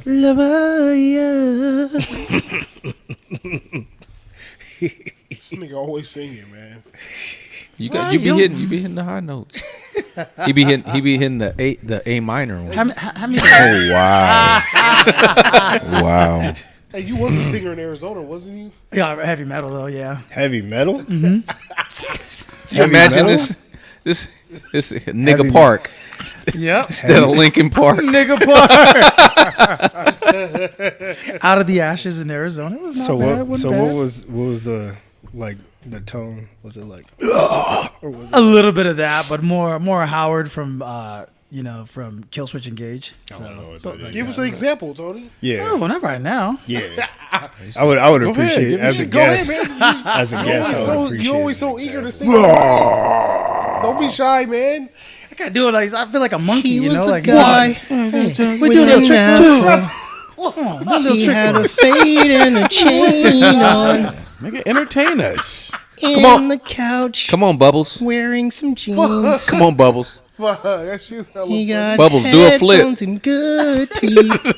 La Bahia. This nigga always singing, man. You be hitting the high notes. He be hitting the A minor one. How many? Oh wow, wow. Hey, you was a singer in Arizona, wasn't you? Yeah, heavy metal though. Yeah. Heavy metal? You Heavy imagine metal? this nigga Park Yep. instead of Lincoln Park. Nigga Park. Out of the ashes in Arizona. It was not bad. What was the the tone? Was it like or was it A little bit of that, but more Howard from from Kill Switch Engage. Give us an example, Tony. yeah. Oh, well, not right now. Yeah. I would appreciate it as a guest. Go ahead, man. As a guest, I would appreciate You're always it. so eager to sing. Don't be shy, man. I gotta do it like I feel like a monkey. He was a like guy. we do a little trick. Come on, He had a fade and a chain on. Nigga, entertain us. Come on. the couch. Come on, Bubbles. Wearing some jeans. Come on, Bubbles. Fuck, that shit's hella He got Bubbles, do a flip. headphones and good teeth.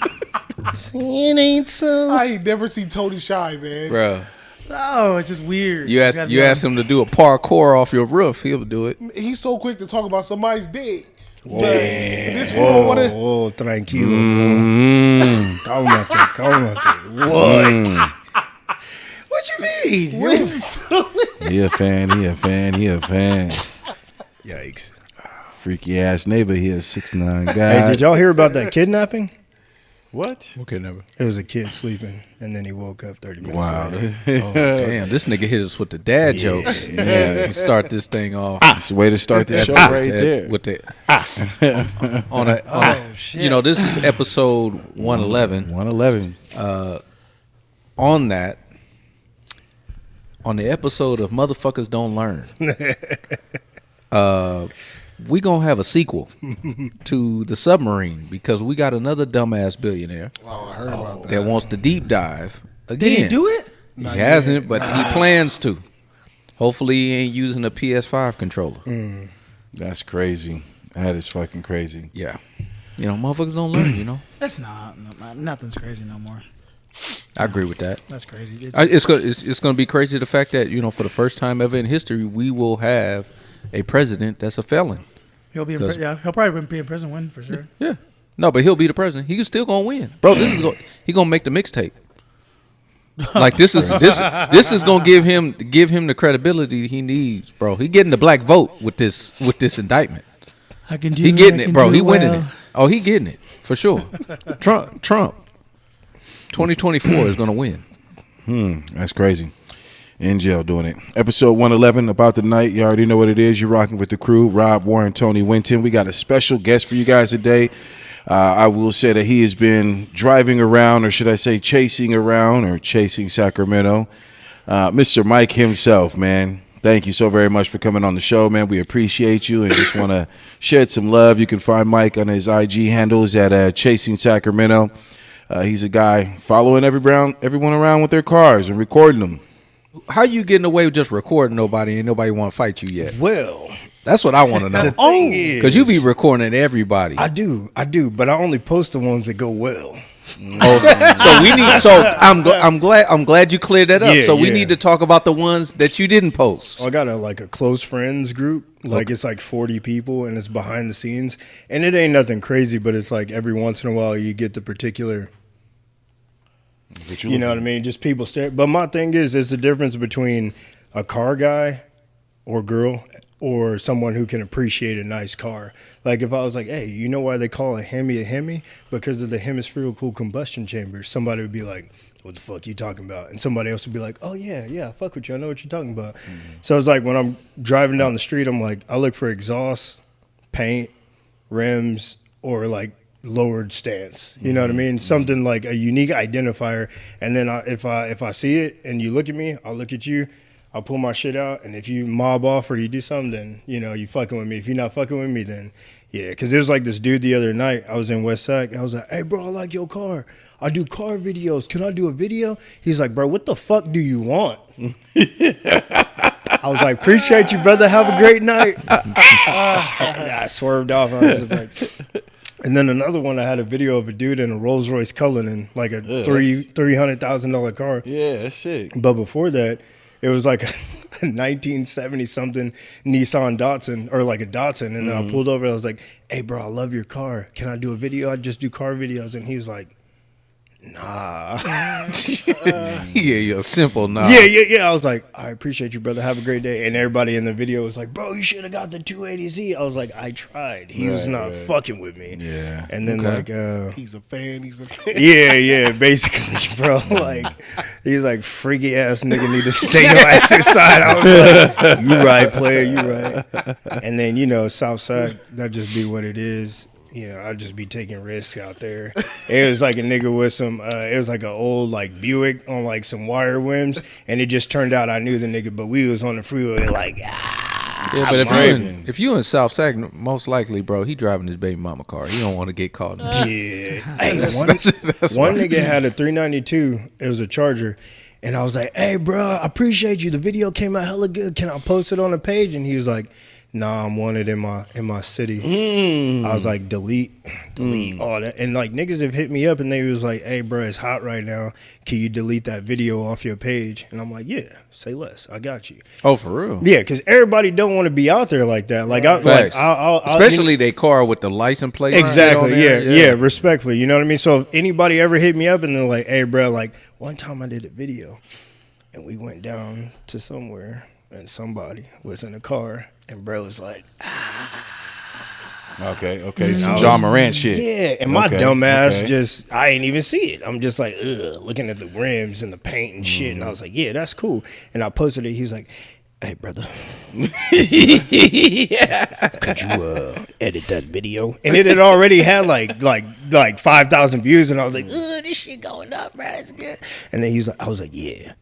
It ain't so. I ain't never seen Tony shy, man. Bro, Oh, it's just weird. you ask him to do a parkour off your roof, he'll do it. He's so quick to talk about somebody's dick. Whoa, This fool don't wanna. whoa, tranquilo, bro. Cálmate. What? What you mean? He a fan. Yikes. Freaky ass neighbor here, 6'9" guy. Hey, did y'all hear about that kidnapping? What? Okay, never. It was a kid sleeping, and then he woke up 30 minutes Wow. later. Oh, damn, this nigga hit us with the dad jokes. Yeah, to start this thing off. That's the way to start the show right there. With the shit. This is episode 111. 111. On that, on the episode of Motherfuckers Don't Learn, we gonna have a sequel to The Submarine because we got another dumbass billionaire I heard about that wants to deep dive again. Did he do it? He hasn't, but he plans to. Hopefully, he ain't using a PS5 controller. That's crazy. That is fucking crazy. Yeah, motherfuckers don't learn. That's nothing's crazy no more. I agree with that. That's crazy. It's gonna be crazy the fact that for the first time ever in history we will have a president that's a felon. He'll be he'll probably be in prison win for sure. Yeah, no, but he'll be the president. He's still gonna win, bro. He gonna make the mixtape. Like this is gonna give him the credibility he needs, bro. He getting the black vote with this indictment. I can do. He getting it, bro. He winning it. Oh, he getting it for sure. Trump, 2024 is gonna win. That's crazy. In jail doing it. Episode 111 about the night. You already know what it is. You're rocking with the crew. Rob, Warren, Tony Winton. We got a special guest for you guys today. I will say that he has been driving around, or should I say chasing around, or chasing Sacramento. Mr. Mike himself, man. Thank you so very much for coming on the show, man. We appreciate you and just want to shed some love. You can find Mike on his IG handles at Chasing Sacramento. He's a guy following everyone around with their cars and recording them. How you getting away with just recording nobody and nobody want to fight you yet? Well, That's what I want to know. the thing is, Because you be recording everybody. I do, but I only post the ones that go well. So we need. So I'm glad you cleared that up. Yeah, so we yeah. need to talk about the ones that you didn't post. I got a close friends group. It's like 40 people, and it's behind the scenes. And it ain't nothing crazy, but it's like every once in a while you get the particular. You know what I mean? Just people stare. But my thing is, there's a difference between a car guy or girl or someone who can appreciate a nice car. Like if I was like, hey, you know why they call a Hemi? Because of the hemispherical combustion chamber. Somebody would be like, what the fuck you talking about? And somebody else would be like, oh, yeah, fuck with you. I know what you're talking about. So it's like when I'm driving down the street, I'm like, I look for exhaust, paint, rims, or like lowered stance. You know what I mean? Something like a unique identifier. And then if I see it and you look at me, I'll look at you. I'll pull my shit out. And if you mob off or you do something, then, you fucking with me. If you're not fucking with me, then yeah. Because there's like this dude the other night. I was in West Sac. I was like, hey, bro, I like your car. I do car videos. Can I do a video? He's like, bro, what the fuck do you want? I was like, appreciate you, brother. Have a great night. I swerved off. I was just like... And then another one, I had a video of a dude in a Rolls Royce Cullinan, like a $300,000 car. Yeah, that's sick. But before that, it was like a 1970 something Nissan Datsun, or like a Datsun. And then I pulled over. I was like, "Hey, bro, I love your car. Can I do a video? I just do car videos." And he was like, "Nah." Yeah, simple nah. Yeah. I was like, "I appreciate you, brother. Have a great day." And everybody in the video was like, "Bro, you should have got the 280Z." I was like, "I tried." He was not fucking with me. Yeah. And then He's a fan. yeah, basically, bro. Like, he's like, freaky ass nigga need to stay your ass inside. I was like, "You right, player, you right." And then, you know, Southside, that just be what it is. You know, I'd just be taking risks out there. It was like a nigga with some, it was like an old like Buick on like some wire rims, and it just turned out I knew the nigga, but we was on the freeway like, Yeah, but if you in South Sac, most likely, bro, he driving his baby mama car. He don't want to get caught. yeah. Hey, one nigga had a 392. It was a Charger. And I was like, "Hey, bro, I appreciate you. The video came out hella good. Can I post it on the page?" And he was like, "Nah, I'm wanted in my city." I was like, delete all that. And like niggas have hit me up and they was like, "Hey, bro, it's hot right now. Can you delete that video off your page?" And I'm like, "Yeah, say less. I got you." Oh, for real? Yeah, because everybody don't want to be out there like that. Like, especially they car with the license plate. Exactly. Yeah. Respectfully, you know what I mean. So if anybody ever hit me up and they're like, "Hey, bro, like one time I did a video, and we went down to somewhere, and somebody was in a car." And bro was like, Okay. Some John Morant shit. Yeah, and my dumb ass just, I ain't even see it. I'm just like, looking at the rims and the paint and shit. And I was like, "Yeah, that's cool." And I posted it. He was like, "Hey, brother, could you edit that video?" And it had already had like 5,000 views. And I was like, "This shit going up, bro. It's good." And then he was like, I was like, "Yeah.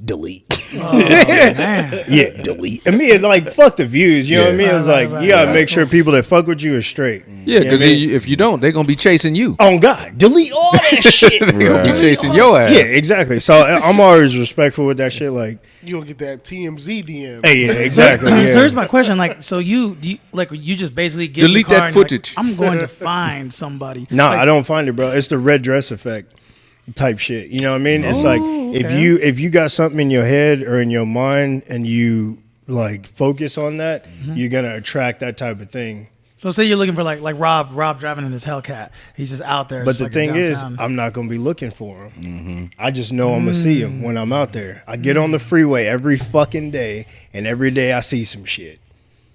Delete." Oh, man. Yeah, delete. I mean, like, fuck the views. You know what I mean? It's like, you gotta make sure people that fuck with you are straight. Yeah, because if you don't, they're gonna be chasing you. Oh God, delete all that shit. They're gonna be chasing your ass. Yeah, exactly. So I'm always respectful with that shit. Like, You don't get that TMZ DM. hey, yeah, exactly. So Yeah. here's my question: like, so you just basically get Delete in the car that and you're like, footage. I'm going to find somebody. Nah, Like, I don't find it, bro. It's the red dress effect type shit. You know what I mean? It's like if you got something in your head or in your mind and you like focus on that, you're gonna attract that type of thing. So say you're looking for like Rob driving in his Hellcat. He's just out there. But just the like thing is, downtown. I'm not gonna be looking for him. I just know I'm gonna see him when I'm out there. I get on the freeway every fucking day, and every day I see some shit.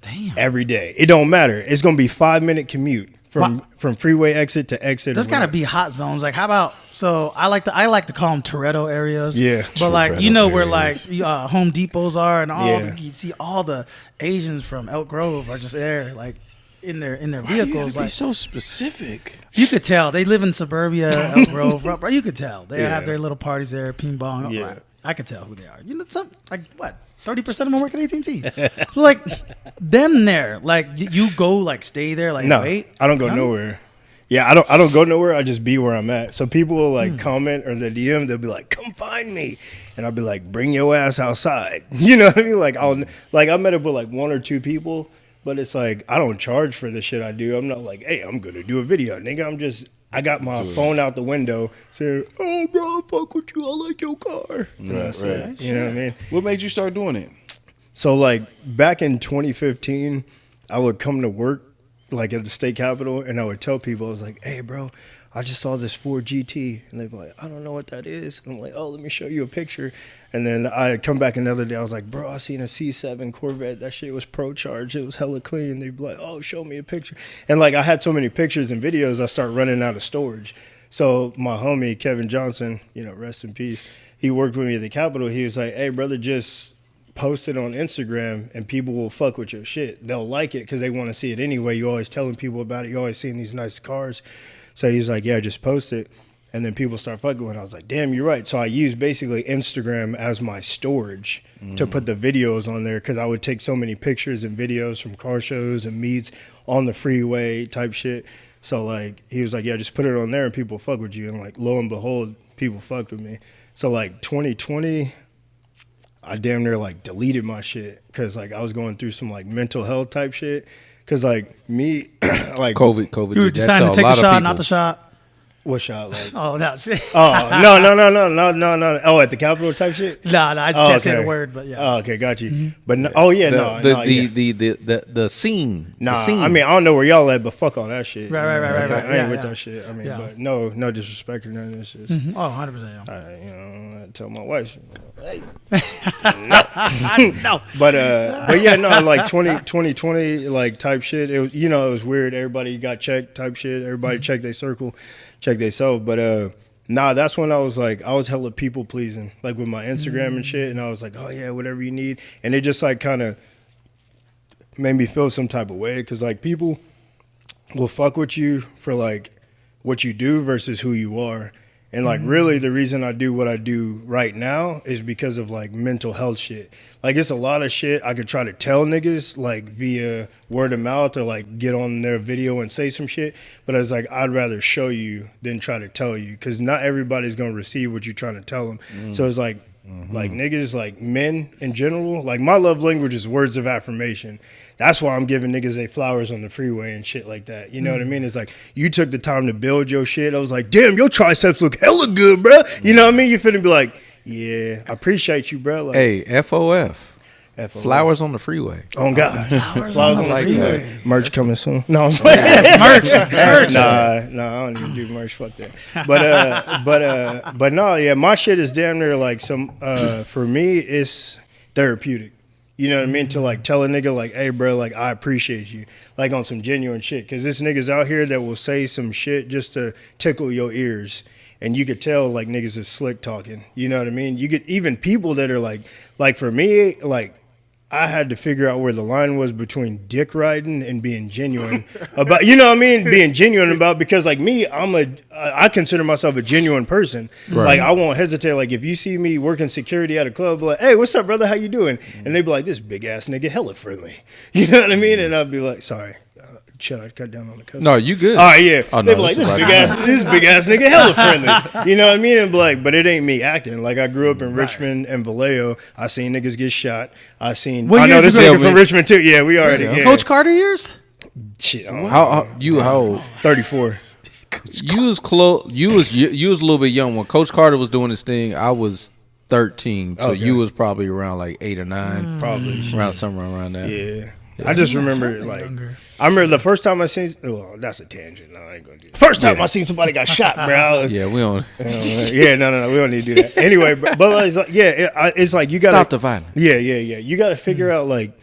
Damn. Every day, it don't matter. It's gonna be 5-minute commute from freeway exit to exit. There's gotta be hot zones. Like, how about? So I like to call them Toretto areas. Yeah. But like, you know where areas. like Home Depots are and all. Yeah. You see all the Asians from Elk Grove are just there, like in their vehicles. Like, so specific. you could tell they live in suburbia, Elk Grove. Bro, you could tell they have their little parties there, ping pong. Yeah. Right. I could tell who they are. You know, some like what? 30% of them work at AT&T. So like them there, like you go like stay there, like No, wait. I don't go nowhere. Yeah, I don't go nowhere. I just be where I'm at. So people will like comment or the DM, they'll be like, "Come find me," and I'll be like, "Bring your ass outside." You know what I mean? Like I met up with like 1 or 2 people, but it's like I don't charge for the shit I do. I'm not like, "Hey, I'm gonna do a video, nigga." I got my phone out the window saying, "Oh, bro, I fuck with you. I like your car." And that's it. You know what I mean? What made you start doing it? So like back in 2015, I would come to work like at the state capitol and I would tell people, I was like, "Hey, bro, I just saw this Ford GT." And they'd be like, "I don't know what that is." And I'm like, "Oh, let me show you a picture." And then I come back another day, I was like, "Bro, I seen a C7 Corvette. That shit was pro charged. It was hella clean." They'd be like, "Oh, show me a picture." And like I had so many pictures and videos, I start running out of storage. So my homie, Kevin Johnson, you know, rest in peace, he worked with me at the Capitol. He was like, "Hey, brother, just post it on Instagram and people will fuck with your shit. They'll like it because they want to see it anyway. You're always telling people about it. You're always seeing these nice cars." So he's like, "Yeah, just post it." And then people start fucking with it. I was like, damn, you're right. So I used basically Instagram as my storage to put the videos on there because I would take so many pictures and videos from car shows and meets on the freeway type shit. So like he was like, "Yeah, just put it on there and people fuck with you." And like lo and behold, people fucked with me. So like 2020, I damn near like deleted my shit because like I was going through some like mental health type shit Cause like me, like COVID. You were did that deciding to a take lot the of shot, people. not the shot. what shot? Like Oh no, no. Oh, at the Capitol type shit. no, I just can't say the word, but yeah. Oh, okay, got you. But no, oh yeah, no, The scene. Nah, the scene. I mean, I don't know where y'all at, but fuck all that shit. Right. I ain't Yeah, with yeah. that shit. I mean, Yeah. but no disrespect or nothing. It's just, Oh, 100%. Yeah. I tell my wife, hey, No. but yeah, no, like 2020, like type shit. It was, it was weird. Everybody got checked type shit. Everybody checked their circle, checked their self. But nah, that's when I was hella people pleasing, like with my Instagram and shit. And I was like, oh yeah, whatever you need. And it just like kind of made me feel some type of way, because like people will fuck with you for like what you do versus who you are. And like really the reason I do what I do right now is because of like mental health shit. Like it's a lot of shit I could try to tell niggas like via word of mouth or like get on their video and say some shit. But it's like I'd rather show you than try to tell you, because not everybody's going to receive what you're trying to tell them. So it's like niggas, like men in general, like my love language is words of affirmation. That's why I'm giving niggas they flowers on the freeway and shit like that. You know what I mean? It's like, you took the time to build your shit. I was like, damn, your triceps look hella good, bro. You know what I mean? You finna be like, yeah, I appreciate you, bro. Like, Hey, FOF. FOF. Flowers on the freeway. Oh, God. Flowers Flowers on on the the freeway. freeway. Merch coming soon. No, I'm playing. Merch. Nah, I don't even do merch. Fuck that. But no, yeah, my shit is damn near like some. For me, it's therapeutic. You know what I mean? To like tell a nigga like, hey, bro, like I appreciate you, like on some genuine shit. Because this niggas out here that will say some shit just to tickle your ears. And you could tell like niggas is slick talking. You know what I mean? You get even people that are like for me, like I had to figure out where the line was between dick riding and being genuine about, you know what I mean? Being genuine about, because like me, I consider myself a genuine person. Right. Like I won't hesitate. Like if you see me working security at a club, like, hey, what's up, brother? How you doing? And they be like, this big ass nigga, hella friendly. You know what I mean? And I'd be like, sorry. Should I cut down on the cuss? No, you good. All right, yeah. Oh, They no, be like, this this big ass nigga hella friendly. You know what I mean? And be like, but it ain't me acting. Like I grew up in Richmond and Vallejo. I seen niggas get shot. I What know year this did you nigga from Richmond too. Yeah, we already. Yeah. Coach Carter years? Shit, How old? 34. You was close. You was a little bit young when Coach Carter was doing his thing. I was 13, so Okay. you was probably around like 8 or 9, Probably. around somewhere around that. Yeah. I just remember I remember the first time I seen. Well, that's a tangent. No, I ain't gonna do that. First time I seen somebody got shot, bro. Yeah, we don't Yeah, no, we don't need to do that. Anyway, but it's like, yeah, it's like you gotta stop the violence. Yeah. You gotta figure out like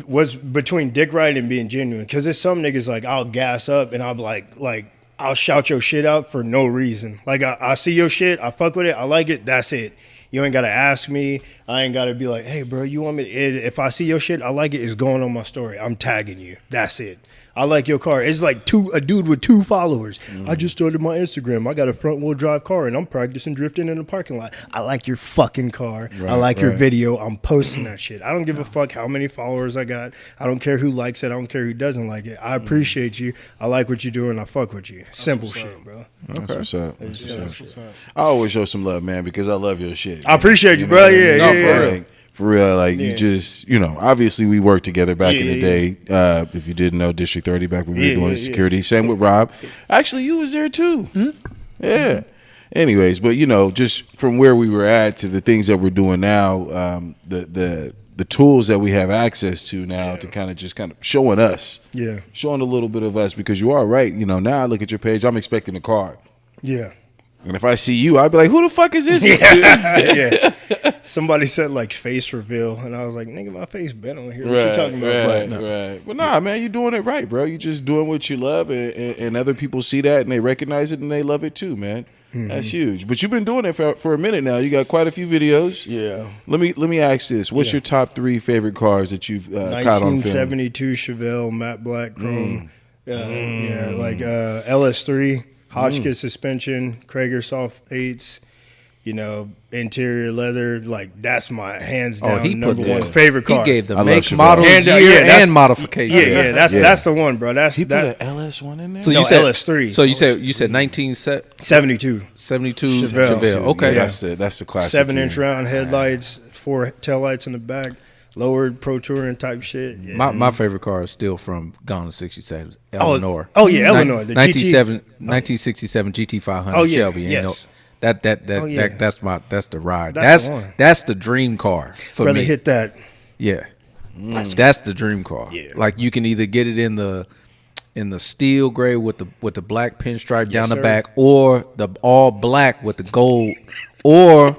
what's between dick riding and being genuine. Because there's some niggas like I'll gas up and I'll be like I'll shout your shit out for no reason. Like I see your shit, I fuck with it, I like it, that's it. You ain't gotta ask me. I ain't gotta be like, hey, bro, you want me? If I see your shit, I like it. It's going on my story. I'm tagging you. That's it. I like your car. It's like a dude with 2 followers. I just started my Instagram. I got a front wheel drive car and I'm practicing drifting in the parking lot. I like your fucking car. I like your video. I'm posting that shit. I don't give a fuck how many followers I got. I don't care who likes it. I don't care who doesn't like it. I appreciate you. I like what you do and I fuck with you. Simple shit, bro. That's what's up. That's what's up. I always show some love, man, because I love your shit. I appreciate you, know bro. what I mean? Yeah. For real, like you just, obviously we worked together back in the day. If you didn't know, District 30 back when we were doing security. Same with Rob. Actually, you was there too. Yeah. Anyways, but just from where we were at to the things that we're doing now, the tools that we have access to now to kind of showing us, showing a little bit of us, because you are right. Now I look at your page, I'm expecting a car. Yeah. And if I see you, I'd be like, who the fuck is this? Yeah. Somebody said like face reveal, and I was like, nigga, my face been on here. What you talking about? Right. But nah, man, you're doing it right, bro. You're just doing what you love, and other people see that and they recognize it and they love it too, man. That's huge. But you've been doing it for a minute now. You got quite a few videos. Yeah. Let me ask this: what's your top 3 favorite cars that you've caught on film? 1972 Chevelle matte black chrome. Like LS3. Hotchkiss suspension, Krager soft 8s, interior leather. Like that's my hands down number one favorite car. He gave the I make, love model, Chevelle. year, and modification. Yeah, that's the one, bro. That's He that. put an LS1 in there. So No, you said LS3. So you said 1972 72. Chevelle. Okay, Yeah, that's the classic. 7-inch round headlights, 4 taillights in the back. lowered pro touring type shit. Yeah. My favorite car is still from Gone in 67, Oh, Eleanor. oh yeah, Eleanor, the 1967 GT 500 Oh, yeah, Shelby. yes. That's the ride. That's the one. That's the dream car for Brother me. hit that. Yeah. That's the dream car. Yeah. Like you can either get it in the steel gray with the black pinstripe down the sir. back, or the all black with the gold, or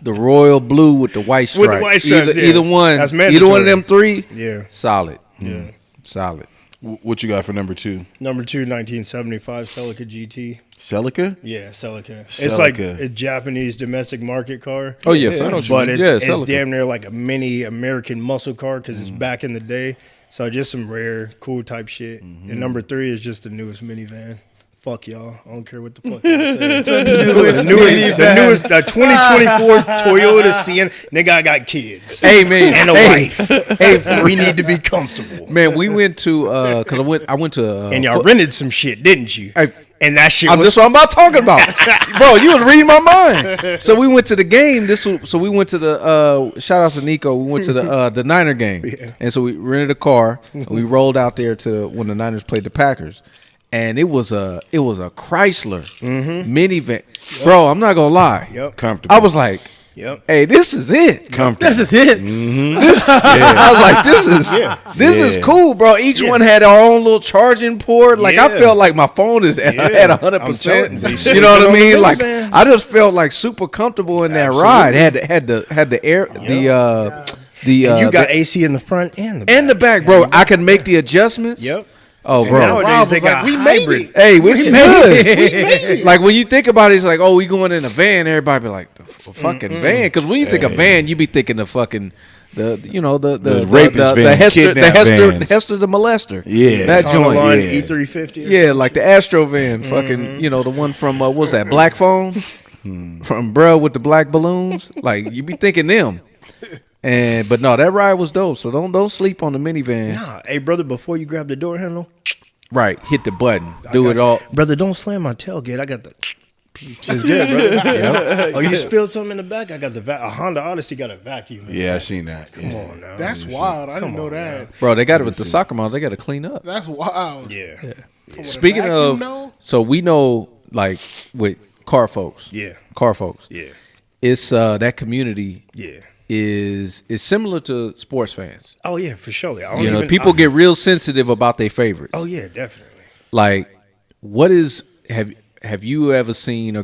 the royal blue with the white stripe. With the white stripes, yeah. Either one. That's Either one of mandatory. them three. Yeah. Solid. Yeah. Solid. What you got for number 2? Number 2, 1975 Celica GT. Celica? Yeah, Celica. It's Celica. like a Japanese domestic market car. Oh yeah, I know what you But mean. it's Celica. damn near like a mini American muscle car because it's back in the day. So just some rare, cool type shit. And number 3 is just the newest minivan. Fuck y'all. I don't care what the fuck y'all say. the newest 2024 Toyota Sienna. Nigga, I got kids. Hey man, And a wife. Hey, We need to be comfortable. man, we went to because I went to And y'all rented some shit, didn't you? Hey, And that shit that's was what I'm about talking about, bro. You was reading my mind. So we went to the game. So we went to the shout out to Nico. We went to the Niner game, and so we rented a car. And we rolled out there to when the Niners played the Packers, and it was a Chrysler minivan, bro. I'm not gonna lie. Yep. Comfortable. I was like, Yep. hey, this is it. Comfortable. This is it. I was like, this is cool, bro. Each one had their own little charging port. Like I Yeah. felt like my phone is at I'm 100%. telling you, You know what I sleeping on mean? the Like minivan. I just felt like super comfortable in that ride. Had the air You got AC in the front and the back. and the back, bro. I could make the adjustments. Yep. Oh, And bro. nowadays they got we made hybrid. it. Hey, we good. Like when you think about it, it's like, oh, we going in a van. Everybody be like, the fucking van. Because when you think of van, you be thinking the fucking the rapist van, kidnap vans. Hester the molester. Yeah. that On the joint. line, yeah. E350. or Yeah, like the Astro van, fucking, the one from what was that, Black Phone, from Bruh with the black balloons. Like you be thinking them, but no, that ride was dope. So don't sleep on the minivan. Nah, hey brother, before you grab the door handle, Right, hit the button, do it all. brother, don't slam my tailgate. I got the. It's good, brother. Oh, you spilled something in the back? I got the a Honda Odyssey got a vacuum. in Yeah, it. I seen that. Come on now. That's wild. I didn't know that. Bro, they got it with the soccer moms. They got to clean up. That's wild. Yeah. Speaking vacuum, of, though? so we know, like with car folks, Yeah. it's that community Yeah. is similar to sports fans. Oh yeah, for sure. I don't You know, even- people get real sensitive about their favorites. Oh yeah, definitely. Like, have you ever seen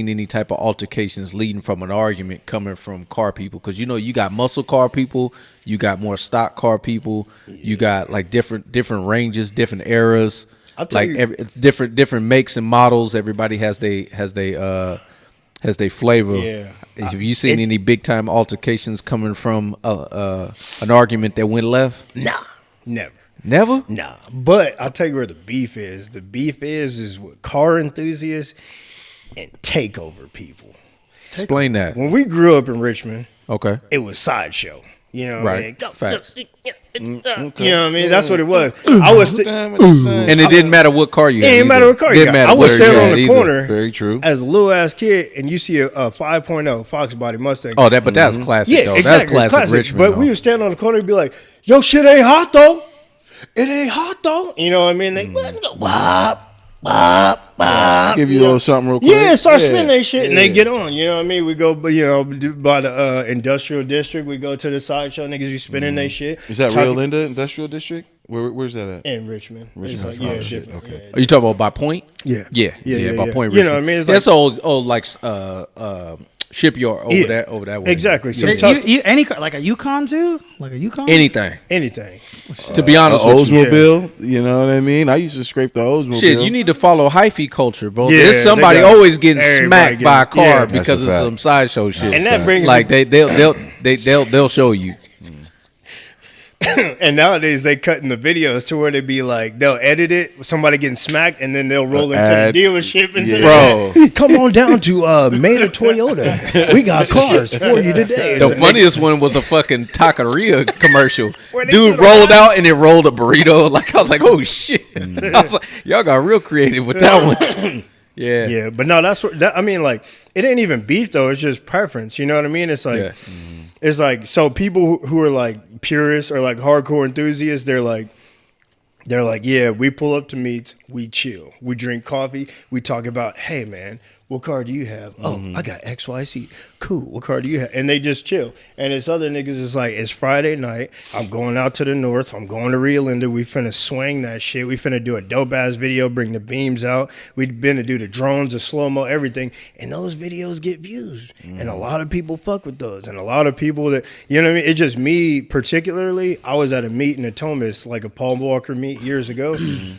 any type of altercations leading from an argument coming from car people? Because you got muscle car people, you got more stock car people, you got like different ranges, different eras. I'll tell Like you- it's different makes and models. Everybody has their flavor. Yeah. Have you seen any big time altercations coming from an argument that went left? Nah, never. Never. Nah, but I'll tell you where the beef is. The beef is with car enthusiasts and takeover people. Explain that. When we grew up in Richmond, Okay. it was sideshow. You know what I mean? Right. Facts. You know what I mean? That's what it was. I was. And it didn't matter what car you had. It didn't matter what car you Didn't got. matter I was where you standing had on the either. corner Very true. as a little ass kid, and you see a 5.0 Fox body Mustang. Oh, but that's classic. yeah, though. exactly. That's classic Richmond. But though. we would stand on the corner and be like, "Yo, shit ain't hot though. It ain't hot though." You know what I mean? They go, wop, wop, wop. Give you a little something real quick. Yeah, start spinning that shit, and they get on. You know what I mean? We go, by the industrial district. We go to the sideshow. Niggas be spinning their shit. Is that Talking- real in the industrial district? Where's that at? in Richmond? Richmond. It's like, Oh, shit. shipping. Okay. Are you talking about by Point? Yeah. Yeah. By Yeah. Point. You know Richmond. what I mean? It's That's like- old like shipyard over that way. Exactly. So Yeah. talk- Any car, like a Yukon too? Like a Yukon? Anything. anything. To be honest with you. Oldsmobile, you know what I mean? I used to scrape the Oldsmobile. Shit, you need to follow hyphy culture, bro. Yeah, There's somebody they got always getting everybody smacked by a getting- car yeah. because That's a of fact. some sideshow shit. And that brings like they'll show you. And nowadays they cutting the videos to where they be like they'll edit it, somebody getting smacked, and then they'll roll into ad. the dealership and Bro. come on down to Maida Toyota. We got cars for you today. The funniest one was a fucking taqueria commercial. Where they Dude put rolled out and it rolled a burrito. Like I was like, oh shit! I was like, y'all got real creative with that one. Yeah. Yeah, but no, that's what I mean. Like, it ain't even beef though. It's just preference. You know what I mean? It's like, Yeah. it's like, so people who are like purists or like hardcore enthusiasts, they're like, yeah, we pull up to meets, we chill, we drink coffee, we talk about, hey man, what car do you have? Oh, I got XYZ. Cool. What car do you have? And they just chill. And this other niggas is like, it's Friday night. I'm going out to the north. I'm going to Rio Linda. We finna swing that shit. We finna do a dope ass video, bring the beams out. We've been to do the drones, the slow-mo, everything. And those videos get views. And a lot of people fuck with those. And a lot of people that, you know what I mean? It's just me particularly. I was at a meet in Atomas, like a Paul Walker meet years ago.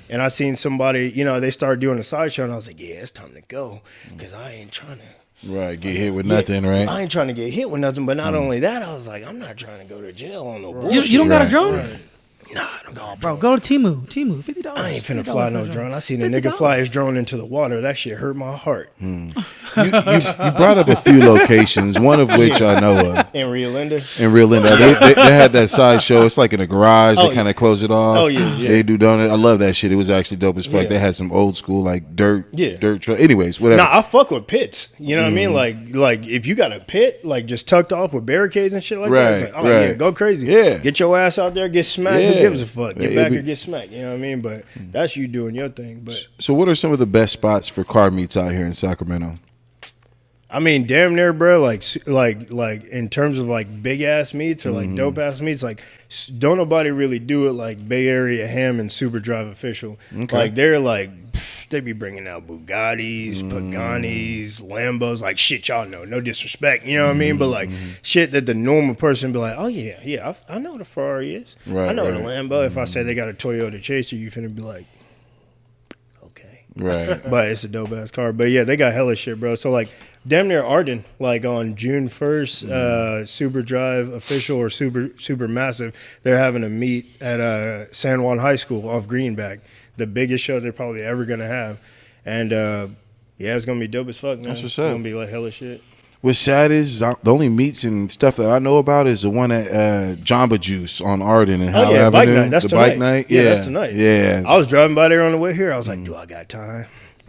And I seen somebody, you know, they started doing a sideshow. And I was like, yeah, it's time to go. Because I ain't trying to. Right, get hit with nothing, right? I ain't trying to get hit with nothing, but not only that, I was like, I'm not trying to go to jail on no bullshit. You don't got a drone? Right. Nah, I don't got a Bro, drone. go to Temu, $50. I ain't finna fly no drone. I seen a nigga fly his drone into the water. That shit hurt my heart. You brought up a few locations, one of which I know of. In Rio Linda? In Rio Linda. They had that side show. It's like in a garage. They kind of close it off. Oh, yeah. They do donut. I love that shit. It was actually dope as fuck. Yeah. They had some old school, like dirt truck. Anyways, whatever. Nah, I fuck with pits. You know what I mean? Like if you got a pit, like just tucked off with barricades and shit like that, it's like, oh yeah, go crazy. Yeah. Get your ass out there, get smacked. Yeah. Who gives a fuck? Get Yeah, back it or get smacked. You know what I mean? But that's you doing your thing. But So what are some of the best spots for car meets out here in Sacramento? I mean, damn near, bro. Like in terms of like big ass meets or like dope ass meets, like don't nobody really do it like Bay Area Ham and Super Drive Official. Okay. Like they're like they be bringing out Bugattis, Paganis, Lambos, like shit y'all know. No disrespect, you know what I mean? But like shit that the normal person be like, oh yeah, I know what a Ferrari is. Right, I know what a right. Lambo. If I say they got a Toyota Chaser, you finna be like, okay. Right. But it's a dope ass car. But yeah, they got hella shit, bro. So like damn near Arden, like on June 1st, Super Drive Official or Super Massive, they're having a meet at San Juan High School off Greenback. The biggest show they're probably ever gonna have. And yeah, it's gonna be dope as fuck, man. That's what's It's up. gonna be like hella shit. What's sad is the only meets and stuff that I know about is the one at Jamba Juice on Arden and Howell yeah, Avenue. bike night. That's the tonight. bike night. Yeah, that's tonight. Yeah. I was driving by there on the way here. I was like, do I got time?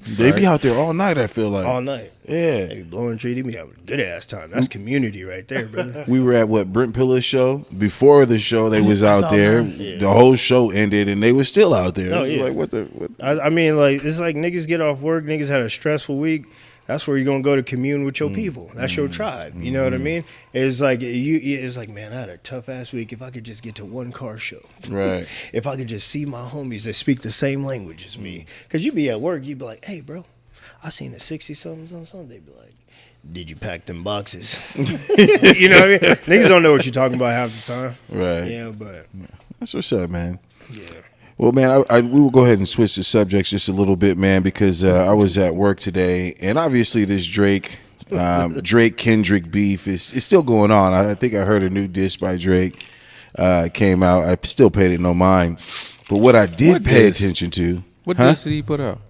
They be out there all night, I feel like. All night. Yeah. They be blowing tree. They be having a good ass time. That's community right there, brother. We were at Brent Pillar's show. Before the show, they was out there. Yeah. The whole show ended, and they was still out there. Oh, It was yeah. like, what? I mean, like, it's like niggas get off work. Niggas had a stressful week. That's where you're gonna go to commune with your people. That's your tribe. You know what I mean? It's like it's like, man, I had a tough ass week. If I could just get to one car show, Right. if I could just see my homies that speak the same language as me, because you be at work, you be like, hey, bro, I seen the 60-somethings on Sunday. Be like, did you pack them boxes? You know what I mean? Niggas don't know what you're talking about half the time. Right. Yeah, but That's what's up, man. yeah. Well, man, we will go ahead and switch the subjects just a little bit, man, because I was at work today, and obviously this Drake Kendrick beef is still going on. I think I heard a new diss by Drake came out. I still paid it no mind, but what I did pay attention to, What diss did he put out?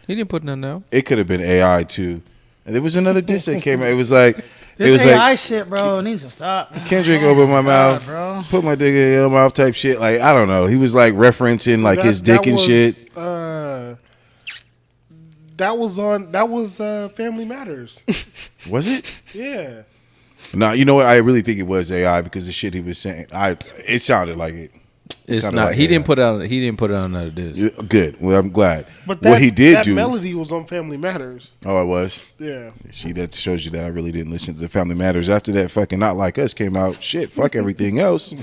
He didn't put nothing out. it could have been AI too. And there was another diss that came out. It was like This AI shit, bro, needs to stop. Kendrick opened my mouth, bro. put my dick in your mouth type shit. Like, I don't know. He was like referencing like his dick and shit. That was Family Matters. Was it? Yeah. No, you know what? I really think it was AI because the shit he was saying. It sounded like it. It's Sounded not. like He AI. didn't put out. He didn't put out another diss. Yeah, good. Well, I'm glad. But what he did that do. melody was on Family Matters. Oh, it was. Yeah. See, that shows you that I really didn't listen to the Family Matters. After that fucking Not Like Us came out, shit, fuck everything else.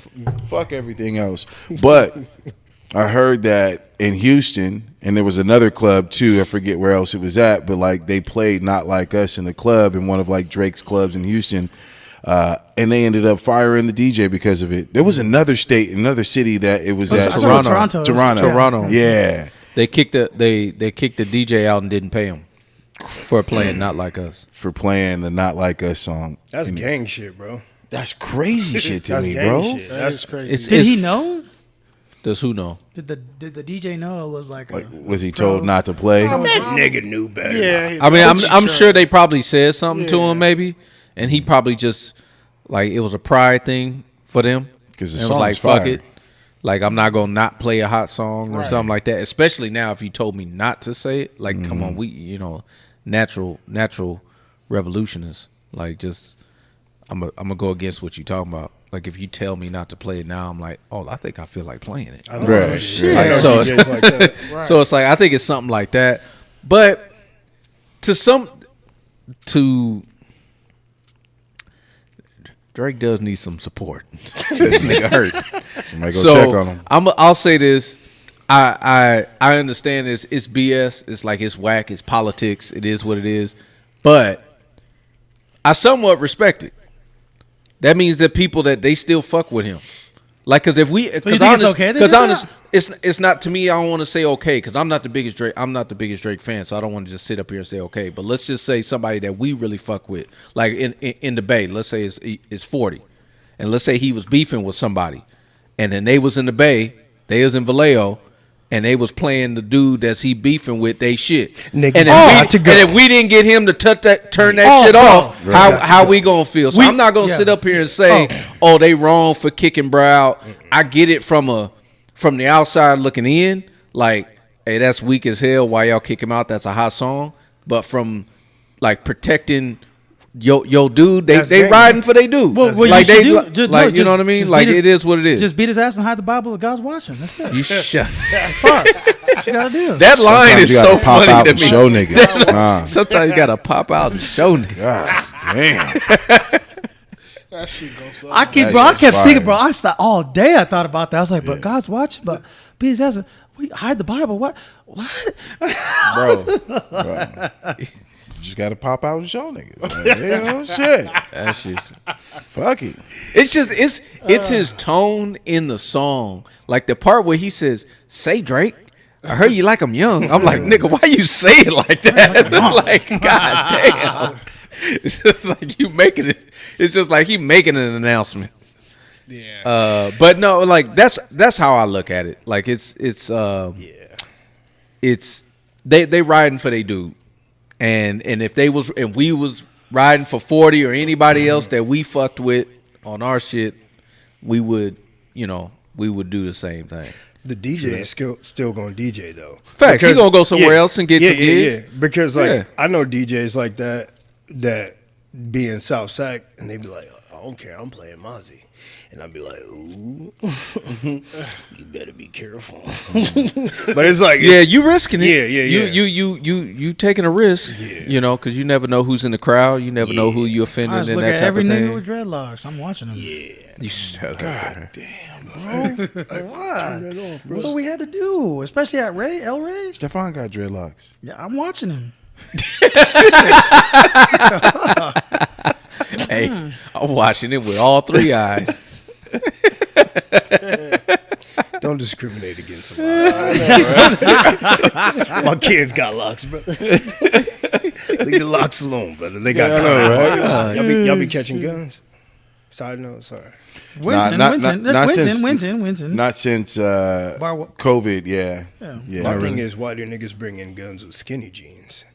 Fuck everything else. But I heard that in Houston, and there was another club too, I forget where else it was at, but like they played Not Like Us in the club in one of like Drake's clubs in Houston. And they ended up firing the DJ because of it. There was another state, another city that it was at. Toronto. Toronto. Yeah. They kicked the DJ out and didn't pay him for playing Not Like Us. For playing the Not Like Us song. That's gang shit, bro. That's crazy shit to That's me, gang bro. shit. That's crazy. Did he know? Does who know? Did the DJ know it was like? Like, was he told not to play? That nigga knew better. Yeah. I mean, I'm sure they probably said something to him maybe, and he probably just like it was a pride thing for them. Because it was like fuck it, like I'm not gonna not play a hot song or something like that. Especially now, if you told me not to say it, like come on, we natural revolutionists, like just I'm gonna go against what you talking about. Like if you tell me not to play it now, I'm like, oh, I think I feel like playing it. I don't know Right. shit. Like, I know so DJs like that. So it's like I think it's something like that. But Drake does need some support. This nigga hurt. Somebody go check on him. I'll say this. I understand it's BS. It's like it's whack. It's politics. It is what it is. But I somewhat respect it. That means that people that they still fuck with him. Like, cause if we, So you think it's okay? Because honest, it's not to me. I don't want to say okay because I'm not the biggest Drake. I'm not the biggest Drake fan, so I don't want to just sit up here and say okay. But let's just say somebody that we really fuck with, like in the Bay. Let's say it's 40, and let's say he was beefing with somebody, and then they was in the Bay, they was in Vallejo, and they was playing the dude that's he beefing with they shit. Nigga, And if we didn't get him to turn that shit off, how we gonna feel? So I'm not gonna sit up here and say, oh, they wrong for kicking bro out. I get it from the outside looking in, like, hey, that's weak as hell. Why y'all kick him out? That's a hot song. But from like protecting yo dude, they riding for they dude. Well, like you they do, like just, you know what I mean? just Like beat his- it is what it is. Just beat his ass and hide the Bible that God's watching. That's it. You shut. Fuck. That's what you gotta do. That line Sometimes is you so gotta pop funny out to and me. show niggas. Sometimes you gotta pop out and show niggas. God damn. That shit goes so I keep, That bro. I shit's kept fire. thinking, bro. I stopped all day. I thought about that. I was like, but God's watching. But beat his ass. We hide the Bible. What? Bro. You just gotta pop out and show niggas. Like, you know, shit. That shit's Fuck it. It's just it's his tone in the song. Like the part where he says, "Say Drake, I heard you like I'm young." I'm like, nigga, why you say it like that? Like, god damn. It's just like you making it. It's just like he making an announcement. Yeah. But no, like that's how I look at it. Like it's they riding for they dude. And if we was riding for 40 or anybody else that we fucked with on our shit, we would do the same thing. The DJ is still going to DJ though. Facts. He gonna go somewhere else and get some gigs. Yeah. Because like Yeah. I know DJs like that be in South Sac and they be like, I don't care, I'm playing Mozzie. And I'd be like, ooh, you better be careful. But it's like, Yeah, you risking it. Yeah. You taking a risk. You know, because you never know who's in the crowd. You never know who you I offending just and look that at type every of nigga thing. with dreadlocks. I'm watching them. You shut up. That's what we had to do, especially at El Ray. Stefan got dreadlocks. Yeah, I'm watching him. Hey, I'm watching it with all three eyes. don't discriminate against them. My kids got locks, brother. Leave the locks alone, brother. They got guns. Y'all be catching guns? Side note, sorry. Winston. Not since Bar- COVID, yeah. My thing is, why do niggas bring in guns with skinny jeans?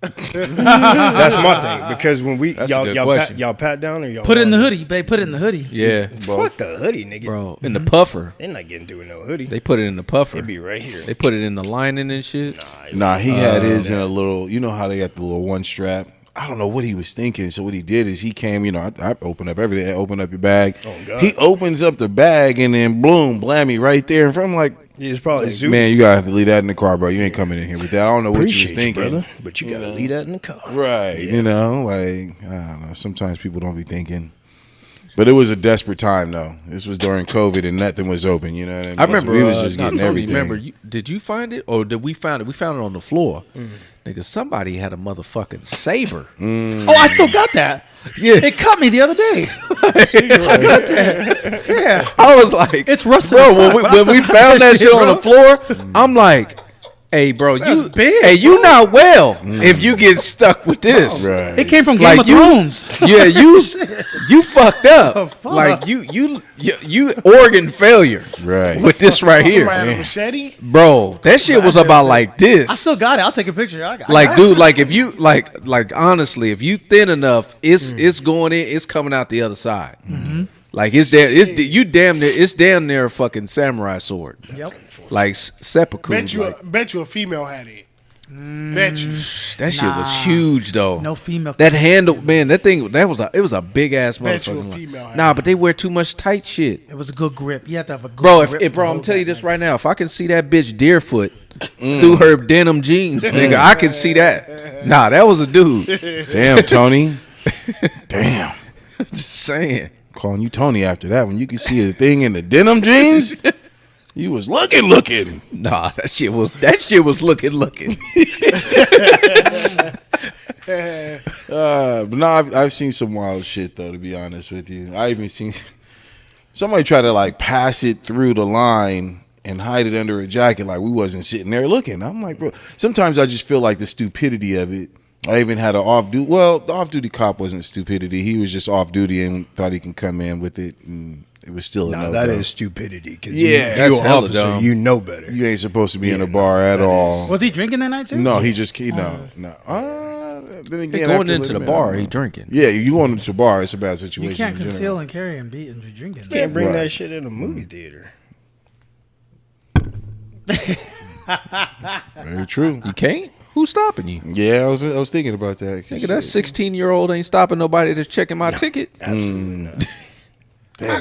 That's my thing. Because when That's a good question. y'all pat down or y'all Put it in the run? hoodie, babe. Put it in the hoodie. Yeah, Fuck the hoodie, nigga. bro. In the puffer, They're not getting through no hoodie. they put it in the puffer. They be right here. They put it in the lining and shit. Nah, he had his in a little, you know how they got the little one strap? I don't know what he was thinking. So what he did is he came, I open up everything. I open up your bag. Oh, God. He opens up the bag and then boom, blammy right there in front. I'm like, It's probably Zeus. man, you gotta have to leave that in the car, bro. You ain't coming in here with that. I don't know what you was Appreciate you, thinking. brother, but you gotta leave that in the car. Right. You know, like, I don't know. Sometimes people don't be thinking. But it was a desperate time, though. This was during COVID and nothing was open. You know what I mean? I remember we was just getting Tony, everything. Remember, did you find it or did we find it? We found it on the floor. Nigga, somebody had a motherfucking saber. Oh, I still got that. Yeah, It cut me the other day. I got that. Yeah. I was like, It's rusted. bro. as fuck, When but I we still got found that shit on bro. the floor, I'm like, hey, bro, you big, hey, you not well if you get stuck with this. Right. It came from Game Like of you- Thrones. Yeah, you fucked up. fuck? Like you organ failure. Right. With this right here, Somebody had a machete? bro. That shit was about like this. I still got it. I'll take a picture. I Like, got dude, like if you like honestly, if you thin enough, it's going in, it's coming out the other side. Like it's there, you damn near, it's damn near a fucking samurai sword. it. Yep. Like seppuku. Bet you like, bet you a female had it. Bet you. That shit was huge though. No female. That handle, man, that thing, it was a big ass Bet you a motherfucker. female Nah, handle. but they wear too much tight shit. It was a good grip. You have to have a good Bro, grip. if bro, to I'm hold telling you that this thing. right now. If I can see that bitch Deerfoot through her denim jeans, nigga, I can see that. Nah, that was a dude. Damn, Tony. Damn. Just saying. Calling you Tony after that when you can see a thing in the denim jeans. You was looking. Nah, that shit was looking. But no, I've seen some wild shit though. To be honest with you, I even seen somebody try to like pass it through the line and hide it under a jacket, like we wasn't sitting there looking. I'm like, bro. Sometimes I just feel like the stupidity of it. I even had an off-duty. Well, the off-duty cop wasn't stupidity. He was just off-duty and thought he can come in with it, and it was still a No, no. that is stupidity. Because Yeah, that's you're an hella officer, dumb. you know better. You ain't supposed to be in a bar at all. Was he drinking that night too? No, he just no. Then He again, going after into the living bar, in- he drinking. Yeah, you going into the bar, it's a bad situation. You can't in conceal general. and carry and be drinking. You can't bring Right. that shit in a movie theater. Very true. You can't? Who's stopping you? Yeah, I was thinking about that. Nigga, that 16-year-old ain't stopping nobody that's checking my ticket. Absolutely not.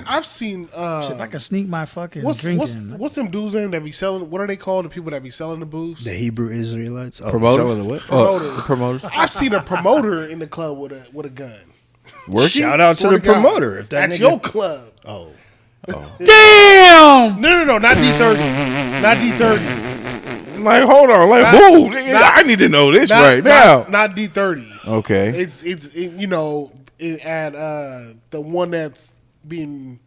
I've seen. Shit, I can sneak my fucking What's drinking. them dudes name that be selling? What are they called? The people that be selling the booths? The Hebrew Israelites. Oh, Promoter? selling the what? Promoters. Promoters. I've seen a promoter in the club with a gun. Shout out to Swear the God. promoter. If that At nigga, your club. oh, Damn! No, not D30. Not D30. Like, hold on, like, Not- whoa, nigga, not- I need to know this Not, right now. Not D30. Okay. It's at the one that's being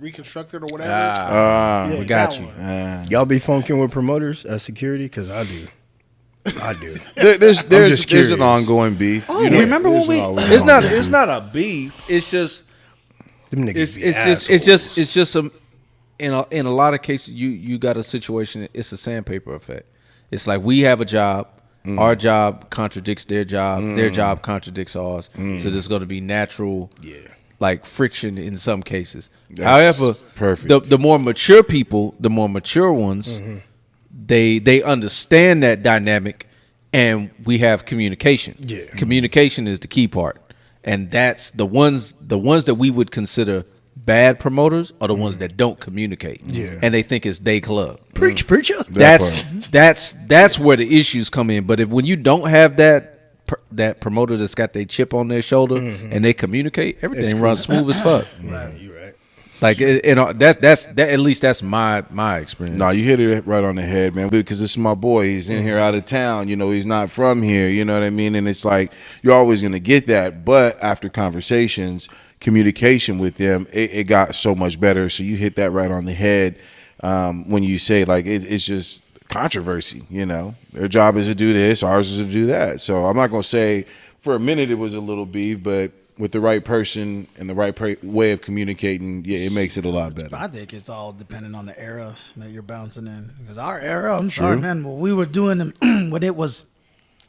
reconstructed or whatever. Ah, Yeah, we got that you. one. y'all be funking with promoters at security? Because I do. I do. There's just there's an curious. ongoing beef. Oh, remember when we- It's not a beef. It's just Them niggas it's be just some in a lot of cases you got a situation. It's a sandpaper effect. It's like we have a job. Our job contradicts their job. Their job contradicts ours. So there's going to be natural, like friction in some cases. That's However, perfect. the more mature people, the more mature ones, they understand that dynamic, and we have communication. Yeah. Communication is the key part, and that's the ones that we would consider bad promoters are the ones that don't communicate. Yeah. And they think it's they club. Preach, preacher. That's where the issues come in. But if when you don't have that promoter that's got their chip on their shoulder and they communicate, everything runs smooth as fuck. Yeah, you right. Like that's at least that's my experience. No, you hit it right on the head, man. Because this is my boy. He's in here out of town. You know, he's not from here. You know what I mean? And it's like you're always gonna get that. But after conversations, communication with them, it got so much better. So you hit that right on the head when you say like it's just controversy. You know, their job is to do this, ours is to do that. So I'm not gonna say for a minute it was a little beef, but with the right person and the right way of communicating, yeah, it makes it a lot better. I think it's all dependent on the era that you're bouncing in. Because our era, I'm sorry, man, when we were doing them when it was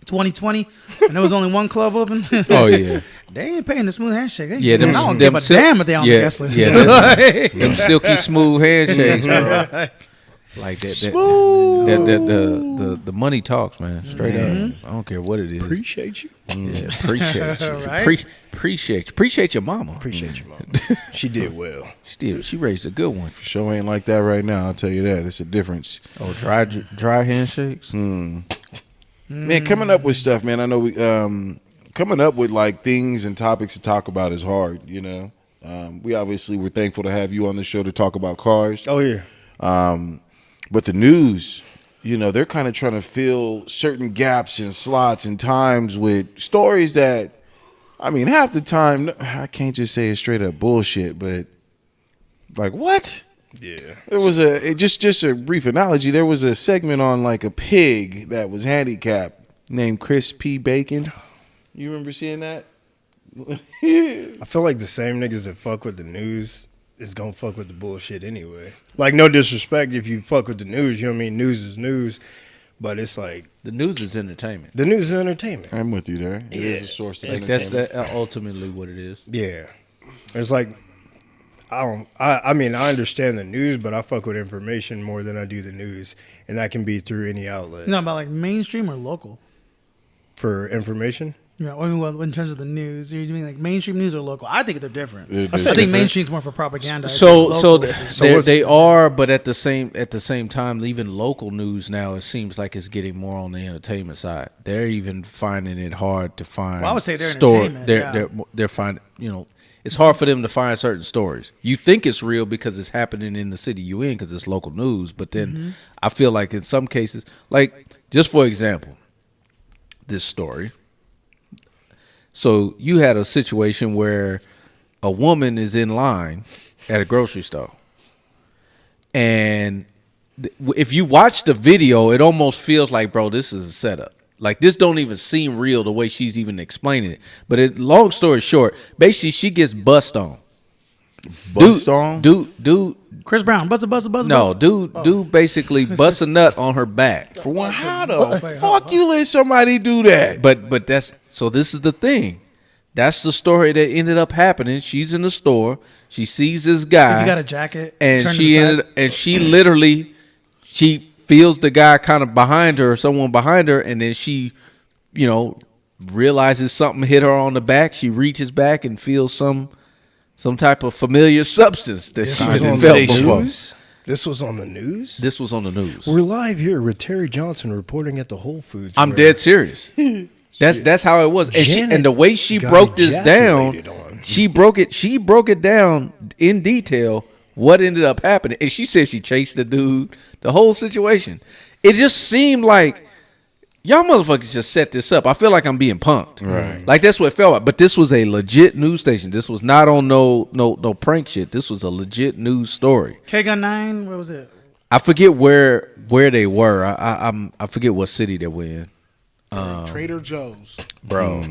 2020 and there was only one club open. Oh yeah. They ain't paying the smooth handshake. They, Yeah, them- I don't them give a sil- damn if they on yeah, the guest list. yeah, them silky smooth handshakes, bro. Like that the money talks, man. Straight up. I don't care what it is. Appreciate you. Yeah, appreciate you. Right? Appreciate your mama. Appreciate you, mom. She did well. She raised a good one. Show ain't like that right now. I'll tell you that. It's a difference. Oh, dry handshakes. Man, coming up with stuff, man. I know we coming up with like things and topics to talk about is hard. You know, we obviously were thankful to have you on the show to talk about cars. Oh yeah. But the news, you know, they're kind of trying to fill certain gaps and slots and times with stories that, I mean, half the time I can't just say it's straight up bullshit, but like what? Yeah. There was just a brief analogy. There was a segment on like a pig that was handicapped named Chris P. Bacon. You remember seeing that? I feel like the same niggas that fuck with the news is gonna fuck with the bullshit anyway. Like, no disrespect if you fuck with the news, you know what I mean? News is news. But it's like, The news is entertainment. the news is entertainment. I'm with you there. It is a source of That's entertainment. ultimately what it is. Yeah. It's like, I mean, I understand the news, but I fuck with information more than I do the news, and that can be through any outlet. No, about like mainstream or local. For information. Yeah, I mean, well, in terms of the news, you're doing like mainstream news or local. I think they're different. They're I think mainstream's more for propaganda. They are, but at the same time, even local news now, it seems like it's getting more on the entertainment side. They're even finding it hard to find. Well, I would say they're entertainment. They're finding, it's hard for them to find certain stories. You think it's real because it's happening in the city you in because it's local news, but then I feel like in some cases, like just for example, this story. So you had a situation where a woman is in line at a grocery store. And if you watch the video, it almost feels like, bro, this is a setup. Like, this don't even seem real the way she's even explaining it. But long story short, basically she gets bust on. Dude. Chris Brown, buzz. No, dude basically busts a nut on her back. For one, how the fuck you let somebody do that? But this is the thing. That's the story that ended up happening. She's in the store. She sees this guy. He got a jacket. And she literally feels the guy kind of behind her, or someone behind her, and then she, realizes something hit her on the back. She reaches back and feels some type of familiar substance that she didn't felt before. This was on the news? This was on the news. We're live here with Terry Johnson reporting at the Whole Foods. I'm dead serious. That's how it was. And the way she broke this down, she broke it down in detail what ended up happening. And she said she chased the dude, the whole situation. It just seemed like y'all motherfuckers just set this up. I feel like I'm being punked. Right. Like that's what it felt like. But this was a legit news station. This was not on no prank shit. This was a legit news story. K-Gun 9, where was it? I forget where they were. I forget what city they were in. Trader Joe's. Bro.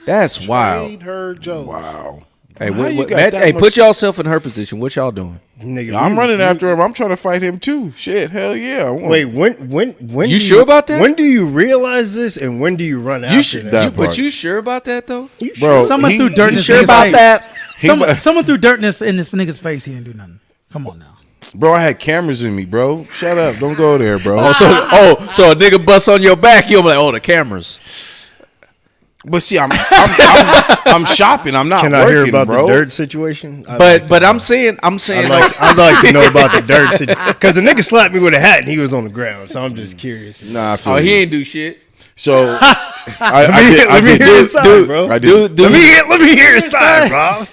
That's wild. Trader Joe's. Wow. Hey, put yourself in her position. What y'all doing? Nigga, I'm running after him. I'm trying to fight him too. Shit, hell yeah. Wait, when you sure about that? When do you realize this, and when do you run after that? But you sure about that though? Bro, someone threw dirt in his sure about face. that? Someone threw dirt in this nigga's face. He didn't do nothing. Come on now. Bro, I had cameras in me, bro. Shut up. Don't go there, bro. So a nigga busts on your back, you'll be like, the cameras. But see, I'm shopping. I'm not Can working, I hear about bro. the dirt situation? But I'm saying I'd like to know about the dirt situation because the nigga slapped me with a hat and he was on the ground. So I'm just curious. Nah, I feel he you. ain't do shit. So let me hear his side, bro. I did. Let me hear his side, bro.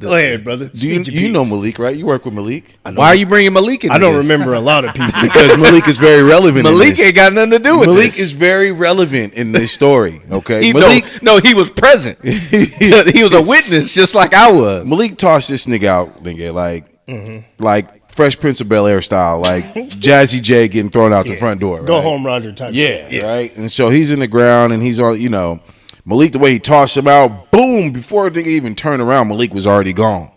Go ahead, brother. You know Malik, right? You work with Malik. Why are you bringing Malik in? I don't remember a lot of people. Because Malik is very relevant. Malik ain't got nothing to do with Malik this. is very relevant in this story. Okay, he was present. He was a witness, just like I was. Malik tossed this nigga out, nigga, like Fresh Prince of Bel-Air style, like Jazzy J getting thrown out the front door. Right? Go home, Roger type. Yeah, right. And so he's in the ground, and he's on. Malik, the way he tossed him out, boom! Before the nigga even turned around, Malik was already gone.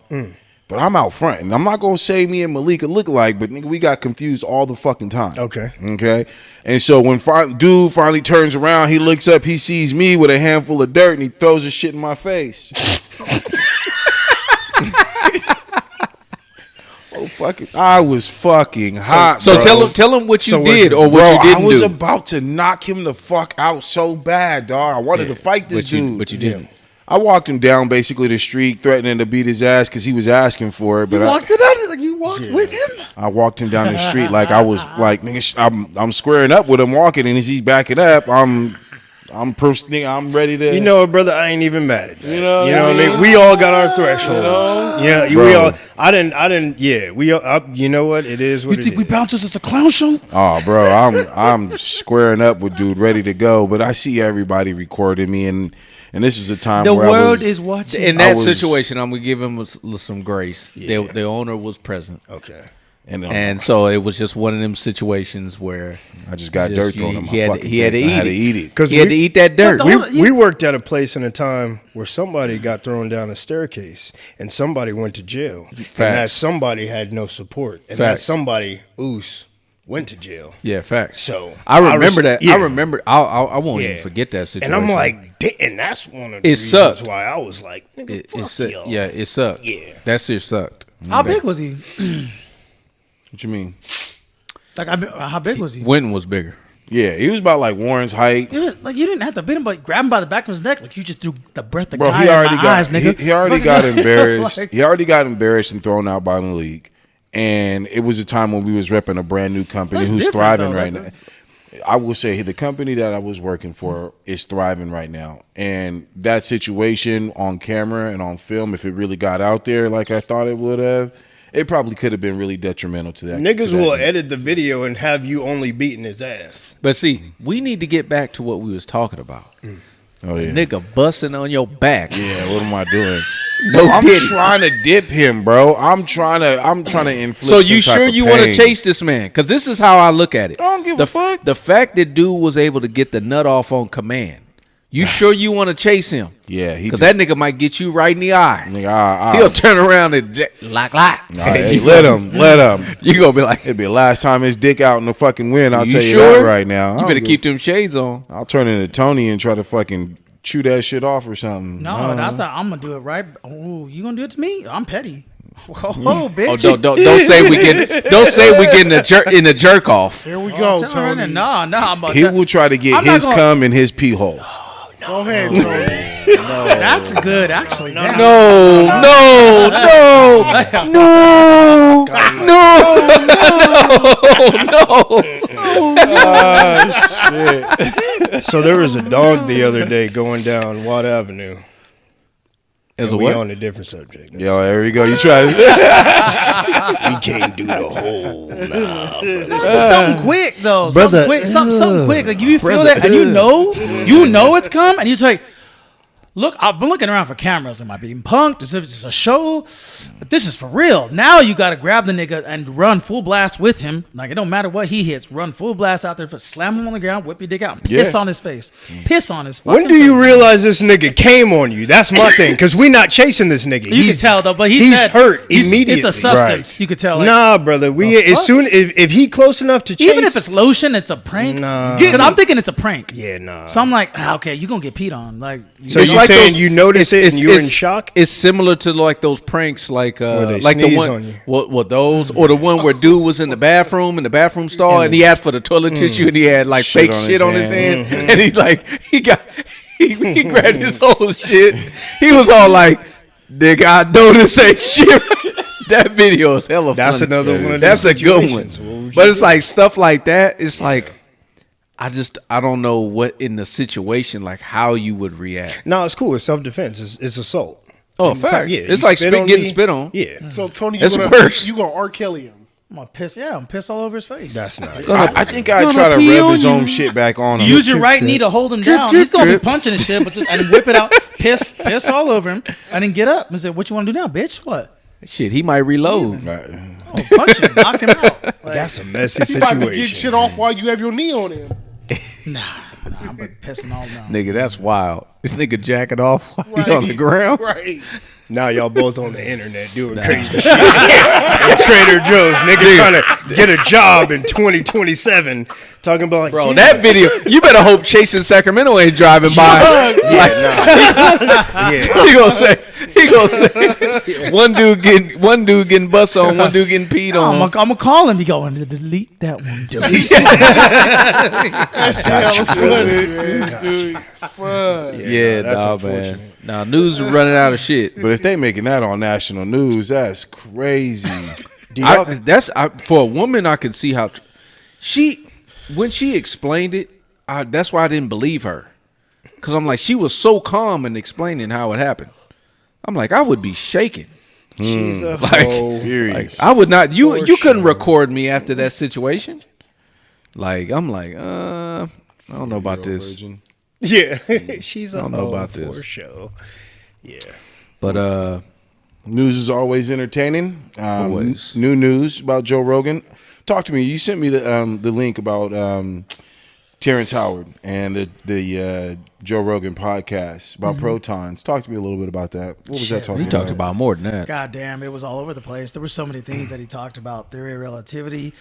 But I'm out front, and I'm not gonna say me and Malik look alike, but nigga, we got confused all the fucking time. Okay. And so when dude finally turns around, he looks up, he sees me with a handful of dirt, and he throws his shit in my face. I was fucking hot. So bro. tell him what you did or what you didn't do. I was about to knock him the fuck out so bad, dog. I wanted to fight this dude. But you didn't. I walked him down basically the street, threatening to beat his ass because he was asking for it. But You walked with him? I walked him down the street like I was like, nigga, I'm squaring up with him walking, and as he's backing up, I'm ready to. You know what, brother? I ain't even mad at that. You know what I mean? We all got our thresholds. Yeah, we all. I didn't. Yeah, we all. You know what? It is what You think we bounce this as a clown show? Oh, bro, I'm squaring up with dude, ready to go. But I see everybody recording me, and this was a time the where world is watching. In that situation, I'm gonna give him some grace. Yeah. The owner was present. Okay. And so it was just one of them situations where I just got dirt thrown in my he fucking he had to face. I had to eat eat it. Because he had to eat that dirt. We worked at a place in a time where somebody got thrown down a staircase and somebody went to jail. And that somebody had no support. And that somebody, went to jail. Yeah, facts. So I remember that. Yeah. I remember. I won't even forget that situation. And I'm like, and that's one of the It reasons sucked. why I was like, nigga, fuck y'all. Yeah, it sucked. Yeah. That shit sucked. How big was he? What you mean? Like, how big was he? Winton was bigger. Yeah, he was about like Warren's height. Like, you didn't have to beat him, but grab him by the back of his neck. Like, you just threw the breath of Bro, guy he already in my got eyes, nigga. he already got embarrassed. Like- He already got embarrassed and thrown out by the league. And it was a time when we was repping a brand new company That's who's different, thriving though. right Like, now. I will say the company that I was working for is thriving right now. And that situation on camera and on film, if it really got out there like I thought it would have, it probably could have been really detrimental to that. Niggas will edit the video and have you only beating his ass. But see, we need to get back to what we was talking about. Oh yeah. Nigga busting on your back. Yeah, what am I doing? No, I'm diddy. trying to dip him, bro. I'm trying to inflict. So you some type sure of you want to pain. chase this man? Because this is how I look at it. I don't give a fuck. The fact that dude was able to get the nut off on command. You sure you want to chase him? Yeah, he Because just- that nigga might get you right in the eye. Nigga, He'll turn around and lock. hey, let him. You gonna be like, It'd be the last time his dick out in the fucking wind. I'll you tell you sure? that right now. You better keep them shades on. I'll turn into Tony and try to fucking chew that shit off or something. No, that's how I'm gonna do it, right? Oh, you gonna do it to me? I'm petty. Oh, Oh, bitch. don't say we getting in the jerk off. Here we Oh, go, I'm telling her, Tony. No, I'm about He to. will try to get I'm not his gonna- cum in his pee hole. Go ahead, Tony. That's good, actually. Damn. No. So there was a dog the other day going down Watt Avenue. As a And we what? on a different subject. Yo, there we go. You try. We can't do the whole now. Just something quick though, Brother, something quick, something quick. Like you feel that, and you know it's come, and you're like, look, I've been looking around for cameras. Am I being punked? Is this a show? But this is for real. Now you got to grab the nigga and run full blast with him. Like, it don't matter what he hits. Run full blast out there, slam him on the ground, whip your dick out, and piss on his face. Piss on his fucking When do you face. realize this nigga came on you? That's my thing. Because we not chasing this nigga. You can tell though, but he's said hurt it's immediately. a substance. Right. You could tell. Like, Nah, brother. We The as fuck? soon if he close enough to chase, even if it's lotion, it's a prank. Nah. Because I'm thinking it's a prank. yeah, nah. So I'm like, okay, you gonna get peed on. Like, So It's you like saying those- you notice it and you're in shock? It's similar to like those pranks, like they like the sneeze one, on you. what those, or the one where dude was in the bathroom stall and he asked for the toilet tissue and he had like Shit fake on shit his on his hand. hand and he like he grabbed his whole shit. He was all like, "Nigga, I know this ain't shit." That video is hella That's funny. another one of That's those a good one. situations. What would But you it's do? like stuff like that. It's like I don't know what in the situation like how you would react. No, it's cool. It's self defense. It's assault. Oh, Anytime- fact. Yeah, It's you like spit on getting me, spit on. Yeah, So Tony, It's you worse. gonna R. Kelly him? I'm gonna piss. Yeah, I'm piss all over his face. that's not. I think I'd Gonna try to pee rub on his you. own shit back on him. Use your right knee to hold him down. drip, He's gonna drip. be punching his shit, and whip it out. Piss all over him, and then get up and say, "What you want to do now, bitch? What? Shit, he might reload. Oh, punch him, knock him out." Like, That's a messy He might be getting situation. shit off while you have your knee on him. nah, I'm pissing all down. Nigga, that's wild. This nigga jacking off while Right. he on the ground. Right. Now y'all both on the internet doing crazy shit. At Trader Joe's, nigga trying to get a job in 2027. Talking about like, Bro, yeah, that video, you better hope Chasing Sacramento ain't driving by. yeah. He gonna say one dude getting bust on, one dude getting peed I'm on. gonna call him. Be going to delete that one. That's hella funny, man, dude. Fun. Yeah, that's dog, man. unfortunate. Now news is running out of shit. But if they making that on national news, that's crazy. For a woman, I could see how when she explained it. That's why I didn't believe her, because I'm like, she was so calm in explaining how it happened. I'm like, I would be shaking. She's a Like, hoe. Furious. I would not. You For couldn't sure. record me after that situation. Like, I'm like, I don't know about this. Virgin. Yeah, she's a I don't know hoe about for this. show. Yeah. But News is always entertaining. Always. New news about Joe Rogan. Talk to me. You sent me the link about Terrence Howard and the Joe Rogan podcast about protons. Talk to me a little bit about that. What was that Shit, talking we talked about more than that. God damn, it was all over the place. There were so many things that he talked about: theory of relativity,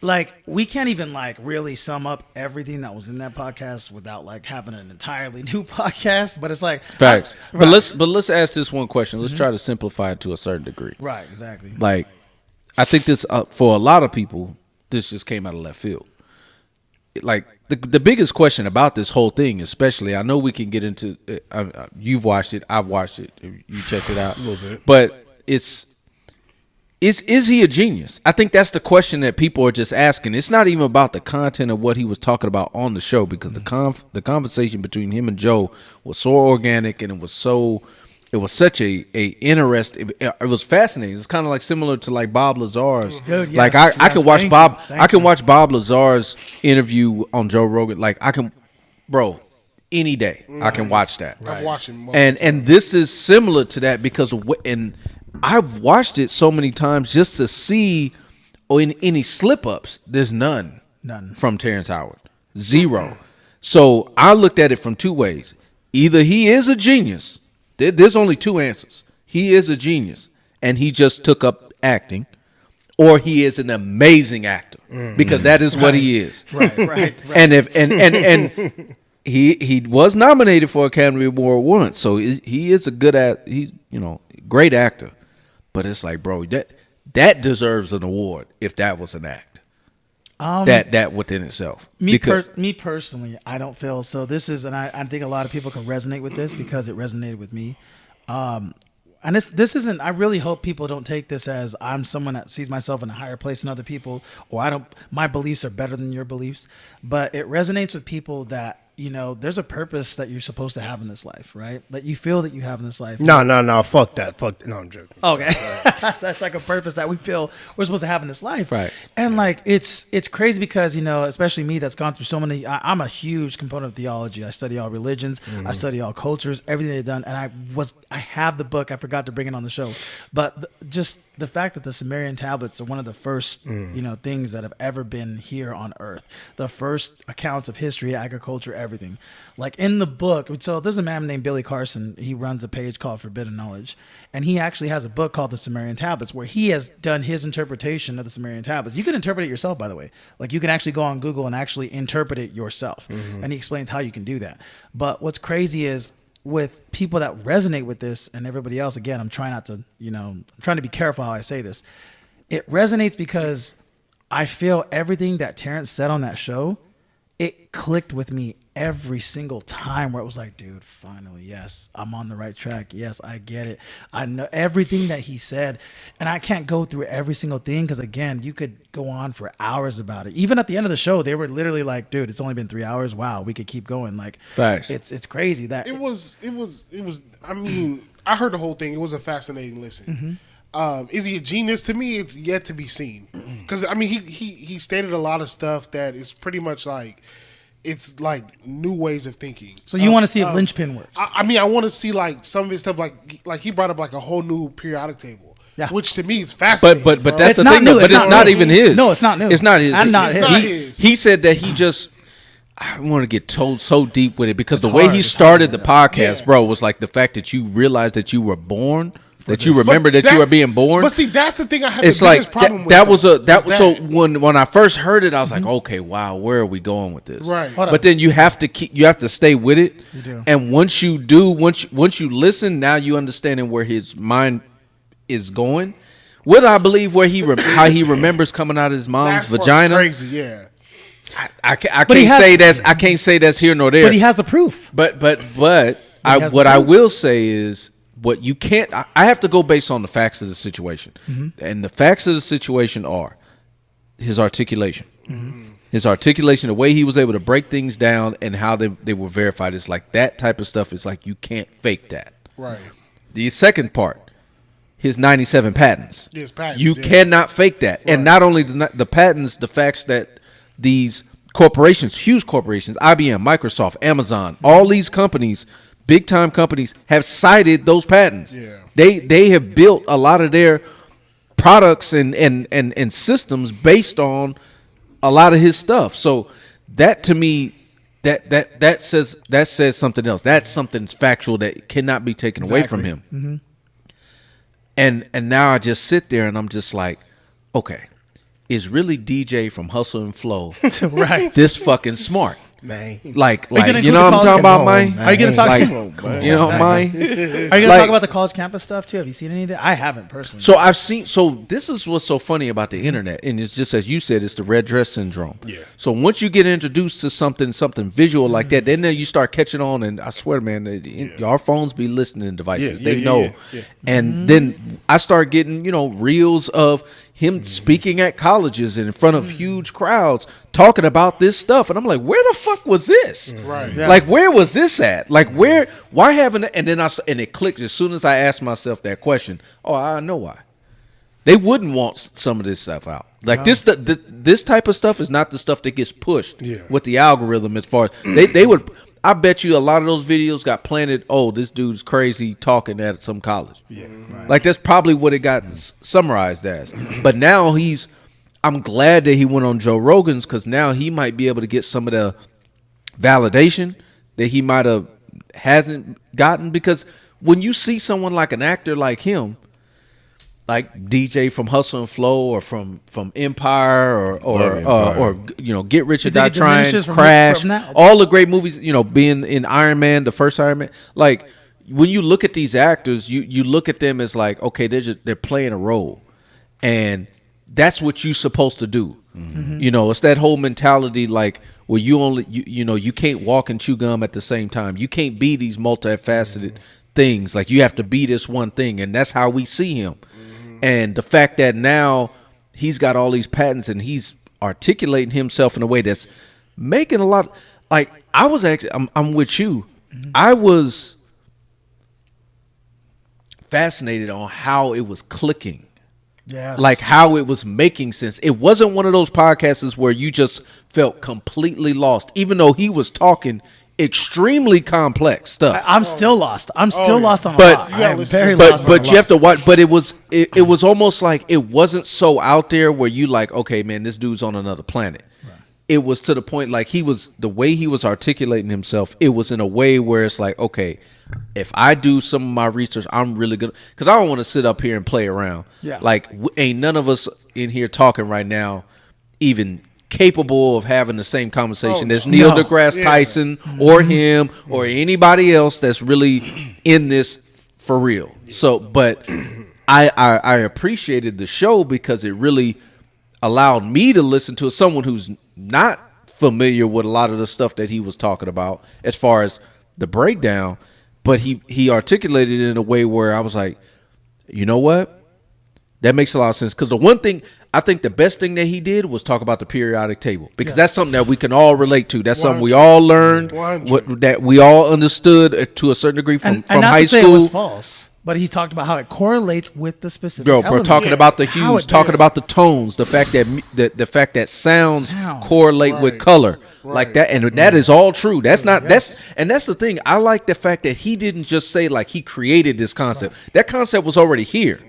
like we can't even like really sum up everything that was in that podcast without like having an entirely new podcast. But it's like Facts. Right. But let's ask this one question. Let's try to simplify it to a certain degree. Right, exactly. Like, I think this for a lot of people, this just came out of left field. Like the biggest question about this whole thing, especially, I know we can get into. You've watched it. I've watched it. You checked it out a little bit, but it's. Is he a genius? I think that's the question that people are just asking. It's not even about the content of what he was talking about on the show, because the conversation between him and Joe was so organic, and it was such a interesting. It was fascinating. It's kind of like similar to like Bob Lazar's. Dude, yes, like I can watch Bob. Thank I can you. watch Bob Lazar's interview on Joe Rogan. Like I can, bro. Any day I can watch that. I'm watching. And this is similar to that because and I've watched it so many times just to see in any slip ups. There's none from Terrence Howard, zero. So I looked at it from two ways. Either he is a genius. There's only two answers. He is a genius, and he just took up acting, or he is an amazing actor, because that is what he is. Right. And if and he was nominated for Academy Award once, so he is a great actor. But it's like, bro, that deserves an award if that was an act. That within itself. Me personally, I don't feel so. This is, and I think a lot of people can resonate with this because it resonated with me. And this isn't. I really hope people don't take this as I'm someone that sees myself in a higher place than other people, or my beliefs are better than your beliefs. But it resonates with people that, you know, there's a purpose that you're supposed to have in this life, right? That you feel that you have in this life. No, fuck that. No, I'm joking. Okay. That's like a purpose that we feel we're supposed to have in this life. Right. And like, it's crazy because, you know, especially me that's gone through so many, I'm a huge component of theology. I study all religions. I study all cultures, everything they've done. And I have the book. I forgot to bring it on the show, but just the fact that the Sumerian tablets are one of the first, you know, things that have ever been here on earth. The first accounts of history, agriculture, everything. Like in the book, so there's a man named Billy Carson. He runs a page called Forbidden Knowledge, and he actually has a book called the Sumerian Tablets, where he has done his interpretation of the Sumerian Tablets. You can interpret it yourself, by the way. Like you can actually go on Google and actually interpret it yourself, and he explains how you can do that. But what's crazy is with people that resonate with this and everybody else, again, I'm trying not to, you know, I'm trying to be careful how I say this. It resonates because I feel everything that Terrence said on that show, it clicked with me every single time, where it was like, dude, finally, yes, I'm on the right track. Yes, I get it. I know everything that he said, and I can't go through every single thing because, again, you could go on for hours about it. Even at the end of the show, they were literally like, dude, it's only been 3 hours. Wow, we could keep going. Like, Facts. It's crazy that It was. I mean, I heard the whole thing. It was a fascinating listen. Is he a genius? To me, it's yet to be seen. Because I mean, he stated a lot of stuff that is pretty much like, it's like new ways of thinking. So you want to see if linchpin works? I mean, I want to see like some of his stuff, like he brought up like a whole new periodic table, which to me is fascinating. But that's It's the not thing, new. though. But it's not even his. No, it's not new. It's not his. And not It's not his. He said that he just. I want to get told so deep with it because the way he started the podcast, bro, was like the fact that you realized that you were born. That you remember that you were being born. But see, that's the thing I have it's the biggest like problem with. That was so when I first heard it, I was like, okay, wow, where are we going with this? Right. But then you have to stay with it. You do. And once you do, once you listen, now you understanding where his mind is going. Whether I believe how he remembers coming out of his mom's vagina, crazy, yeah. I can't say that's here nor there. But he has the proof. But I will say is, what you can't, I have to go based on the facts of the situation. And the facts of the situation are his articulation. His articulation, the way he was able to break things down and how they were verified. It's like that type of stuff. It's like you can't fake that. Right. The second part, his 97 patents. His patents, you cannot fake that. Right. And not only the patents, the facts that these corporations, huge corporations, IBM, Microsoft, Amazon, all these companies, big time companies, have cited those patents. Yeah. They have built a lot of their products and systems based on a lot of his stuff. So that to me, that says something else. That's something factual that cannot be taken away from him. And now I just sit there and I'm just like, okay, is really DJ from Hustle and Flow. Right. This fucking smart. Man. Like you gonna you know what I'm talking about, man? Are you gonna talk? Like, you know, man. Are you gonna talk about the college campus stuff too? Have you seen any of that? I haven't personally. So I've seen. So this is what's so funny about the internet, and it's just as you said, it's the red dress syndrome. Yeah. So once you get introduced to something visual like that, then you start catching on, and I swear, man, our phones be listening devices. They know, and then I start getting reels of him speaking at colleges and in front of huge crowds talking about this stuff, and I'm like, where the fuck was this? Right. Yeah. Like, where was this at? Like, why haven't? And then it clicked as soon as I asked myself that question. Oh, I know why. They wouldn't want some of this stuff out. Like this type of stuff is not the stuff that gets pushed with the algorithm. As far as they would, I bet you a lot of those videos got planted. Oh, this dude's crazy talking at some college. Yeah, like that's probably what it got summarized as. But now I'm glad that he went on Joe Rogan's, because now he might be able to get some of the validation that he might have hasn't gotten. Because when you see someone like an actor like him, like DJ from Hustle and Flow or from Empire or Get Rich or Die Trying, Crash, all the great movies, being in Iron Man, the first Iron Man. Like, when you look at these actors, you look at them as like, okay, they're playing a role, and that's what you're supposed to do. Mm-hmm. It's that whole mentality, like, where you can't walk and chew gum at the same time. You can't be these multifaceted things. Like, you have to be this one thing, and that's how we see him. And the fact that now he's got all these patents and he's articulating himself in a way that's making a lot. Like, I was actually, I'm with you. Mm-hmm. I was fascinated on how it was clicking. Yes. Like, how it was making sense. It wasn't one of those podcasts where you just felt completely lost, even though he was talking extremely complex stuff. I'm still lost. I'm still lost on a but, lot. I am very lost. But you have to watch. But it was almost like it wasn't so out there where you like, okay, man, this dude's on another planet. Right. It was to the point like the way he was articulating himself. It was in a way where it's like, okay, if I do some of my research, I'm really good, because I don't want to sit up here and play around. Yeah. Like, ain't none of us in here talking right now even capable of having the same conversation as Neil deGrasse Tyson or him or anybody else that's really in this for real. So, but I appreciated the show because it really allowed me to listen to someone who's not familiar with a lot of the stuff that he was talking about as far as the breakdown, but he articulated it in a way where I was like, you know what? That makes a lot of sense. Because the one thing, I think the best thing that he did was talk about the periodic table, because that's something that we can all relate to. That's something we all learned, that we all understood to a certain degree from high school. It was false, but he talked about how it correlates with the specific. Bro, talking about the hues, talking about the tones, the fact that sounds correlate with color, like that, and that is all true. That's not that's the thing. I like the fact that he didn't just say like he created this concept. That concept was already here.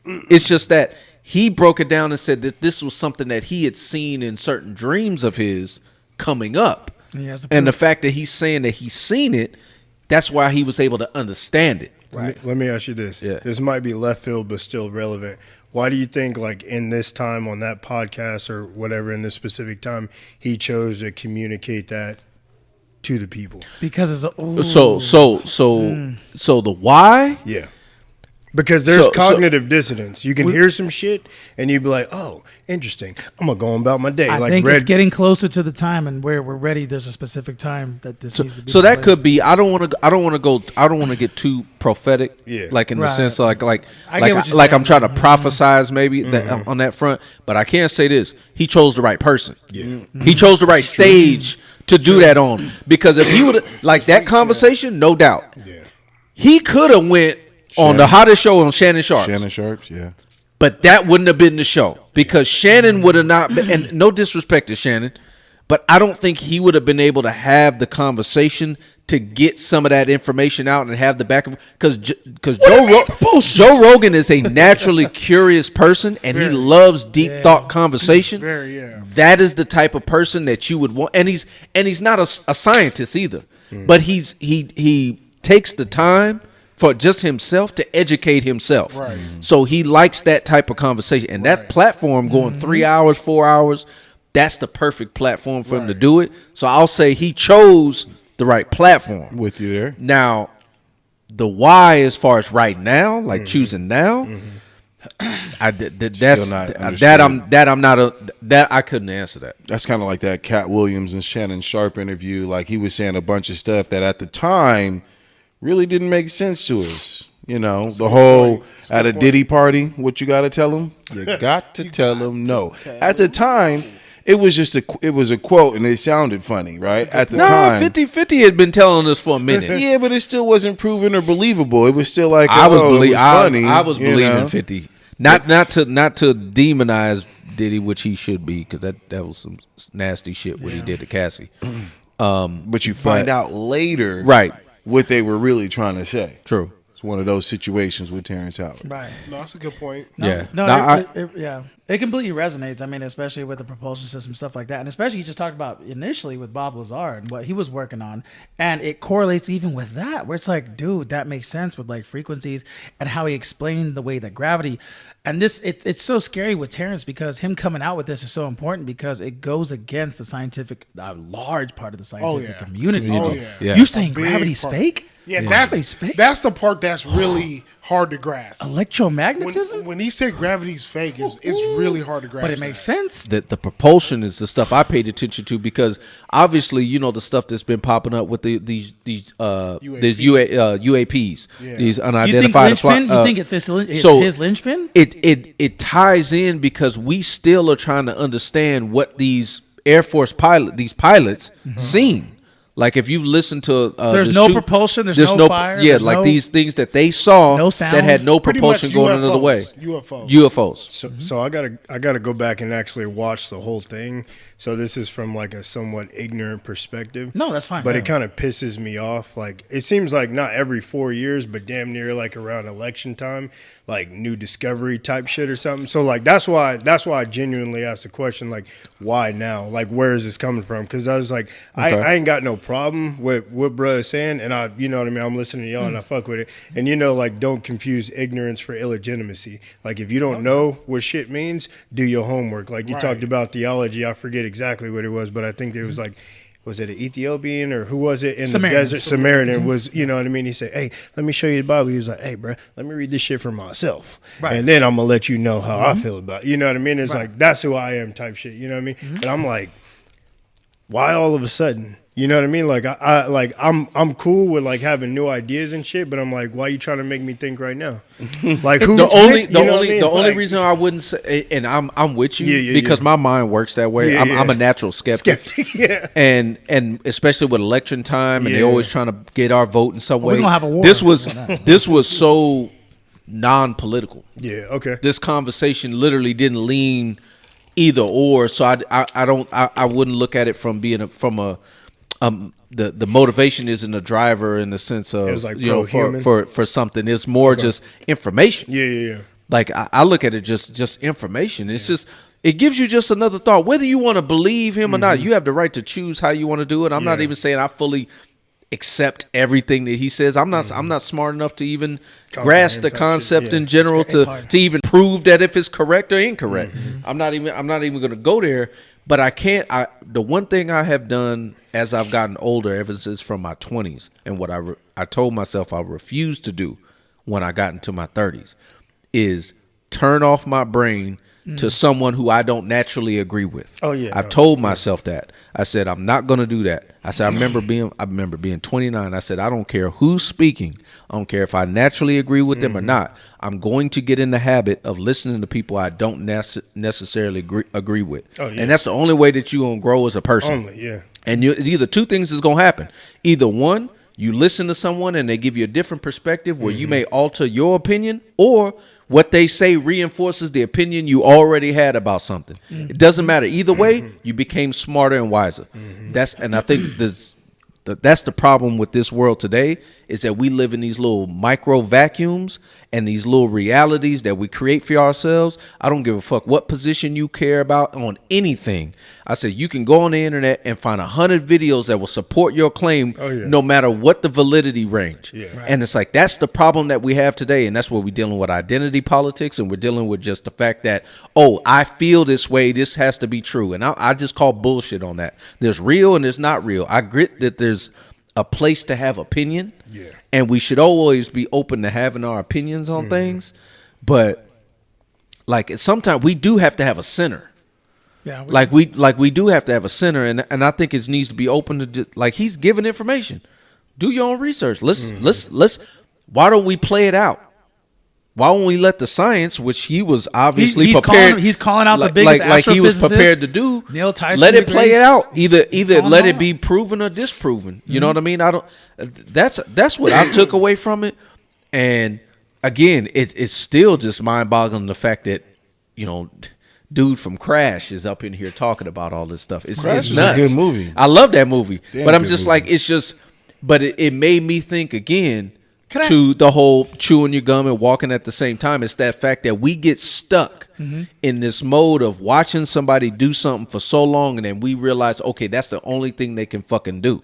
It's just that he broke it down and said that this was something that he had seen in certain dreams of his coming up. And the fact that he's saying that he's seen it, that's why he was able to understand it. Right. Let me ask you this. Yeah. This might be left field, but still relevant. Why do you think, like, in this time on that podcast or whatever, in this specific time, he chose to communicate that to the people? Because it's so the why? Yeah. Because there's cognitive dissonance. You can hear some shit and you'd be like, "Oh, interesting. I'm gonna go about my day." I think it's getting closer to the time, and where we're ready. There's a specific time that this needs to be. So that could be. I don't want to get too prophetic. Yeah. Like in the sense like I'm trying to prophesize maybe on that front. But I can't say this. He chose the right person. Yeah. He chose the right stage to do that on. Because if he would like that conversation, no doubt. Yeah. He could have went on the hottest show on Shannon Sharps. Yeah. But that wouldn't have been the show, because Shannon would have not been, and no disrespect to Shannon, but I don't think he would have been able to have the conversation to get some of that information out and have the back of, because Joe Rogan is a naturally curious person, and he loves deep thought conversation. That is the type of person that you would want, and he's not a scientist either, but he takes the time for just himself to educate himself. Right. So he likes that type of conversation, and that platform going 3 hours, 4 hours, that's the perfect platform for him to do it. So I'll say he chose the right platform. With you there. Now, the why as far as right now, like choosing now, I couldn't answer that. That's kind of like that Cat Williams and Shannon Sharp interview. Like he was saying a bunch of stuff that at the time really didn't make sense to us. You know, the whole at a Diddy party, what you got to tell him? You got to tell him no. At the time, it was just a quote and it sounded funny, right? At the time. 50 had been telling us for a minute. Yeah, but it still wasn't proven or believable. It was still like, I was funny. I was believing 50. Not to demonize Diddy, which he should be, because that was some nasty shit what he did to Cassie. But you find out later, right, what they were really trying to say. True. It's one of those situations with Terrence Howard. Right. No, that's a good point. It completely resonates. I mean, especially with the propulsion system, stuff like that. And especially you just talked about initially with Bob Lazar and what he was working on. And it correlates even with that, where it's like, dude, that makes sense with like frequencies and how he explained the way that gravity. And this, it's so scary with Terrence because him coming out with this is so important because it goes against the scientific, a large part of the scientific community. Yeah. You saying gravity's fake? Yeah, that's the part that's really hard to grasp. Electromagnetism? When he said gravity's fake, it's really hard to grasp. But it makes sense. The propulsion is the stuff I paid attention to because obviously, you know, the stuff that's been popping up with these UAPs, these unidentified. You think it's his linchpin? It ties in because we still are trying to understand what these Air Force pilots seen. Like if you've listened to, there's no propulsion, there's no fire. Yeah, like these things that they saw no sound, that had no propulsion going another way. UFOs. So I gotta go back and actually watch the whole thing. So this is from like a somewhat ignorant perspective. No, that's fine. But it kind of pisses me off. Like it seems like not every 4 years, but damn near like around election time, like new discovery type shit or something. So like that's why I genuinely asked the question, like why now? Like where is this coming from? Because I was like, I ain't got no problem with what bro is saying, and you know what I mean. I'm listening to y'all and I fuck with it. And you know, like don't confuse ignorance for illegitimacy. Like if you don't know what shit means, do your homework. Like you talked about theology. I forget exactly what it was, but I think it was like, was it an Ethiopian or who was it in the desert? Samaritan was, you know what I mean? He said, hey, let me show you the Bible. He was like, hey, bro, let me read this shit for myself. Right. And then I'm going to let you know how I feel about it. You know what I mean? It's like, that's who I am type shit. You know what I mean? And I'm like, why all of a sudden? You know what I mean? Like I'm cool with like having new ideas and shit, but I'm like, why are you trying to make me think right now? Like the only reason I wouldn't say, and I'm with you because my mind works that way. I'm a natural skeptic. And especially with election time, and they always trying to get our vote in some way. We're gonna have a war. This was so non-political. Yeah. Okay. This conversation literally didn't lean either or, so I wouldn't look at it from being the motivation isn't a driver in the sense of like for something. It's more just information. Yeah. Like I look at it just information. It's just it gives you just another thought. Whether you want to believe him or not, you have the right to choose how you want to do it. I'm not even saying I fully accept everything that he says. I'm not smart enough to even grasp the concept in general to even prove that if it's correct or incorrect. I'm not even going to go there. But I can't. The one thing I have done as I've gotten older, ever since from my 20s, and what I told myself I refused to do when I got into my 30s, is turn off my brain to someone who I don't naturally agree with. Oh yeah, I've told myself that. I said I'm not going to do that. I said I remember being 29. I said I don't care who's speaking. I don't care if I naturally agree with them or not. I'm going to get in the habit of listening to people I don't necessarily agree with. Oh, yeah. And that's the only way that you're going to grow as a person. And either two things is going to happen. Either one, you listen to someone and they give you a different perspective where you may alter your opinion, or what they say reinforces the opinion you already had about something. It doesn't matter. Either way, you became smarter and wiser. And I think that's the problem with this world today is that we live in these little micro vacuums and these little realities that we create for ourselves. I don't give a fuck what position you care about on anything. I said you can go on the internet and find 100 videos that will support your claim, no matter what the validity range. Yeah. Right. And it's like that's the problem that we have today, and that's where we're dealing with identity politics, and we're dealing with just the fact that I feel this way, this has to be true, and I just call bullshit on that. There's real and there's not real. I grit that there's a place to have opinion, and we should always be open to having our opinions on things, but like sometimes we do have to have a center. Yeah, we do have to have a center, and I think it needs to be open to like he's giving information. Do your own research. Let's. Why don't we play it out? Why don't we let the science, which he was obviously prepared, he's calling out the biggest like he was prepared to do. Neil Tyson, let it play it out. Either let it be proven or disproven. You know what I mean? I don't. That's what I took away from it. And again, it's still just mind-boggling the fact that dude from Crash is up in here talking about all this stuff. It's nuts. A good movie. I love that movie, but I'm just like it's just. But it made me think again to the whole chewing your gum and walking at the same time. It's that fact that we get stuck in this mode of watching somebody do something for so long, and then we realize, okay, that's the only thing they can fucking do.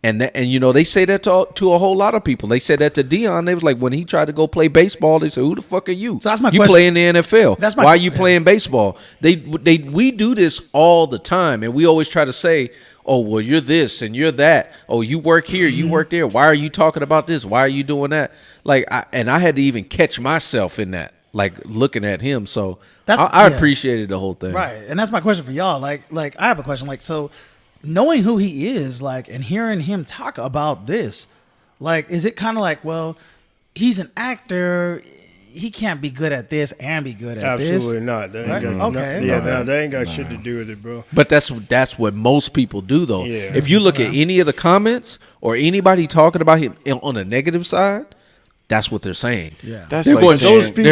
And they say that to a whole lot of people. They said that to Deion. They was like, when he tried to go play baseball, they said, "Who the fuck are you? So that's my you question. play in the NFL. Why are you playing baseball?" We do this all the time, and we always try to say, "Oh, well, you're this and you're that. Oh, you work here, you work there. Why are you talking about this? Why are you doing that?" Like, I had to even catch myself in that, like looking at him. So I appreciated the whole thing, right? And that's my question for y'all. Like I have a question. Like, so knowing who he is, like, and hearing him talk about this, like, is it kind of like, well, he's an actor, he can't be good at this and be good at this? Absolutely not. That ain't got, that ain't got shit to do with it, bro. But that's what most people do, though. Yeah. If you look at any of the comments or anybody talking about him on the negative side, that's what they're saying. Yeah, they're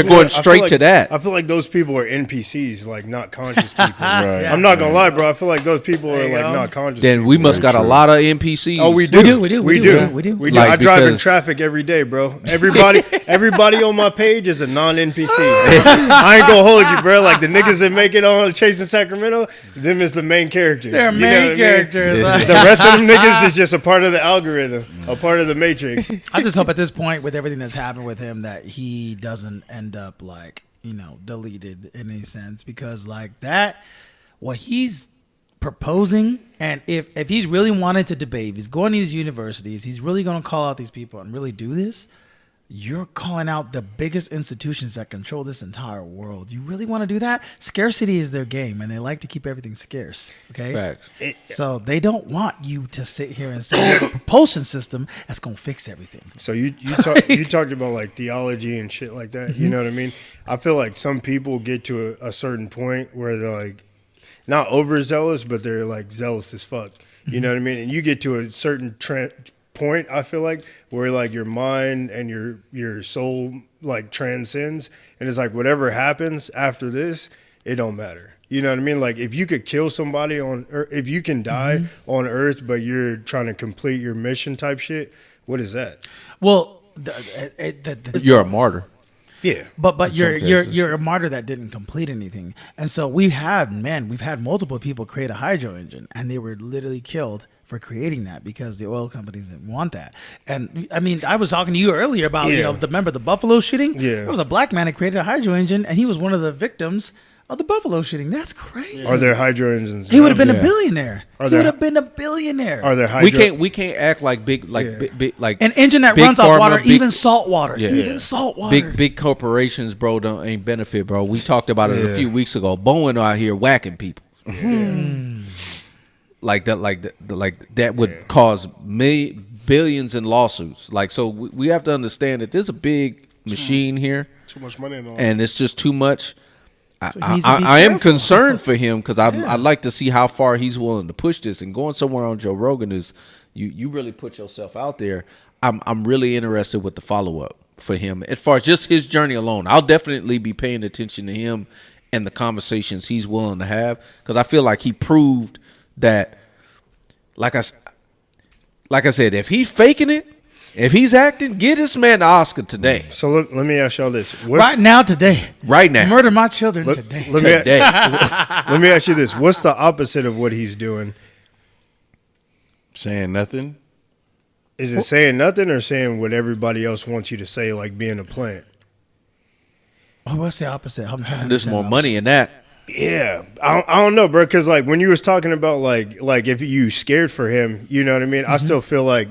going straight to that. I feel like those people are NPCs, like not conscious people. Right. I'm not gonna lie, bro. I feel like those people are like not conscious. Then people. we must got a lot of NPCs. Oh, we do. We do. Like, I drive in traffic every day, bro. Everybody on my page is a non-NPC. I ain't gonna hold you, bro. Like the niggas that make it on Chasing Sacramento, them is the main characters. They're main characters. The rest of them niggas is just a part of the algorithm, a part of the matrix. I just hope at this point, with everything that's happened with him, that he doesn't end up like deleted in any sense, because like that, what he's proposing, and if he's really wanted to debate, if he's going to these universities, he's really going to call out these people and really do this. You're calling out the biggest institutions that control this entire world. You really want to do that? Scarcity is their game, and they like to keep everything scarce. Okay, facts. So they don't want you to sit here and say a propulsion system that's gonna fix everything. So you talked about like theology and shit like that. You know what I mean? I feel like some people get to a certain point where they're like not overzealous, but they're like zealous as fuck. You know what I mean? And you get to a certain point, I feel like, where like your mind and your soul like transcends, and it's like whatever happens after this, it don't matter. You know what I mean? Like if you could kill somebody on Earth, if you can die on Earth, but you're trying to complete your mission type shit, what is that? Well, you're a martyr. Yeah, but you're a martyr that didn't complete anything. And so we've had multiple people create a hydro engine, and they were literally killed for creating that because the oil companies didn't want that. And I mean, I was talking to you earlier about remember the Buffalo shooting? Yeah, there was a black man that created a hydro engine, and he was one of the victims of the Buffalo shooting. That's crazy. Are there hydro engines? He would have been a billionaire. He would have been a billionaire. Are there hydro? We can't act like big an engine that runs off water, even salt water, even salt water. Big corporations, bro, ain't benefit, bro. We talked about it a few weeks ago. Bowen out here whacking people. Like that would cause billions in lawsuits. Like, so we have to understand that there's a big machine here. Too much money and it's just too much. I am concerned for him because I'd like to see how far he's willing to push this. And going somewhere on Joe Rogan is you really put yourself out there. I'm really interested with the follow up for him as far as just his journey alone. I'll definitely be paying attention to him and the conversations he's willing to have, because I feel like he proved that, like I said, if he's faking it, If he's acting, get this man the Oscar today. So let me ask y'all this: Right now, today. Right now. Murder my children today. Today. Let me ask you this: what's the opposite of what he's doing? Saying nothing. Is it saying nothing or saying what everybody else wants you to say, like being a plant? Oh, what's the opposite? I'm trying to There's understand more those. money in that. Yeah, I don't know, bro. Because like when you was talking about like if you scared for him, you know what I mean. I still feel like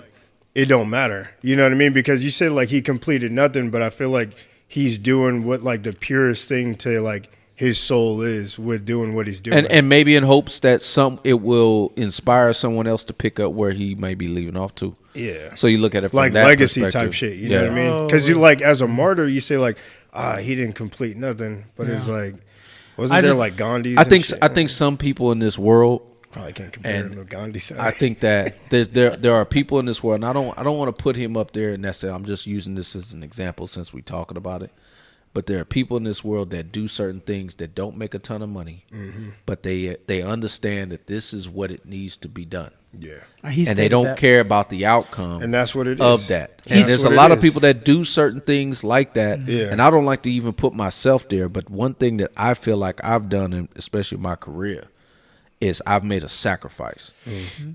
it don't matter. You know what I mean? Because you said like he completed nothing, but I feel like he's doing what like the purest thing to like his soul is with doing what he's doing. And maybe in hopes that it will inspire someone else to pick up where he may be leaving off to. Yeah. So you look at it from like that legacy perspective. type shit. You know what I mean? Oh, Because you like as a martyr, you say like, he didn't complete nothing, but it's like, wasn't there like Gandhi's? I think and shit? I think some people in this world. Probably can't compare and him to Gandhi. I think that there are people in this world, and I don't want to put him up there necessarily. I'm just using this as an example since we're talking about it. But there are people in this world that do certain things that don't make a ton of money, but they understand that this is what it needs to be done. Yeah. He And they stated don't that. care about the outcome. And that's what it is. Of that. And That's there's what a it lot of is. people that do certain things like that. Yeah. And I don't like to even put myself there. But one thing that I feel like I've done, and especially in my career, is I've made a sacrifice.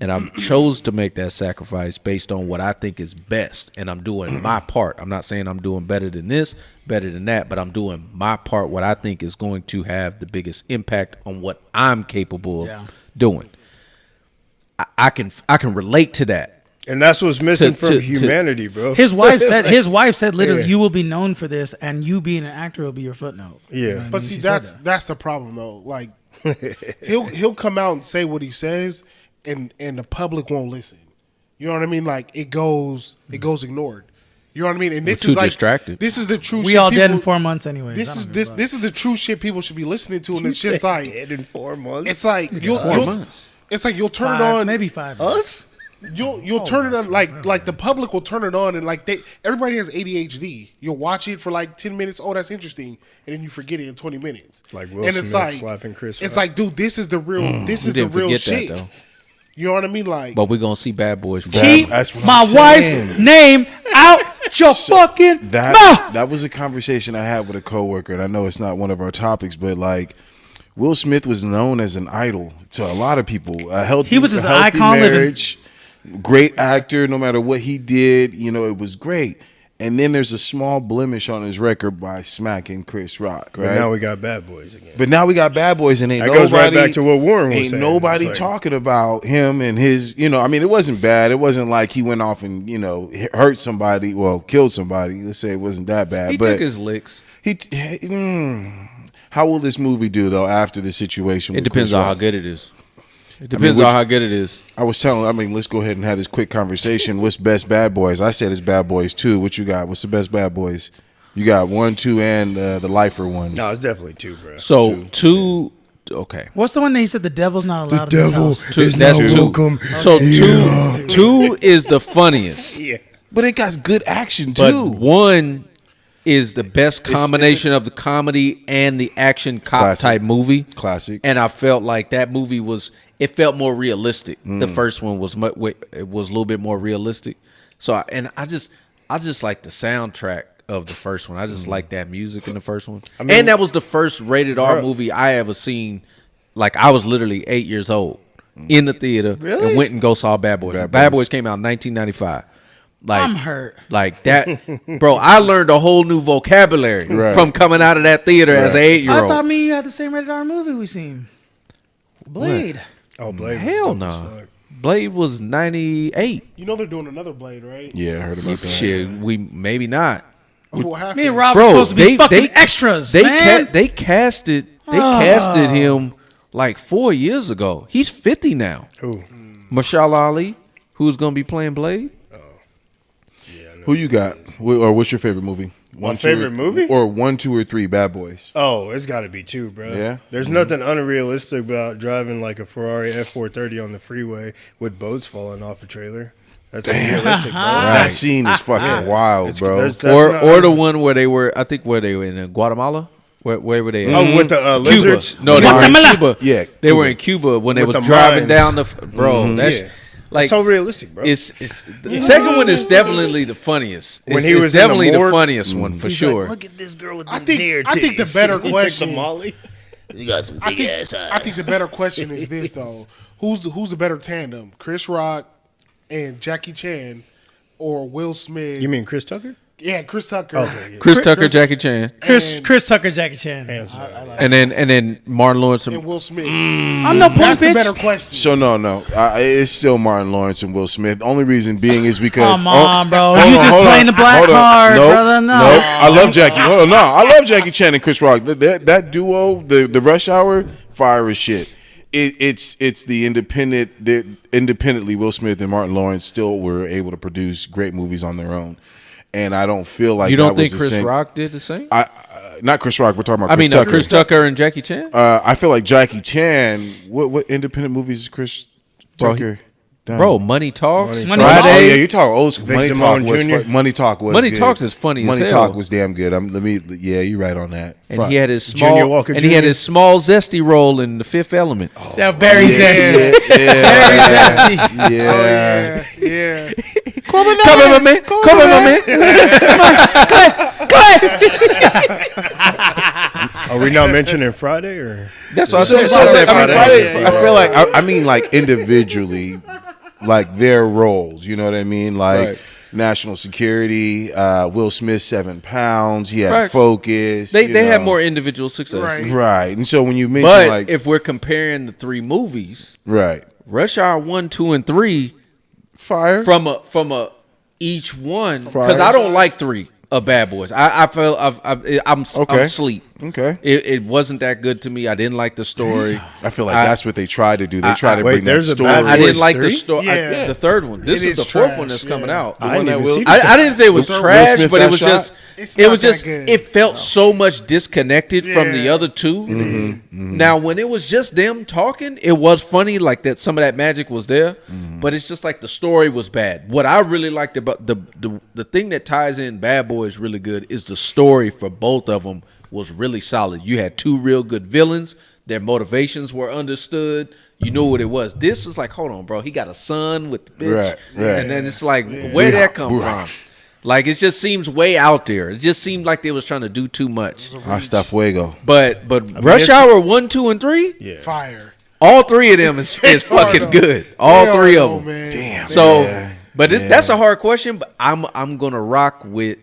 And I've chose to make that sacrifice based on what I think is best. And I'm doing my part. I'm not saying I'm doing better than this, better than that, but I'm doing my part, what I think is going to have the biggest impact on what I'm capable of doing. I can relate to that. And that's what's missing To- from to- humanity, bro. His wife said literally, Yeah. you will be known for this, and you being an actor will be your footnote. Yeah. You know what I But mean? see, She said that. that's the problem though. Like he'll come out and say what he says, and the public won't listen. You know what I mean? Like it goes ignored. You know what I mean? And this We're is too like distracted. this is the true. We shit all dead in people- 4 months anyway. This is this is the true shit people should be listening to, and it's You just said like dead in 4 months. it's like you'll it's like you'll turn it Five, on. maybe 5. us. You'll turn it on like the public will turn it on, and like everybody has ADHD. You'll watch it for like 10 minutes. Oh, that's interesting, and then you forget it in 20 minutes. Like Will and it's Smith like slapping Chris It's Rock. like, dude, this is the real. This We is the didn't real forget shit. that, though. You know what I mean? Like, But we're going to see Bad Boys. Keep That's what my I'm wife's saying. name out your fucking mouth. That was a conversation I had with a coworker, and I know it's not one of our topics, but like Will Smith was known as an idol to a lot of people. He was his a healthy icon living. marriage, great actor. No matter what he did, you know, it was great. And then there's a small blemish on his record by smacking Chris Rock, right? But now we got Bad Boys again. But now we got Bad Boys, and ain't That nobody, goes right back to what Warren was ain't saying. nobody It's like- talking about him and his. You know, I mean, it wasn't bad. It wasn't like he went off and hurt somebody, well, killed somebody. Let's say it wasn't that bad. He but took his licks. How will this movie do though after the situation? It with depends Chris on how Rock? good it is. It depends on how good it is. I was telling. I mean, let's go ahead and have this quick conversation. What's best Bad Boys? I said it's Bad Boys 2. What you got? What's the best Bad Boys? You got 1, 2, and the lifer one. No, it's definitely 2, bro. So, two, okay. What's the one that he said the devil's not allowed in his house? is That's not two. welcome. So, two is the funniest. Yeah. But it got good action But too. one is the best It's- combination of the comedy and the action cop Classic. type movie. Classic. And I felt like that movie it felt more realistic. The first one was it was a little bit more realistic. So I just like the soundtrack of the first one. I just like that music in the first one. And that was the first rated R movie I ever seen. Like I was literally 8 years old in the theater and went and go saw Bad Boys. Bad Boys came out in 1995. Like, I'm hurt. Like that, bro. I learned a whole new vocabulary from coming out of that theater as an 8-year-old. I thought me and you had the same rated R movie we seen. Blade. Oh, Blade. Hell was dope as no. fuck. Blade was 98. you know they're doing another Blade, right? Yeah, I heard about that. Shit, we maybe not. What happened? Me and Rob Bro, were supposed to be fucking extras, They man. they casted him like 4 years ago. He's 50 now. Who? Mashal Ali, who's gonna be playing Blade? Who you got? Or what's your favorite movie? My favorite movie? Or 1, 2, or 3 Bad Boys. Oh, it's got to be 2, bro. Yeah? There's nothing unrealistic about driving like a Ferrari F430 on the freeway with boats falling off a trailer. That's unrealistic, bro. That scene is fucking wild, bro. that's Or not- the one where they were, I think where they were in Guatemala. Where were they? At? Oh, with the lizards? Cuba. No, they were in Guatemala. Cuba. Yeah, they were in Cuba when they With was the driving mines. down the bro. That's Yeah. Like so realistic, bro. It's the second one is definitely the funniest. When It's, he it's was in the definitely the morgue, funniest one for He's sure. like, look at this girl with the I think the titties. better He took question- the Molly. You got some big ass eyes. I think the better question is this though: who's the better tandem, Chris Rock and Jackie Chan, or Will Smith? You mean Chris Tucker? Yeah, Chris Tucker. Okay, yeah. Chris Tucker, Jackie Chan, Chris Tucker, Jackie Chan. and then Martin Lawrence. And Will Smith. I'm no point, That's the bitch. better question. So no, it's still Martin Lawrence and Will Smith. The only reason being is because Come on, bro. hold You on, just hold playing on, the black hold on. card, Nope, brother. No. nope. I love Jackie. Hold on, no, I love Jackie Chan and Chris Rock. That duo, the Rush Hour, fire as shit. It's the independently Will Smith and Martin Lawrence still were able to produce great movies on their own, and I don't feel like You don't that was think the Chris same. Rock did the same? Not Chris Rock. We're talking about I mean, Chris Tucker. Chris Tucker and Jackie Chan. I feel like Jackie Chan. What independent movies is Chris Tucker? done? Bro, Money Talks. Money Oh, Friday. yeah, you talk old school. Money Victim Talk on was Junior. Money Talk was Money good. Talks is funny as Money hell. Talk was damn good. Yeah, you're right on that. And Fuck. he had his Junior small Walker and he had Jr. his small zesty role in The Fifth Element. That very zesty. yeah, yeah. Yeah. Come in, my man. Come in, my man. Are we not mentioning Friday or? That's what I So, said. so, I said I mean, Friday. Friday, I feel like I mean like individually, like their roles. You know what I mean? Like Right. national security. Will Smith, 7 pounds. He had Facts. focus. They you had know. more individual success. Right. Right, and so when you mention But like if we're comparing the three movies, right, Rush Hour 1, 2, and 3, fire. from a each one, because Fire. I don't like 3 of Bad Boys. I feel I'm Okay. asleep. Okay. It wasn't that good to me. I didn't like the story. I feel like that's what they tried to do. They tried to wait, bring that there's a story. Bad I didn't Boys like the 3? story. Yeah. The third one. This It is the is fourth trash, one that's yeah. coming out. I didn't even see I didn't say it was Will trash, Smith but it got was shot? just It's it not was that just good. it felt so much disconnected from the Yeah. other two. Mm-hmm. Now when it was just them talking, it was funny, like that some of that magic was there, Mm-hmm. but it's just like the story was bad. What I really liked about the thing that ties in Bad Boys really good is the story for both of them was really solid. You had 2 real good villains. Their motivations were understood. You knew what it was. This was like, hold on, bro. He got a son with the bitch. Right, right. And then it's like, where'd that come from? Like, it just seems way out there. It just seemed like they was trying to do too much. Hasta fuego. But Rush Hour 1, 2, and 3, Yeah. Fire. all 3 of them is fucking good. All 3 of them. Man. Damn. So, Yeah. but that's a hard question. But I'm gonna rock with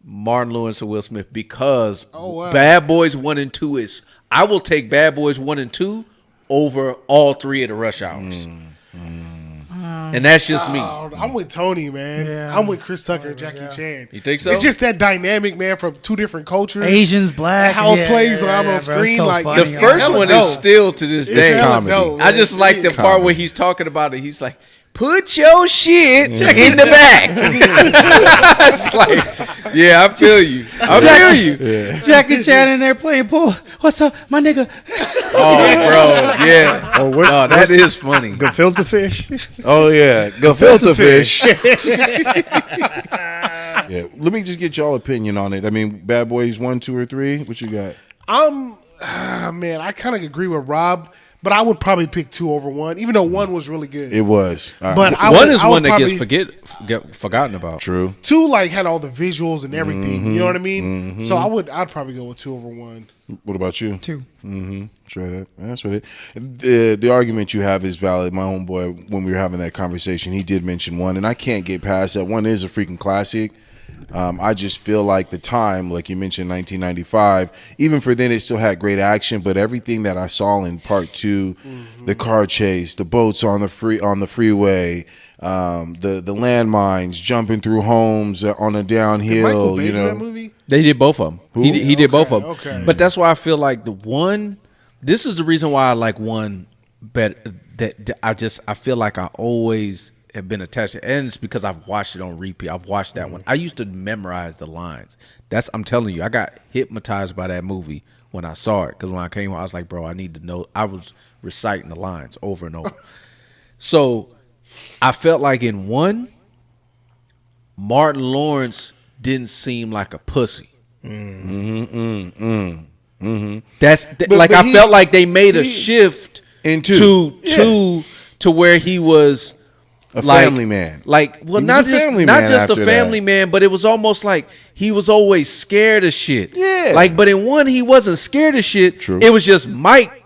Martin Lawrence and Will Smith because wow. Bad Boys 1 and 2 is. I will take Bad Boys 1 and 2 over all 3 of the Rush Hours, and that's just me. I'm with Tony, man. Yeah. I'm with Chris Tucker and Jackie Chan. You think so? It's just that dynamic, man, from 2 different cultures. Asians, black. How it yeah, plays yeah, on bro, screen, so like, funny. The first hella one dope. is still to this It's day. hella comedy. dope, I just man. like the It is. part where he's talking about it. He's like, "Put your shit in the back." It's like, yeah, I feel you. I feel you. Jackie Chan in there playing pool. What's up, my nigga? Oh, bro, yeah. Oh, what's, Oh, that is funny. gefilte fish? Oh yeah, go filter fish. Yeah, let me just get y'all opinion on it. I mean, Bad Boys 1, 2, or 3. What you got? Man, I kind of agree with Rob, but I would probably pick 2 over 1, even though 1 was really good. It was. But I One would- is I would one that probably- get forgotten about. True. 2 like had all the visuals and everything. Mm-hmm. You know what I mean? So I'd probably go with 2 over 1. What about you? 2. Straight up. That's what it. The argument you have is valid. My homeboy, when we were having that conversation, he did mention 1, and I can't get past that. 1 is a freaking classic. I just feel like the time, like you mentioned, 1995. Even for then, it still had great action. But everything that I saw in part 2, the car chase, the boats on the freeway, the landmines, jumping through homes on a Did Michael downhill. Bay You do know, that movie? They did both of them. He did both of them. okay. But that's why I feel like the 1. This is the reason why I like 1 better. That I feel like I always have been attached to, and it's because I've watched it on repeat. I've watched that one. I used to memorize the lines. I'm telling you, I got hypnotized by that movie when I saw it. Because when I came home, I was like, bro, I need to know. I was reciting the lines over and over. So I felt like in 1, Martin Lawrence didn't seem like a pussy. But I he- felt like they made a shift In 2. to where he was A family man. Like, well, He was not a just family not man just a after family that. man, but it was almost like he was always scared of shit. Yeah. Like, but in one, he wasn't scared of shit. True. It was just Mike.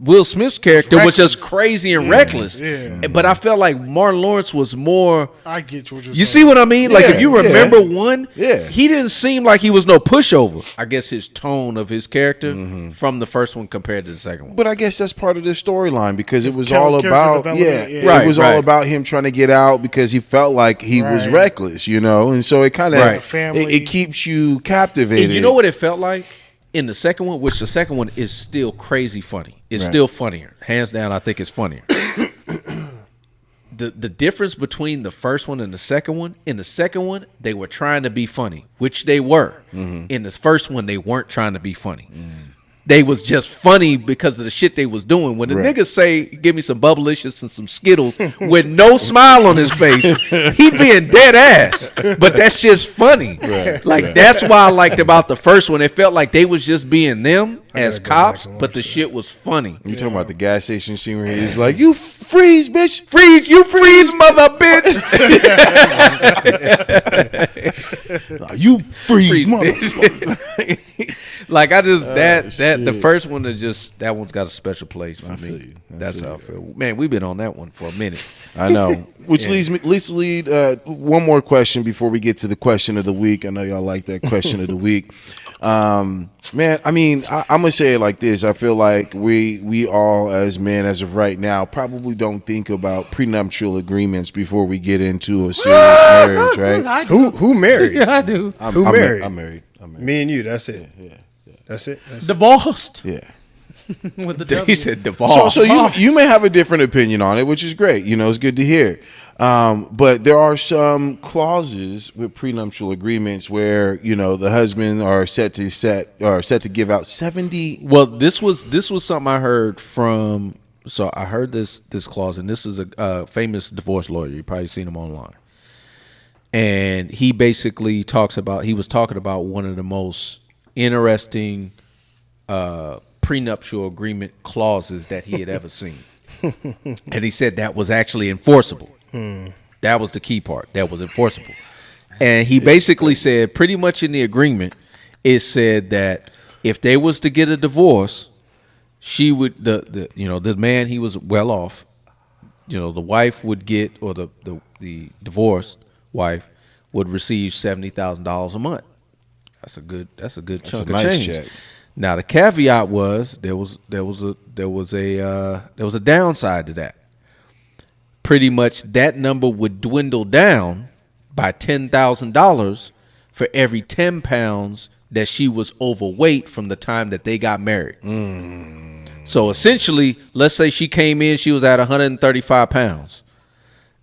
Will Smith's character was just reckless. crazy and reckless. Yeah. But I felt like Martin Lawrence was more. I get what you're You saying. see what I mean? Like, Yeah, if you yeah. remember one, Yeah. he didn't seem like he was no pushover. I guess his tone of his character from the first one compared to the second one. But I guess that's part of the storyline because it was character all about development, yeah. Right, it was right. all about him trying to get out because he felt like he was Right. reckless, and so it kind of Right. Family. it keeps you captivated. And you know what it felt like in the second one, which the second one is still crazy funny. It's Right. still funnier. Hands down, I think it's funnier. The difference between the first one and the second one, in the second one, they were trying to be funny, which they were. In the first one, they weren't trying to be funny. They was just funny because of the shit they was doing. When the Right. niggas say, give me some Bubblicious and some Skittles with no smile on his face, he being dead ass. But that shit's funny. That's why I liked about the first one. It felt like they was just being them as gotta go back cops, and but watch the that. shit was funny. You talking about the gas station scene where he's like, "You freeze, bitch! Freeze, you freeze, mother bitch. You freeze, Freeze, mother!" Like I just that the first one is just that one's got a special place for feel me. you. That's how I feel. Man, we've been on that one for a minute. I know. Which leads one more question before we get to the question of the week. I know y'all like that question of the week. Man, I mean, I'm gonna say it like this. I feel like we all, as men, as of right now, probably don't think about prenuptial agreements before we get into a serious marriage, right? I do. Who married? Yeah, I do. Who married? I'm married. Me and you. That's it. That's it. That's it. Divorced Yeah. with the He W. said divorce. So you may have a different opinion on it, which is great. It's good to hear. But there are some clauses with prenuptial agreements where the husband are set to give out 70. Well, this was something I heard from. So I heard this clause, and this is a famous divorce lawyer. You probably seen him online, and he basically he was talking about one of the most interesting prenuptial agreement clauses that he had ever seen, and he said that was actually enforceable. That was the key part. That was enforceable, and he basically said pretty much in the agreement, it said that if they was to get a divorce, she would the man, he was well off. The wife would get, or the divorced wife would receive $70,000 a month. That's a good chunk of nice change. check. Now the caveat was there was a downside to that. Pretty much that number would dwindle down by $10,000 for every 10 pounds that she was overweight from the time that they got married. So essentially, let's say she came in, she was at 135 pounds,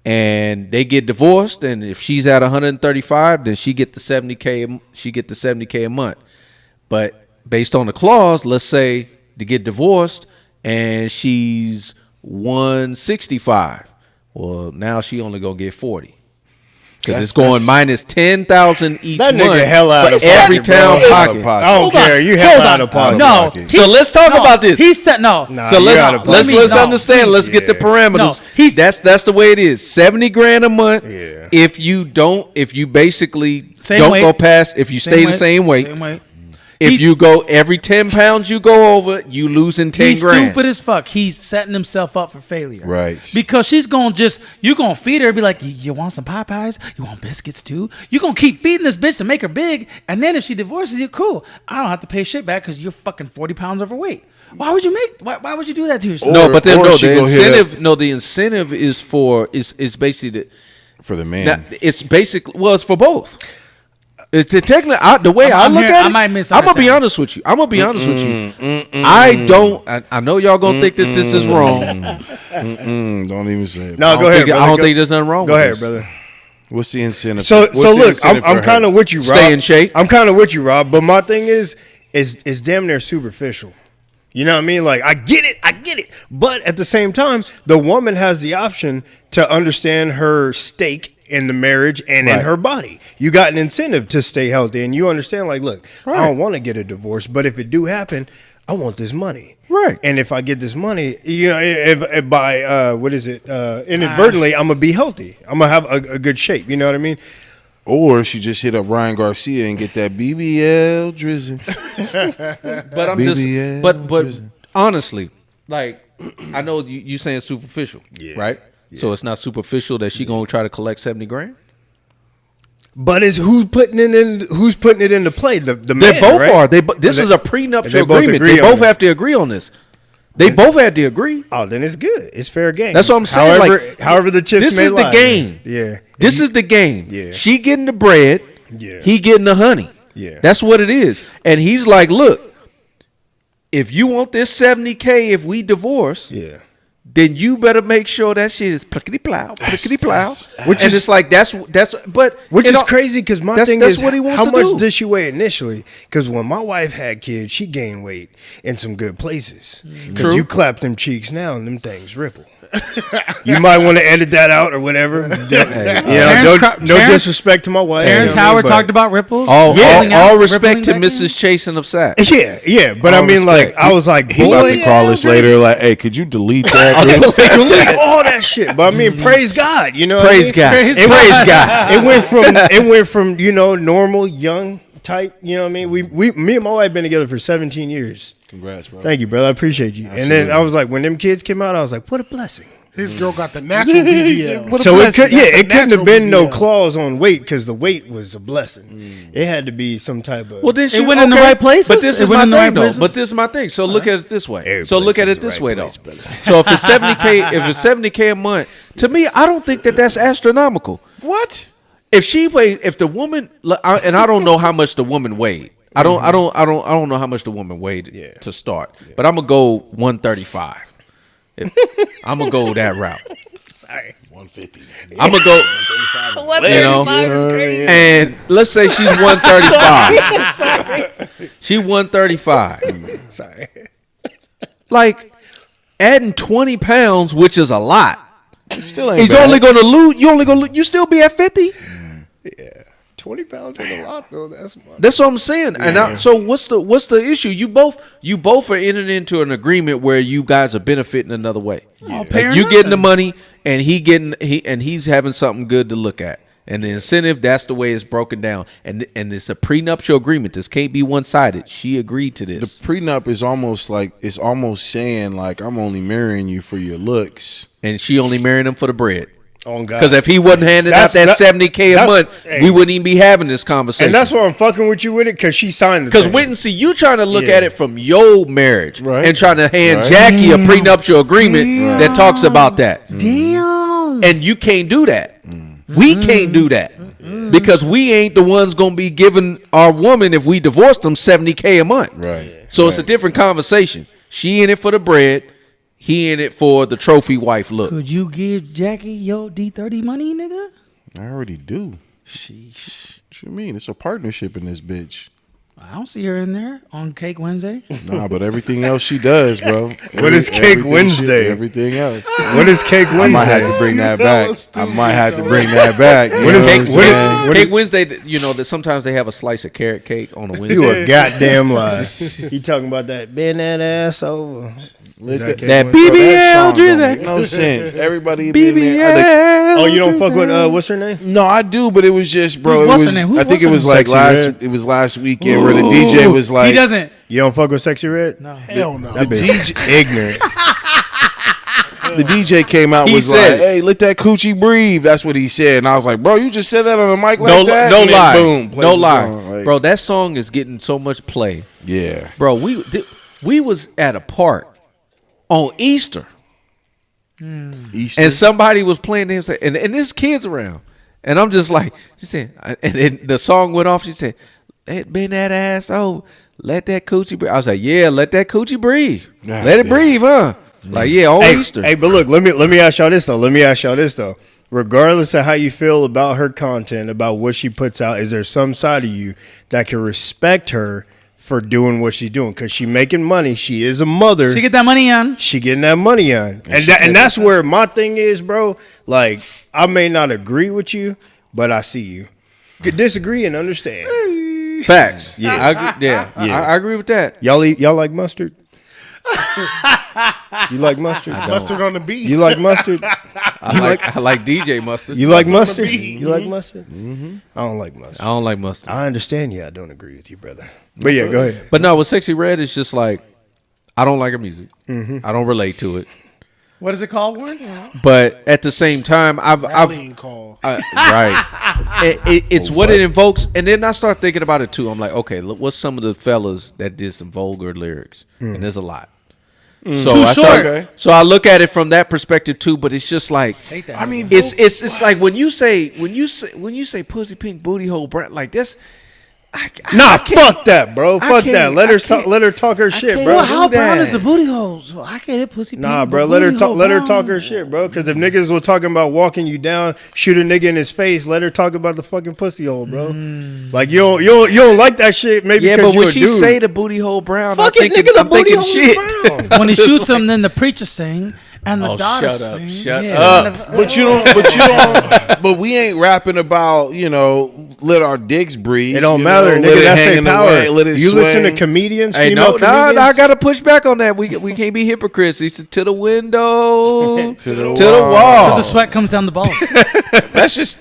and they get divorced, and if she's at 135, then she get the $70K a month. But based on the clause, let's say to get divorced and she's 165. Well, now she only gonna get 40. Because it's going minus 10,000 each That month nigga hell out for of every pocket, town bro. pocket. I don't Hold care. on. You Hold hell on. out of pocket. No. So let's talk about this. He said no. Nah, So you let's gotta let's, put- let's no, understand. please. Let's get the parameters. No, That's the way it is. $70,000 a month. Yeah. If you basically Same don't weight. go past, if you stay the same weight. Same weight. If He- you go every 10 pounds you go over, you losing 10 He's grand. stupid as fuck. He's setting himself up for failure. Right. Because she's going to you going to feed her, be like, you want some Popeyes? You want biscuits too? You're going to keep feeding this bitch to make her big. And then if she divorces you, cool. I don't have to pay shit back because you're fucking 40 pounds overweight. Why would you why would you do that to yourself? No, but then Or she the go hit incentive. No, the incentive is is basically For the man. it's basically it's for both. It's technically the way I I'm look here- at I it. might I'm gonna be misunderstand. honest with you. I don't. I know y'all gonna think that this is wrong. Don't even say it. No, go ahead, brother. I don't think there's nothing wrong. Go with ahead, this. brother. What's the incentive? So What's the look, incentive I'm for kind her? of with you, Rob. Stay in shape. I'm kind of with you, Rob. But my thing is damn near superficial. You know what I mean? Like I get it. But at the same time, the woman has the option to understand her stake in the marriage and in Right. her body. You got an incentive to stay healthy, and you understand. Like, look, I Right. don't want to get a divorce, but if it do happen, I want this money. Right. And if I get this money, if by inadvertently, I'm gonna be healthy. I'm gonna have a good shape. You know what I mean? Or she just hit up Ryan Garcia and get that BBL drizzy. But I'm BBL but honestly, like I know you saying superficial, right? Yeah. So it's not superficial that she gonna try to collect 70 grand. But it's who's putting it into play? The They man, both right? are. This is a prenuptial agreement. Agree they both on it. have to agree on this. They both had to agree. Oh, then it's good. It's fair game. That's what I'm saying. However the chips this may is lie. the game. Yeah. This is the game. Yeah. She getting the bread. Yeah. He getting the honey. Yeah. That's what it is. And he's like, look, if you want this 70K if we divorce, then you better make sure that shit is plickety plow. Which is it's like that's but which is crazy because my thing that's is what he wants how to much do. did she weigh initially? Because when my wife had kids, she gained weight in some good places. Because you clap them cheeks now and them things ripple. You might want to edit that out or whatever. No disrespect to my wife. Terrence Howard talked about ripples. All respect to Mrs. Chasen of Sac. Yeah. But I mean, like, I was like, He about to call us later. Like, hey, could you delete that? delete all that shit. But I mean, praise God. You know, praise God. It went from normal young type. You know what I mean? Me and my wife been together for 17 years. Congrats, bro. Thank you, brother. I appreciate you. Absolutely. And then I was like, when them kids came out, I was like, what a blessing. His girl got the natural BBL. So it couldn't have been no clause on weight because the weight was a blessing. It had to be some type of. Well, then she went in the right places. But this is my thing, though. But this is my thing. So look at it this way. So look at it this way, though. So if it's 70K, $70K a month, to me, I don't think that's astronomical. What? If the woman, and I don't know how much the woman weighed. I don't know how much the woman weighed to start. But I'm gonna go 135. I'm gonna go that route. Sorry, 150. I'm gonna go 135. And let's say she's 135. Sorry. She 135. Sorry. Like adding 20 pounds, which is a lot. Still ain't He's bad. only gonna lose. You still be at 50. Yeah. 20 pounds ain't a lot though. That's what I'm saying. Yeah. And so what's the issue? You both are entering into an agreement where you guys are benefiting another way. Yeah. Like you getting the money and he's having something good to look at. And the incentive, that's the way it's broken down. And it's a prenuptial agreement. This can't be one-sided. She agreed to this. The prenup is almost saying like I'm only marrying you for your looks. And she only marrying him for the bread. Because if he wasn't handing out that 70K a month, we wouldn't even be having this conversation. And that's why I'm fucking with you with it, because she signed the thing. Because Witten, see, you trying to look at it from your marriage and trying to hand Jackie a prenuptial agreement that talks about that. Damn. And you can't do that. We can't do that. Because we ain't the ones going to be giving our woman, if we divorced them, 70K a month. Right. So it's a different conversation. She in it for the bread. He in it for the trophy wife look. Could you give Jackie your D30 money, nigga? I already do. Sheesh. What you mean? It's a partnership in this bitch. I don't see her in there on Cake Wednesday. Nah, but everything else she does, bro. What is Cake Wednesday? Everything else. What is Cake Wednesday? I might have to bring that back. What is Cake Wednesday? That sometimes they have a slice of carrot cake on a Wednesday. You a goddamn lie. He talking about that bend that ass over. That BBL drizzy. No sense. Everybody BBL. Oh, you don't fuck with what's her name? No, I do, but it was just, bro. What's her name? I think it was like last weekend where the DJ was like, he doesn't. You don't fuck with Sexy Red? No, hell no. That bitch ignorant. The DJ came out was like, "Hey, let that coochie breathe." That's what he said, and I was like, "Bro, you just said that on the mic like that?" No and lie, boom, no lie, bro. That song is getting so much play. Yeah, bro. We was at a park on Easter, and somebody was playing this, and there's kids around, and I'm just like, she said, and then the song went off. She said, "Bend that ass, let that coochie breathe." I was like, "Yeah, let that coochie breathe. Let it breathe, huh?" Like, yeah, on Easter. Hey, but look, let me ask y'all this though. Regardless of how you feel about her content, about what she puts out, is there some side of you that can respect her for doing what she's doing? Because she making money. She is a mother. She get that money on. She getting that money on. And that's where my thing is, bro. Like, I may not agree with you, but I see you. Could disagree and understand. Facts. Yeah. I agree, I agree with that. Y'all like mustard? You like mustard? Mustard on the beat. You like mustard? I like DJ Mustard. You like mustard? beat. You like mustard? I don't like mustard. I don't like mustard. I understand. Yeah, I don't agree with you, brother. But yeah, go ahead. But no, with Sexy Red, it's just like, I don't like her music. I don't relate to it. What is it called, Warren? But at the same time, Rallying call. right. It's what it invokes. And then I start thinking about it too. I'm like, okay, look, what's some of the fellas that did some vulgar lyrics? And there's a lot. So I look at it from that perspective too, but it's just like, Hate that. I mean, it's like when you say pussy pink booty hole brand like this. Fuck that, bro. Fuck can't- that. Let her talk her shit, bro. Well, how do brown that. is the booty hole? So I can't hit pussy. Nah, pink, bro. but Let her booty talk. hole Let her brown. talk her shit, bro. Because if niggas were talking about walking you down, shoot a nigga in his face, let her talk about the fucking pussy hole, bro. Like you don't like that shit. Maybe Yeah, because but you when a she dude. say the booty hole brown, Fuck it, nigga, the I'm booty thinking hole shit. is brown. When he shoots him, then the preacher sing and the daughter shut up, sing. shut Yeah. up. but you don't. But we ain't rapping about let our dicks breathe. It don't you matter, know, let nigga. it That's hang their in the power. way, let it You listen to swing. comedians, Hey, female comedians. I gotta push back on that. We can't be hypocrites. He said to the window, To the the wall. So the sweat comes down the balls. That's just.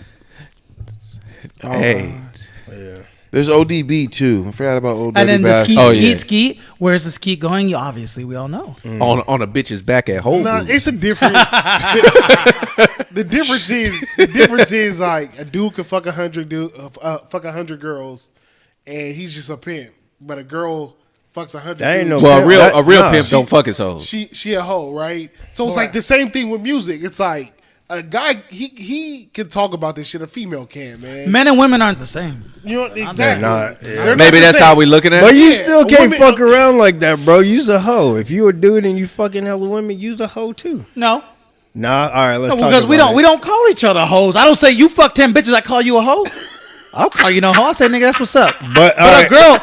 Hey, There's ODB too. I forgot about ODB. And then the skeet, Oh, skeet, yeah. skeet. Where's the skeet going? You obviously we all know. on a bitch's back at Whole No, Foods. it's a difference. The difference is like a dude could fuck 100 girls, and he's just a pimp. But a girl fucks 100. That ain't no dudes. Well, pimp. a real Nah, pimp she- don't fuck his hoes. She a hoe, right? So it's like the same thing with music. It's like a guy he can talk about this shit. A female can, man. Men and women aren't the same. You know exactly. not. They're Maybe not that's the how same. we looking at But it. you Yeah, still can't women- fuck around like that, bro. You's a hoe. If you a dude and you fucking hella women, you's a hoe too. No. Nah, all right, let's talk Because about we don't call each other hoes. I don't say you fuck 10 bitches. I call you a hoe. I don't call you no hoe. I say nigga, that's what's up. But But a girl,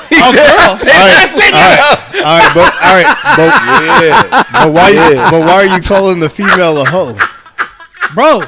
but why are you calling the female a hoe? bro.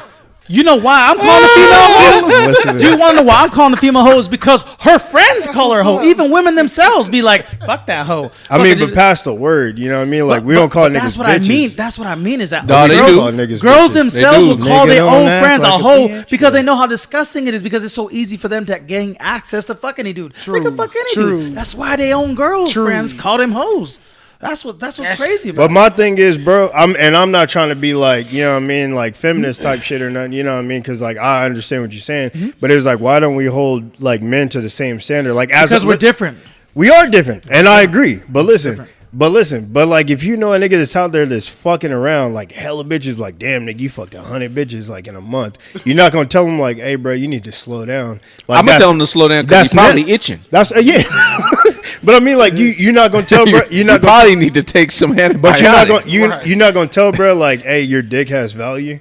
You know why I'm calling the female Listen hoe? to Do you that. want to know why I'm calling the female hoe? Is because her friends call her hoe. Even women themselves be like, "Fuck that hoe." I mean, Fuck but past the word, you know what I mean? Like we don't call but niggas that's what bitches. I mean. That's what I mean. Is that No, they girls, do. Call niggas girls bitches. themselves They will do. call Nigga their don't own act friends like a a hoe bitch, because bro. they know how disgusting it is. Because it's so easy for them to gain access to fuck any dude. They can fuck any dude. That's why they own girls' friends call them hoes. That's what's crazy about But my thing is, bro, I'm not trying to be like, you know what I mean, like feminist type shit or nothing, you know what I mean? Because like I understand what you're saying, but it's like, why don't we hold like men to the same standard? Like as because we're different. we are different, and I agree. But listen, but like if you know a nigga that's out there that's fucking around like hella bitches, like damn nigga, you fucked 100 bitches like in a month. You're not gonna tell him like, hey, bro, you need to slow down. Like I'm gonna tell him to slow down because he's probably men- itching. That's yeah. But I mean, like you're not gonna tell, bro. You're not you gonna. probably need to take some antibiotics. But you're not gonna you're not gonna tell bro like, hey, your dick has value.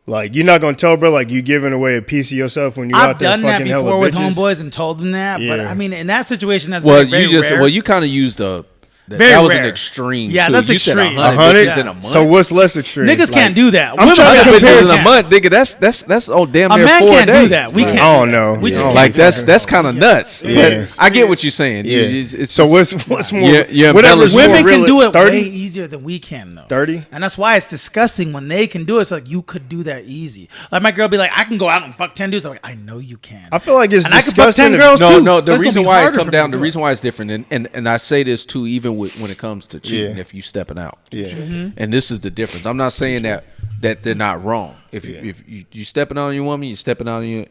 Like you're not gonna tell bro like you giving away a piece of yourself when you're I've out there done that fucking hella before with bitches. homeboys and told them that. But Yeah. I mean, in that situation, that's Well, very, you just rare. you kind of used a. Very that was rare. an extreme. Yeah, too. that's you said extreme. 100 100 bitches in a month. So what's less extreme? Niggas can't do that. I'm Women trying to can't. compare bitches in it. a month, nigga. That's oh damn A near man 4 can't days. do that. We can't. I don't know. We just Yeah. can't. Like that's kind of nuts. Yeah. But I get what you're saying. Yeah. It's So just- what's more? Yeah, whatever's more Women can reali- do it 30? way easier than we can, though. 30? And that's why it's disgusting when they can do it. It's like, you could do that easy. Like, my girl be like, I can go out and fuck 10 dudes. I'm like, I know you can. I feel like it's And I can fuck 10 disgusting. girls, too. No, the That's reason gonna be why it harder come for down, me to the do reason why it's different, and I say this too, even when it comes to cheating, Yeah. if you stepping out, Yeah. and this is the difference. I'm not saying that they're not wrong. If you stepping out on your woman, you stepping out on your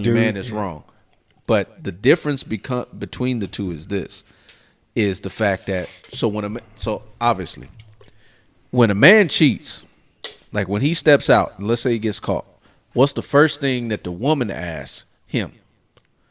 Dude. man, it's wrong. But the difference between the two is the fact that so obviously when a man cheats, like when he steps out, and let's say he gets caught, what's the first thing that the woman asks him?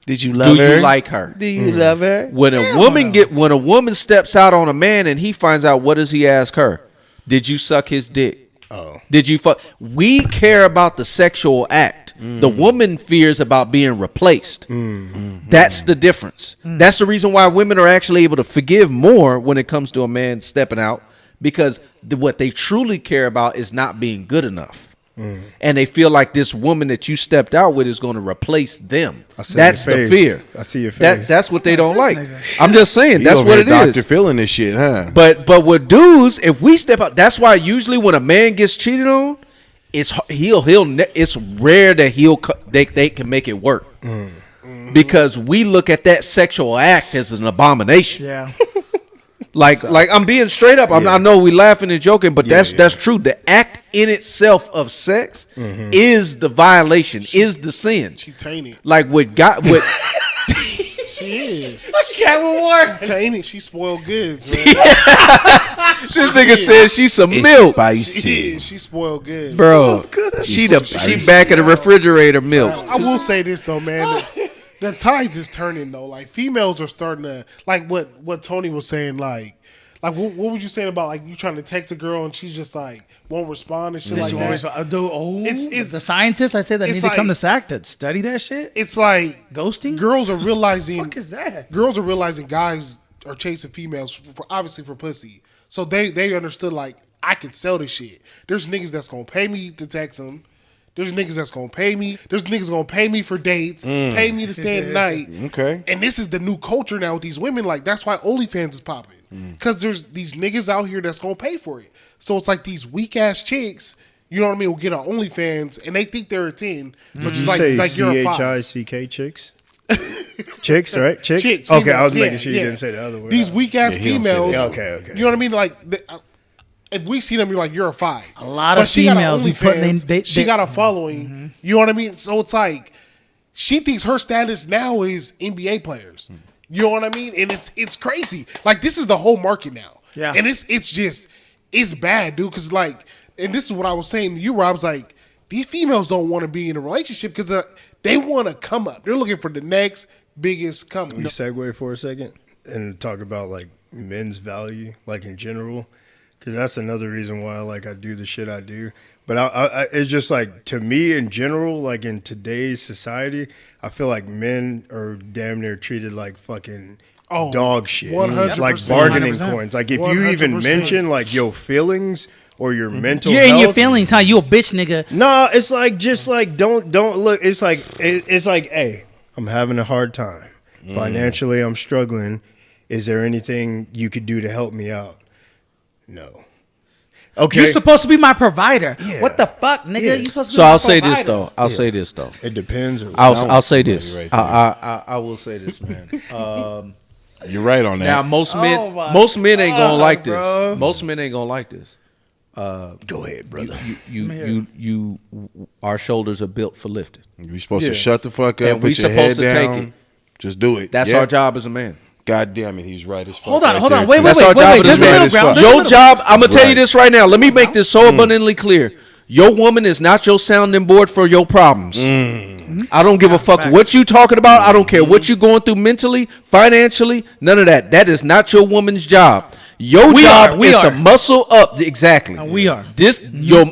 Did you love Do her? you like her? Do you love her? When a woman steps out on a man and he finds out, what does he ask her? Did you suck his dick? Oh. Did you fuck? We care about the sexual act. The woman fears about being replaced. That's the difference. That's the reason why women are actually able to forgive more when it comes to a man stepping out, because what they truly care about is not being good enough. That's the reason why women are actually able to forgive more when it comes to a man stepping out, because what they truly care about is not being good enough. That's the reason why women are actually able to forgive more when it comes to a man stepping out, because And they feel like this woman that you stepped out with is going to replace them. see That's your the face. fear. I see your face. That's what they don't like. I'm just saying, He that's over what here it Dr. is. feeling this shit, huh? But with dudes, if we step out, that's why usually when a man gets cheated on, it's rare that they can make it work. Because we look at that sexual act as an abomination. Yeah. Like I'm being straight up. I know we laughing and joking, but that's true. The act in itself of sex is the violation, is the sin. She tainted. Like what She is. Catwoman. Tainted. She spoiled goods, man. this nigga says she's some milk, Spicy. She spoiled goods. bro. She back of the refrigerator milk. I will say this though, man. The tides is turning though. Like females are starting to like what Tony was saying. Like what was you saying about like you trying to text a girl and she's just like won't respond and shit like that. It's the scientists I say that need to come to SAC to study that shit. It's like Ghosting. girls are realizing. What the fuck is that? Girls are realizing guys are chasing females for obviously for pussy. So they understood like I could sell this shit. There's niggas that's gonna pay me to text them. There's niggas that's gonna pay me. There's niggas gonna pay me for dates, pay me to stay the night. Okay. And this is the new culture now with these women. Like that's why OnlyFans is popping. Because there's these niggas out here that's gonna pay for it. So it's like these weak ass chicks, you know what I mean, will get on OnlyFans and they think they're a 10. But Did you like say you're a 5. CHICK chicks? Chicks, right? Chicks? Chicks, Okay, females, I was making yeah, sure you didn't say the other word. These weak ass he don't say females. that. Okay. You know what I mean? Like if we see them, you're like, you're a 5. A lot of females be putting she got a following. You know what I mean? So it's like she thinks her status now is NBA players. You know what I mean? And it's crazy. Like this is the whole market now. Yeah. And it's bad, dude. Because like, and this is what I was saying to you, Rob. I was like, these females don't want to be in a relationship because they want to come up. They're looking for the next biggest come up. Can we segue for a second and talk about like men's value, like in general? Because that's another reason why like I do the shit I do. But I it's just like to me in general, like in today's society, I feel like men are damn near treated like fucking dog shit. 100%. Like bargaining 100%. coins. Like if you even 100%. mention like your feelings or your mental You're health. in your feelings, huh? You a bitch, nigga. No, it's like just like don't look. It's like hey, I'm having a hard time financially. I'm struggling. Is there anything you could do to help me out? No. Okay. You're supposed to be my provider. Yeah. What the fuck, nigga? Yeah. You supposed to be So my I'll say provider. this though. I'll say this though. It depends. I'll say this. Right there. I will say this, man. You're right on that. Now most men ain't gonna like this. Most men ain't gonna like this. Go ahead, brother. You our shoulders are built for lifting. You're supposed to shut the fuck up, And we put your head supposed to take down. it. Just do it. That's Yeah. our job as a man. God damn it, he's right as fuck. Hold on, right hold there, on. Wait, too. wait, That's our job There's as a a middle man. ground. Your job, I'm gonna tell you Right. this right now. Let me make this so abundantly clear. Your woman is not your sounding board for your problems. I don't give a fuck what you talking about. I don't care what you going through mentally, financially, none of that. That is not your woman's job. Your job is to muscle up. Exactly. And we are. This your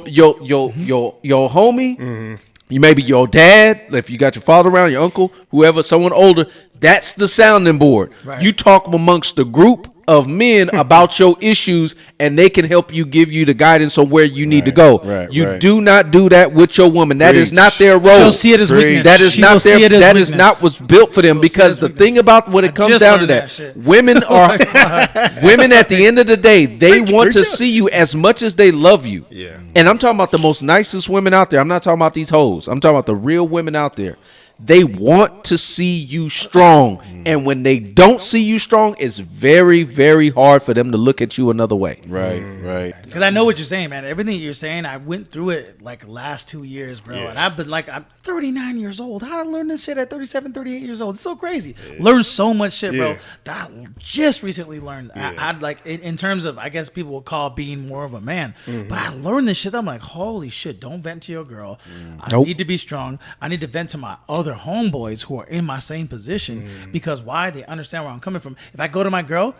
homie. You maybe your dad, if you got your father around, your uncle, whoever, someone older. That's the sounding board. Right. You talk amongst the group of men about your issues, and they can help you, give you the guidance on where you need to go. You do not do that with your woman. That is not their role. She'll see it as weakness. That is She not will their. see it as That is weakness. not what's built for them. She will see it Because as the weakness. thing about when it comes just down to learned that, that shit. women are women. At the end of the day, they want to see you as much as they love you. Yeah. And I'm talking about the most nicest women out there. I'm not talking about these hoes. I'm talking about the real women out there. They want to see you strong. And when they don't see you strong, it's very, very hard for them to look at you another way. Right. Because I know what you're saying, man. Everything you're saying, I went through it like the last 2 years, bro. And I've been like, I'm 39 years old. How did I learn this shit at 37, 38 years old? It's so crazy. Learn so much shit, bro, that I just recently learned. I'd like, in terms of, I guess people would call being more of a man. But I learned this shit. I'm like, holy shit, don't vent to your girl. I need to be strong. I need to vent to my other homeboys who are in my same position. Because why? They understand where I'm coming from. If I go to my girl,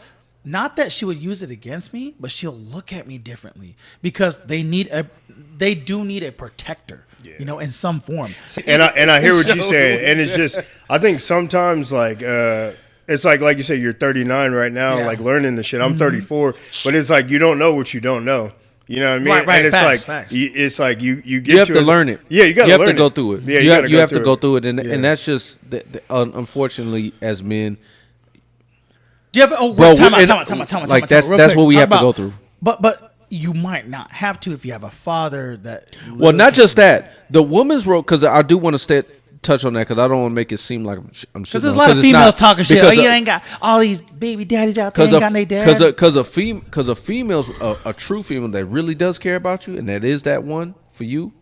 not that she would use it against me, but she'll look at me differently because they do need a protector, you know, in some form. And I hear what you're saying, and it's just I think sometimes like it's like you say you're 39 right now, like learning the shit. I'm 34, but it's like you don't know what you don't know. You know what I mean? Right, And it's facts, like facts. it's like you get You have to learn it. Yeah, you got to learn it. You have to go through it. Yeah, you have to go through it, and Yeah. that's just unfortunately as men. Do you have? Oh, Bro, time and- out. like, real that's quick. what we Talk have to go about- through. But you might not have to if you have a father that. Well, not just that. The woman's role, because I do want to touch on that, because I don't want to make it seem like I'm. Because there's a lot of females talking shit. Oh, you ain't got all these baby daddies out there. Ain't got no dad. Because a female's a true female that really does care about you, and that is that one for you.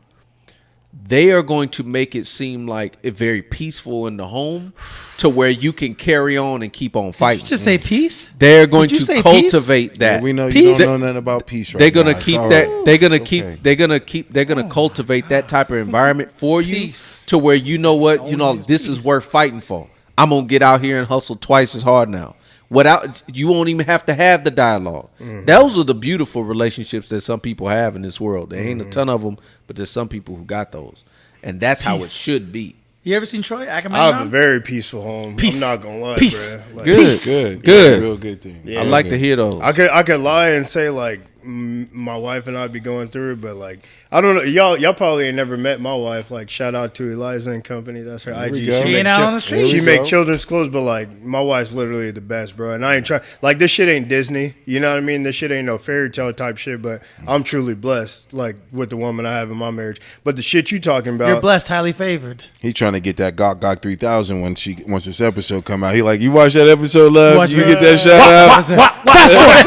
They are going to make it seem like it's very peaceful in the home, to where you can carry on and keep on fighting. Did you just say peace? They're going Did you to say cultivate that. Yeah, we know you Peace. don't know nothing about peace right They're gonna now. keep It's all that. right. They're gonna It's keep. okay. They're gonna cultivate that type of environment for you, Peace. to where you know what, this is worth fighting for. I'm gonna get out here and hustle twice as hard now. Without, you won't even have to have the dialogue. Those are the beautiful relationships that some people have in this world. There ain't a ton of them, but there's some people who got those, and that's how it Peace. should be. You ever seen Troy I have a Agamemnon? very peaceful home. Peace. I'm not gonna lie, Peace. bruh. Like, Good. Good. Good. That's a real good thing. Yeah. I like to hear those. I could lie and say like my wife and I'd be going through it, but like I don't know, y'all probably ain't never met my wife. Like shout out to Eliza and Company, that's her IG. we go. She ain't out on the street. She There we make go. children's clothes, but like my wife's literally the best, bro. And I ain't trying like this shit ain't Disney, you know what I mean? This shit ain't no fairy tale type shit, but I'm truly blessed like with the woman I have in my marriage. But the shit you talking about, You're blessed, highly favored. He trying to get that Gok 3000 once this episode come out. He like, you watch that episode, love? Watch You it. get that shout out?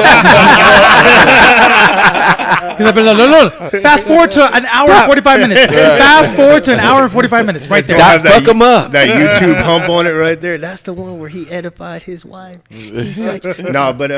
Fast forward to an hour and 45 minutes. Fast forward to an hour and 45 minutes. Right there. Don't have Fuck 'em up. That YouTube hump on it right there. That's the one where he edified his wife. No, but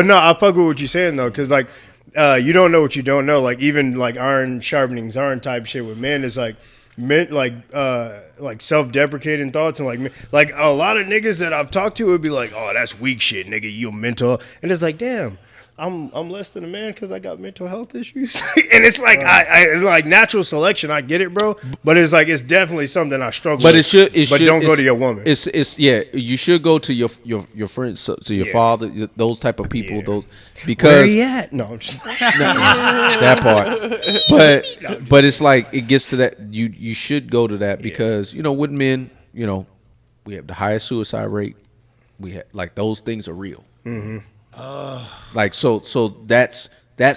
no, I fuck with what you're saying though, because like you don't know what you don't know. Like even like iron sharpening iron type shit with men is like men like self-deprecating thoughts and like a lot of niggas that I've talked to would be like, oh, that's weak shit, nigga. You mental, and it's like, damn. I'm less than a man because I got mental health issues, and it's like I like natural selection. I get it, bro, but it's like it's definitely something I struggle. But with. But don't go to your woman. It's you should go to your friends, to your father, those type of people, those because Where he at? No, I'm just that part. But it's like it gets to that. You should go to that because with men, we have the highest suicide rate. We have like those things are real. Mm-hmm. Like so that's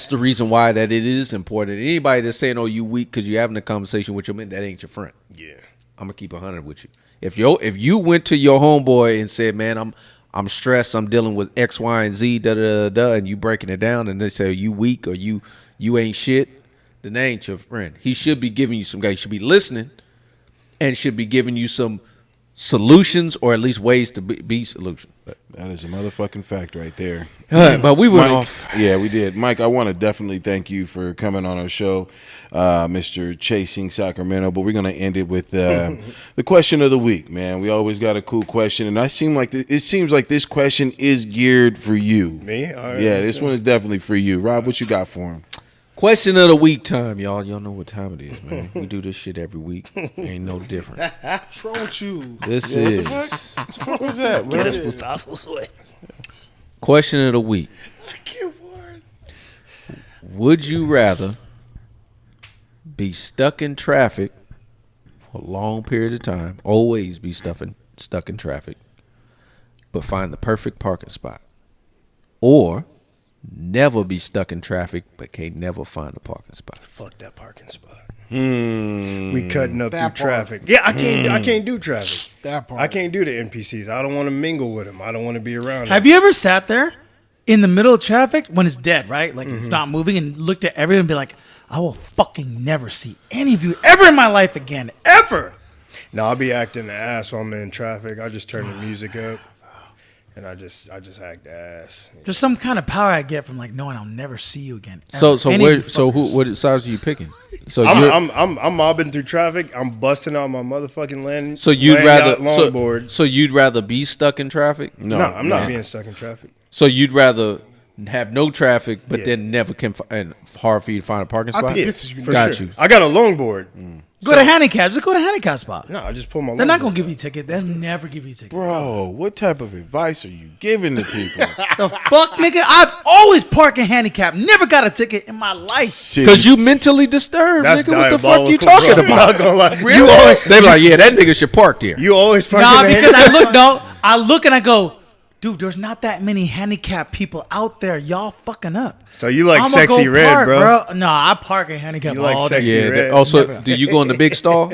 the reason why that it is important. Anybody that's saying, "Oh, you weak" because you're having a conversation with your man, that ain't your friend. yeah. I'm gonna keep 100 with you. If you went to your homeboy and said, "Man, I'm stressed. I'm dealing with X, Y, and Z," and you breaking it down, and they say you weak or you ain't shit, then they ain't your friend. He should be giving you some guy. He should be listening, and should be giving you some solutions or at least ways to be solutions. That is a motherfucking fact right there. But we went Mike, off. Yeah, we did. Mike, I want to definitely thank you for coming on our show, Mr. Chasing Sacramento. But we're going to end it with the question of the week, man. We always got a cool question. And it seems like this question is geared for you. Me? All right. Yeah, this one is definitely for you. Rob, what you got for him? Question of the week time, y'all. Y'all know what time it is, man. We do this shit every week. Ain't no different. What's wrong with you? This is What the fuck was that, man? question of the week. Would you rather be stuck in traffic for a long period of time, always be stuck in traffic, but find the perfect parking spot, or never be stuck in traffic but can't never find a parking spot? Fuck that parking spot. Hmm. We cutting up That through part. traffic. Yeah, I can't do traffic. That part. I can't do the NPCs. I don't want to mingle with them. I don't want to be around them. Have you ever sat there in the middle of traffic when it's dead, right? Like it's not moving, and looked at everyone and be like, I will fucking never see any of you ever in my life again. Ever. No, I'll be acting the ass while I'm in traffic. I just turn the music up, and I just act the ass. There's some kind of power I get from like knowing I'll never see you again. So ever. Any of you what size are you picking? So I'm mobbing through traffic. I'm busting out my motherfucking landing. so you'd rather longboard. so you'd rather be stuck in traffic? No, I'm not being stuck in traffic. So you'd rather have no traffic, but then never can and hard for you to find a parking spot. this is unique. Got you. I got a longboard. Go to handicap. Just go to handicap spot. No, I just pull my. They're not longboard gonna give out. you a ticket. They'll never give you a ticket. Bro, what type of advice are you giving to people? The fuck, nigga? I've always parked in handicap. Never got a ticket in my life. Because you mentally disturbed, That's nigga. What the fuck you diabolical, talking bro. about? I'm not gonna lie. Really? They be like, yeah, that nigga should park there. You always park Nah, in the because handicap I look. spot? No, I look and I go, dude. There's not that many handicapped people out there. Y'all fucking up. So you like I'ma sexy go red, park, bro? No, I park in handicap You like all sexy day. Yeah. red. Also, do you go in the big stall?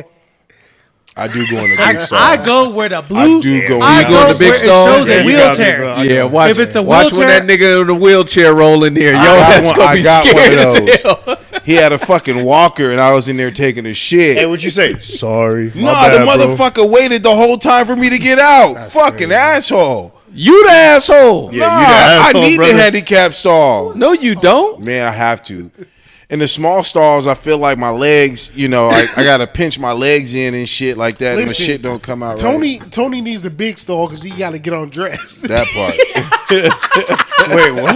I do go in the big stall. I go where the blue. I do go- I You go in the big where stall? it shows Yeah, a you got me, wheelchair. bro. Yeah, go. watch. If it's a watch when wheelchair- that nigga in the wheelchair roll in there. Yo, that's gonna be one scared of as those. hell. He had a fucking walker, and I was in there taking a shit. Hey, what you say? Sorry. My Nah, bad, the bro. motherfucker waited the whole time for me to get out. Fucking crazy. asshole. You the asshole. Yeah, Nah, you the asshole, I need brother. the handicap stall. No, you don't. Man, I have to. In the small stalls, I feel like my legs, I gotta pinch my legs in and shit like that, and my Listen, shit don't come out right. Tony needs the big stall because he got to get undressed. That part. Wait, what?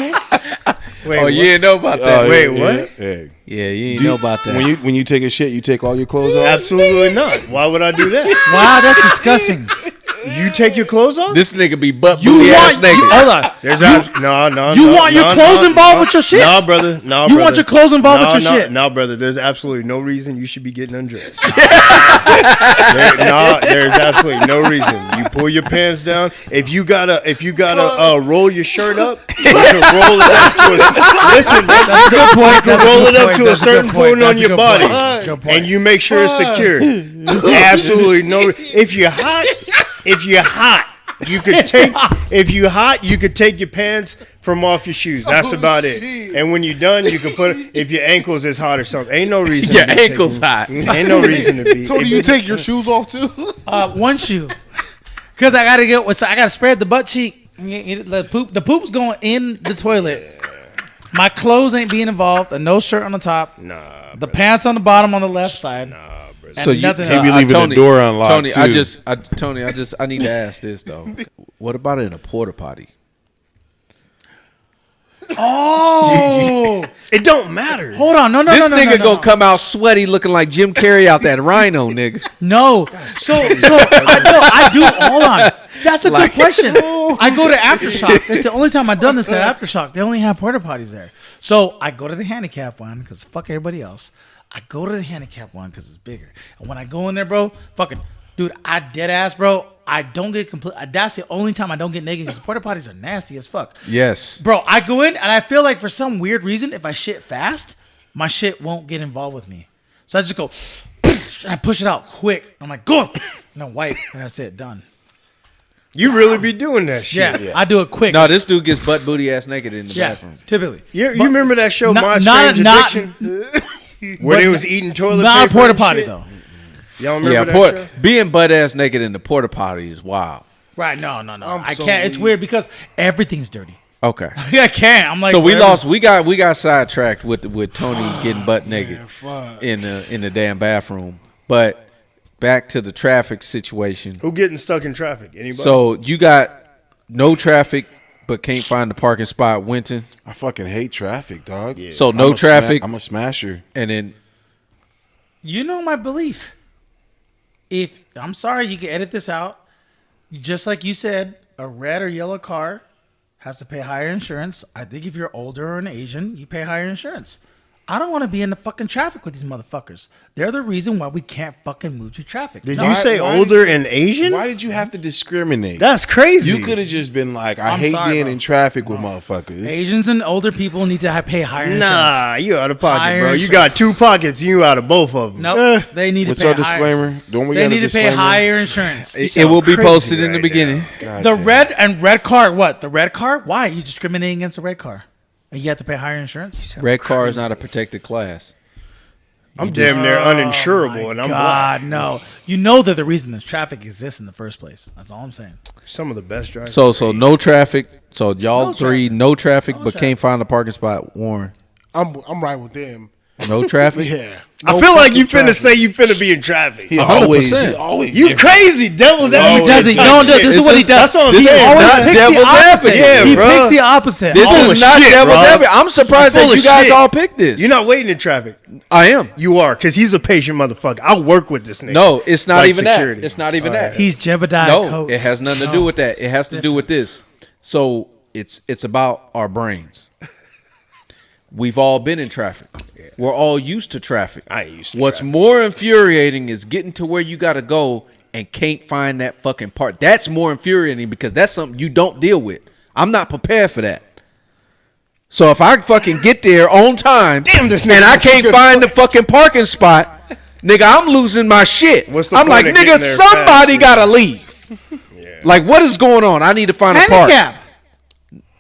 Wait, Oh, what? you didn't know about that. Oh, Wait, yeah, what? yeah. Yeah, you didn't know about that. When you take a shit, you take all your clothes off? Absolutely not. Why would I do that? Wow, that's disgusting. You take your clothes off? This nigga be butt You booty ass want? naked. Hold on. There's no. You want your clothes involved with your shit? No, brother. No, You brother. want your clothes involved with your shit? No, brother. There's absolutely no reason you should be getting undressed. There's absolutely no reason. You pull your pants down. If you gotta roll your shirt up, you can roll it up to a listen. That's a good point. You can roll it up to a certain point on your body, That's a good point. and you make sure it's secure. Absolutely no. If you're hot, you could take. If you're hot, you could take your pants from off your shoes. That's about shit. it. And when you're done, you can put. If your ankles is hot or something, ain't no reason. Your to be ankles taking- hot. Ain't no reason to be. Tony, you take your shoes off too? One shoe, because I gotta spread the butt cheek. The poop's going in the toilet. My clothes ain't being involved. A no shirt on the top. Nah. The pants on the bottom on the left side. And So you nothing He else. be leaving the door unlocked, Tony, too. I need to ask this though. What about in a porta potty? Oh, It don't matter. hold on. No. This nigga gonna come out sweaty, looking like Jim Carrey out that rhino, nigga. No. So I do. Hold on. That's a good question. I go to Aftershock. It's the only time I've done this at Aftershock. They only have porta potties there. So I go to the handicap one because fuck everybody else. I go to the handicap one because it's bigger. And when I go in there, bro, fucking dude, I dead ass, bro. I don't get complete. That's the only time I don't get naked because porta potties are nasty as fuck. Yes. Bro, I go in and I feel like for some weird reason, if I shit fast, my shit won't get involved with me. So I just go, and I push it out quick. I'm like, go, and I wipe, and that's it, done. You really be doing that shit. Yeah, I do it quick. No, this dude gets butt booty ass naked in the yeah, bathroom. typically. You remember that show, Not- My not- Strange not- Addiction? Where they was eating toilet Not a paper porta and potty shit? though. Y'all remember Yeah, that show? being butt ass naked in the porta potty is wild. Right? No. I so can't. It's weak. weird because everything's dirty. Okay. I can't. I'm like, So we whatever. lost. We got sidetracked with Tony getting butt naked fuck. in the damn bathroom. But back to the traffic situation. Who getting stuck in traffic? Anybody? So you got no traffic, but can't find the parking spot. Winton, I fucking hate traffic, dog. Yeah. So no traffic. I'm a smasher. and then You know my belief. If I'm sorry, you can edit this out. Just like you said, a red or yellow car has to pay higher insurance. I think if you're older or an Asian, you pay higher insurance. I don't want to be in the fucking traffic with these motherfuckers. They're the reason why we can't fucking move through traffic. Did No, you say why older and Asian? Why did you have to discriminate? That's crazy. You could have just been like, I I'm hate sorry, being bro. in traffic with motherfuckers. Asians and older people need to pay higher insurance. Nah, you out of pocket, Higher bro. You insurance. got two pockets. You out of both of them. Nope. They need to What's pay our higher. disclaimer? Don't we They got a need to pay disclaimer? higher insurance. it will be crazy posted in the right beginning. God The damn. red car, what? The red car? Why are you discriminating against a red car? And you have to pay higher insurance? Red car is not a protected class. I'm damn near uninsurable, and I'm black. God, no. You know they're the reason the traffic exists in the first place. That's all I'm saying. Some of the best drivers. So no traffic. So y'all No three traffic. no traffic, No but traffic. can't find a parking spot. Warren. I'm right with them. No traffic. Yeah. I No feel like you fucking finna traffic. say you finna be in traffic. He always, 100%. You crazy, devil's advocate. He doesn't. type No, shit. this is what he does. That's what I'm This saying. is Always not picks devil's the opposite. advocate. Yeah, he bro. picks the opposite. This Full is of not shit, devil's bro. advocate. I'm surprised Full that you of guys shit. all picked this. You're not waiting in traffic. I am. You are, because he's a patient motherfucker. I work with this nigga. No, it's not Like even security. that. It's not even that. He's Jebediah No, Coates. it has nothing to do with that. It has to do with this. So it's about our brains. We've all been in traffic. We're all used to traffic. I ain't used to What's traffic. more infuriating is getting to where you got to go and can't find that fucking part. That's more infuriating because that's something you don't deal with. I'm not prepared for that. So if I fucking get there on time Damn, this nigga and I looks can't good. find the fucking parking spot, nigga, I'm losing my shit. What's the I'm like, point of getting nigga, there somebody fast? gotta leave. Like, what is going on? I need to find a park. handicap.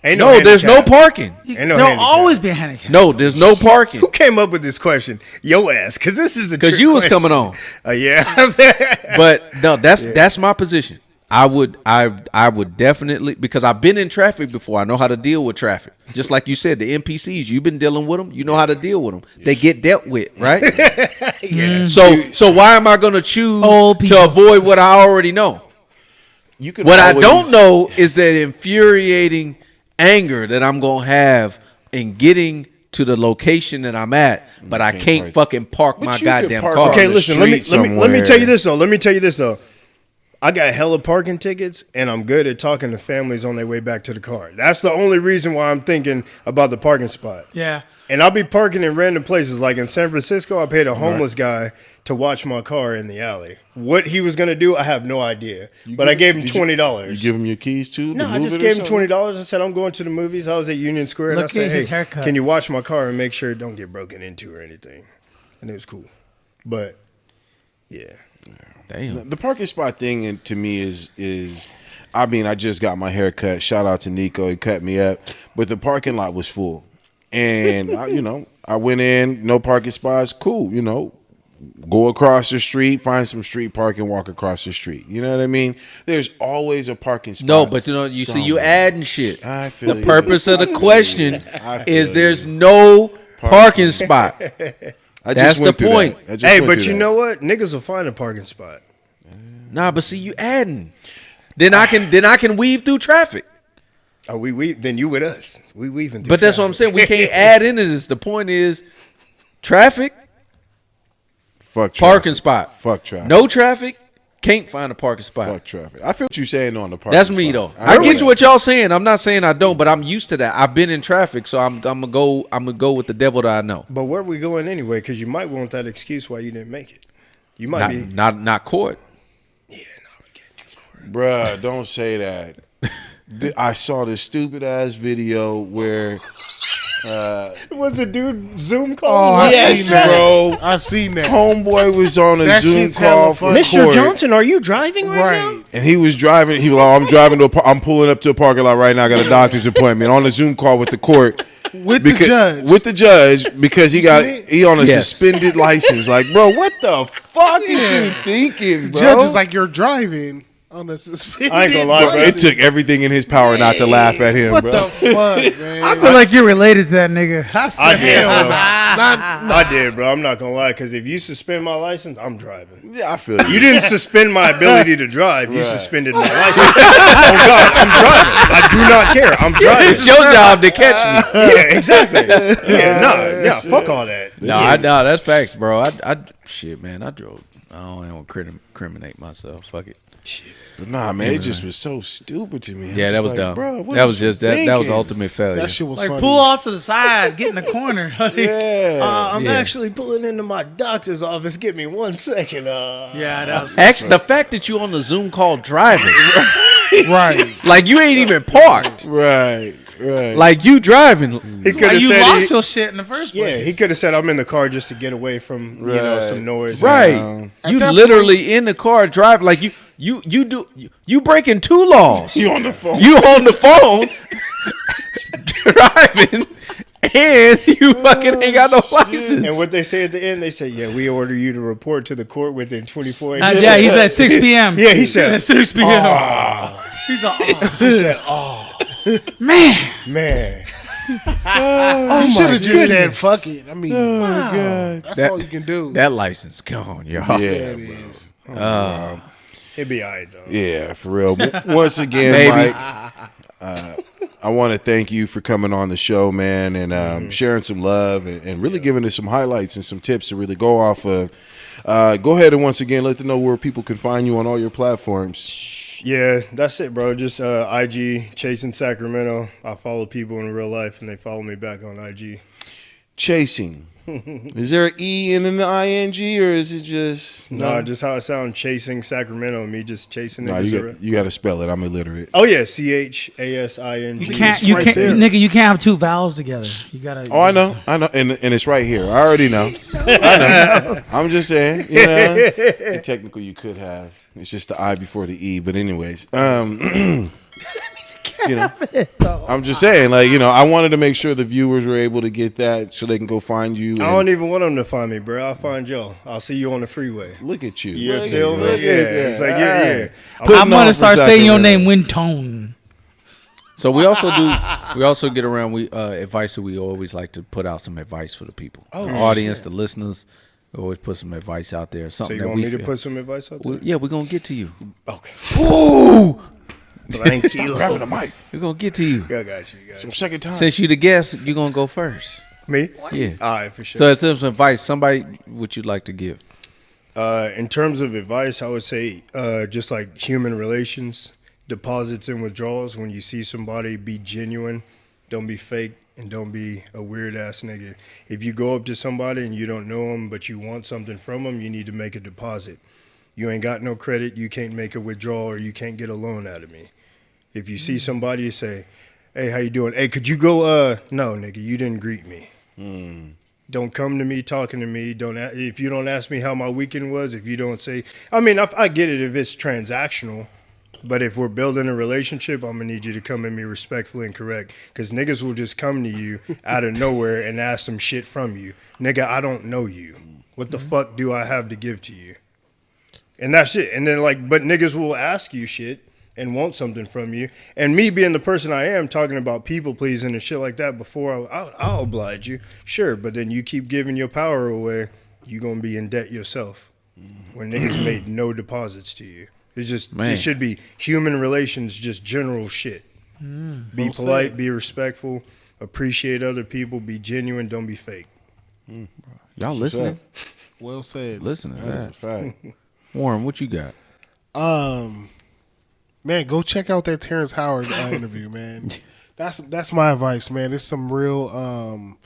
Ain't No, there's no handicap. parking. Ain't no There'll handicap. always be a handicap. No, there's no parking. Who came up with this question? Yo ass, because this is a Because trick you was question. coming on. Yeah. But no, that's my position. I would definitely, because I've been in traffic before. I know how to deal with traffic. Just like you said, the NPCs, you've been dealing with them. You know how to deal with them. They get dealt with, right? Yeah. So why am I going to choose Old people. to avoid what I already know? You can What I always- don't know is that infuriating anger that I'm going to have in getting to the location that I'm at, but I can't park. fucking park But my you can goddamn park car. on Okay, the listen. Let me street tell you somewhere. this though. I got hella parking tickets, and I'm good at talking to families on their way back to the car. That's the only reason why I'm thinking about the parking spot. Yeah. And I'll be parking in random places. Like in San Francisco, I paid a homeless guy to watch my car in the alley. What he was going to do, I have no idea. But I gave him $20. You give him your keys too? No, I just gave him $20. I said, I'm going to the movies. I was at Union Square. And Look I said, at his hey, haircut. can you watch my car and make sure it don't get broken into or anything? And it was cool. But, yeah. Damn. The parking spot thing to me is I mean, I just got my hair cut. Shout out to Nico. He cut me up. But the parking lot was full. And, I went in, no parking spots. Cool, go across the street, find some street parking, walk across the street. You know what I mean? There's always a parking spot. No, but you see, you somewhere. adding shit. I feel The you. purpose of the question I feel is there's you. no parking spot. I That's just went the through point. that. I just Hey, went but through you that. know what? Niggas will find a parking spot. Nah, but see, you adding. Then I can weave through traffic. Oh, then you with us. We weaving through But that's what I'm saying. We can't add into this. The point is, traffic, Fuck traffic. parking spot. Fuck traffic. No traffic, can't find a parking spot. Fuck traffic. I feel what you're saying on the parking That's me spot. though. I get you what y'all saying. I'm not saying I don't, but I'm used to that. I've been in traffic, so I'm gonna go with the devil that I know. But where we going anyway? Because you might want that excuse why you didn't make it. You might be. Not court. Yeah, no, we can't do court. Bruh, don't say that. I saw this stupid ass video where Was the dude Zoom Oh, call? I Yes, seen that. bro. I seen that. homeboy was on a That Zoom shit's hella call for funny. Mr. court, Johnson, are you driving right, now? Right. and he was driving. He was like, "I'm driving I'm pulling up to a parking lot right now. I got a doctor's appointment on a Zoom call with the court." With the judge. With the judge, because he on a Yes. suspended license. Like, bro, what the fuck is you thinking, bro? Judge is like, you're driving on a suspended. I ain't gonna lie, bro. It took everything in his power not to laugh at him, What bro. the fuck, man? I feel like you're related to that nigga. I did, Hell bro. nah. I did, bro. I'm not gonna lie, because if you suspend my license, I'm driving. Yeah, I feel You you. didn't suspend my ability to drive. You Right. suspended my license. Oh God, I'm driving. I do not care. I'm driving. It's your job to catch me. Yeah, exactly. Yeah, fuck all that. No, that's facts, bro. Shit, man. I drove. I don't want to incriminate myself. Fuck it. But nah, man, it just was so stupid to me. Yeah, I'm that just was like, dumb. Bro, what that was was you just that was thinking? ultimate failure. That shit was Like funny. pull off to the side, get in the corner. Yeah. I'm Yeah. actually pulling into my doctor's office. Give me 1 second. Yeah, that was. Actually, the fact that you on the Zoom call driving, Right. like you ain't even parked, Right. like you driving. He could Like have you said, lost your shit in the first place. yeah, he could have said, I'm in the car just to get away from Right. some noise. Right, At you that literally in the car driving like you breaking two laws. You on the phone. You on the phone driving, and you fucking ain't got no license. And what they say at the end, they say, yeah, we order you to report to the court within 24 Yeah, hours. he's at 6 p.m. Yeah, he said, at 6 p.m. He's like, oh, he said, oh, man. man. You should have just said fuck it. I mean, that's all you can do. That license gone, y'all. Yeah, it is. It'd be all right, though. Yeah, for real. Once again, Mike, I want to thank you for coming on the show, man, and sharing some love and really giving us some highlights and some tips to really go off of. Go ahead and once again let them know where people can find you on all your platforms. Yeah, that's it, bro. Just IG, Chasing Sacramento. I follow people in real life, and they follow me back on IG. Chasing. Is there an E in an ING, or is it just... No, just how it sounds, Chasing Sacramento, me just chasing No, niggas. you got to spell it. I'm illiterate. Oh, yeah, CHASING. You can't, nigga. You can't have two vowels together. You gotta. Oh, I know, and it's right here. I already know. I know. I'm just saying, you know. And technically, you could have. It's just the I before the E. But anyways, you know, I'm just saying, like, you know, I wanted to make sure the viewers were able to get that so they can go find you. I don't even want them to find me, bro. I'll find y'all. I'll see you on the freeway. Look at you. You Look feel at me? you. Yeah. It's like, yeah. I'm gonna start saying your name, Wintone. So we also get around advice that we always like to put out some advice for the people. The audience, the listeners. We always put some advice out there. So Something you that want we me to feel. put some advice out there? Yeah, we're gonna get to you. Okay. Ooh, Grabbing the mic. we're gonna get to you. I got you. Some second time. Since you the guest, you're gonna go first. Me? Yeah. All right, for sure. So it's some advice. Somebody, what you'd like to give? In terms of advice, I would say just like human relations, deposits and withdrawals. When you see somebody, be genuine. Don't be fake, and don't be a weird-ass nigga. If you go up to somebody and you don't know them, but you want something from them, you need to make a deposit. You ain't got no credit, you can't make a withdrawal, or you can't get a loan out of me. If you see somebody, you say, hey, how you doing? Hey, could you go, no, nigga, you didn't greet me. Don't come to me talking to me. If you don't ask me how my weekend was, if you don't say, I mean, I get it if it's transactional, but if we're building a relationship, I'm going to need you to come at me respectfully and correct, because niggas will just come to you out of nowhere and ask some shit from you. Nigga, I don't know you. What the fuck do I have to give to you? And that's it. And then, like, but niggas will ask you shit and want something from you. And me being the person I am, talking about people pleasing and shit like that before, I'll oblige you. Sure, but then you keep giving your power away, you going to be in debt yourself when niggas made no deposits to you. It's just, it should be human relations, just general shit. Be polite, be respectful, appreciate other people, be genuine, don't be fake. Y'all listening? Well said. Listen to that. Fact. Warren, what you got? Man, go check out that Terrence Howard interview, man. That's my advice, man. It's some real,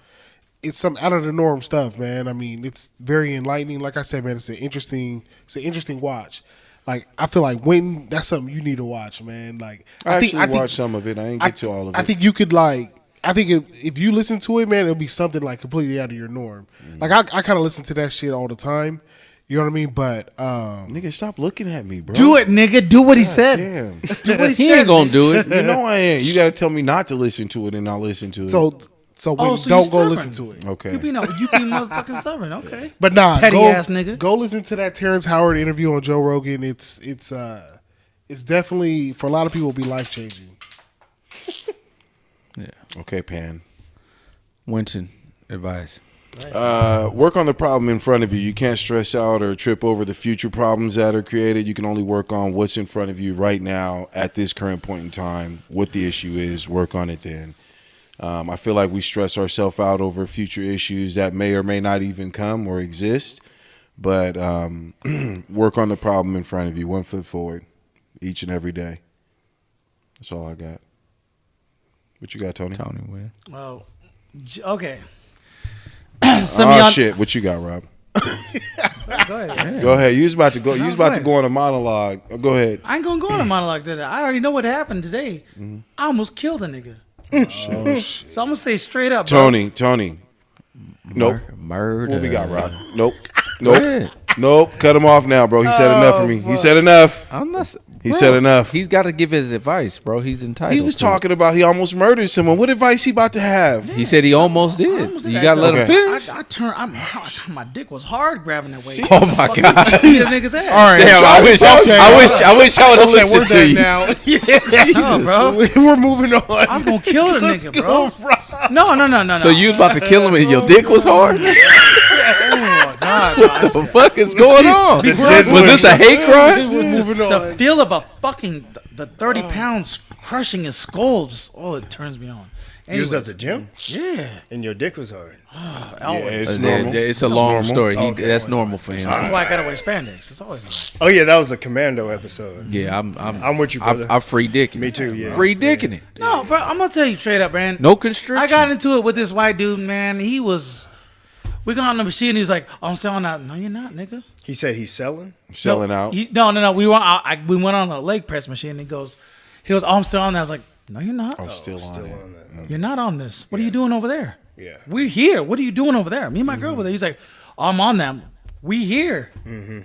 it's some out of the norm stuff, man. I mean, it's very enlightening. Like I said, man, it's an interesting watch. Like, I feel like when that's something you need to watch, man. Like, I think watched some of it. I ain't get to all of it. I think you could if you listen to it, man, it'll be something like completely out of your norm. Like I kind of listen to that shit all the time. You know what I mean? But nigga, stop looking at me, bro. Do it, nigga. Do what he said. Damn. Do what he He said. ain't gonna do it. You know I ain't. You got to tell me not to listen to it, and I'll listen to it. So when so don't you go stubborn. listen to it. Okay. You be motherfucking stubborn. Okay. But nah, Petty ass nigga. Go listen to that Terrence Howard interview on Joe Rogan. It's definitely, for a lot of people, be life changing. Yeah. Okay, Pan. Winton, advice. Work on the problem in front of you. You can't stress out or trip over the future problems that are created. You can only work on what's in front of you right now at this current point in time. What the issue is, work on it then. I feel like we stress ourselves out over future issues that may or may not even come or exist. But work on the problem in front of you, 1 foot forward, each and every day. That's all I got. What you got, Tony? Tony, win. Well, okay. Shit. What you got, Rob? Go ahead. Go ahead. You was about to go. You was go about to ahead. go on a monologue. Go ahead. I ain't gonna go on a monologue today. I already know what happened today. I almost killed a nigga. Shit. So I'm gonna say straight up, bro. Tony. Nope. Murder. What we got, Rob? Nope. Go ahead. Nope. Cut him off now, bro. He said enough for me. He said enough. I'm not. He said enough. He's got to give his advice, bro. He's entitled. He was to it. talking about he almost murdered someone. What advice he about to have? He said he almost did. You got to let him finish. I turned. My dick was hard grabbing that way. Oh my God! Beat a nigga's ass. All right, Damn, I wish I would have listened to you. now. No, bro. We're moving on. I'm gonna kill the Let's nigga, go, bro. No. So you was about to kill him and your dick was hard? Oh my God, bro. What the fuck is going on? Was this a hate crime? We're moving The on. feel of a fucking the 30 pounds crushing his skull just it turns me on. You was at Anyways, the gym yeah. and your dick was hard. Always. it's normal. It's a long normal. story. Okay. That's normal for him. That's why I gotta wear spandex. It's always nice. Oh yeah, that was the Commando episode. Yeah, I'm with you, brother. I'm free dicking. Me too, yeah. Free dicking it. No, bro, I'm gonna tell you straight up, man. No constriction. I got into it with this white dude, man. We got on the machine. He was like, "Oh, I'm selling out." No, you're not, nigga. He said he's selling. Selling out. No. We went on a leg press machine. And he goes, "Oh, I'm still on that." I was like, "No, you're not. I'm still on it. that. You're not on this. What are you doing over there? Yeah. We're here. What are you doing over there? Me and my girl were there." He's like, "I'm on that. We here.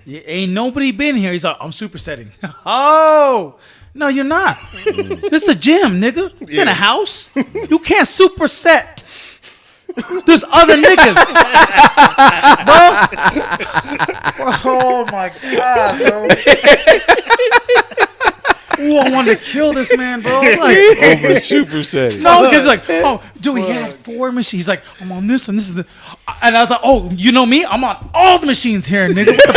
Ain't nobody been here." He's like, "I'm supersetting." Oh, no, you're not. This is a gym, nigga. It's in a house. You can't superset. There's other niggas, bro. Oh my God, bro. Ooh, I wanted to kill this man, bro. Like, Over supersetting. no, because like, oh, dude, he had 4 machines. He's like, I'm on this and this is the, and I was like, oh, you know me? I'm on all the machines here, nigga. What the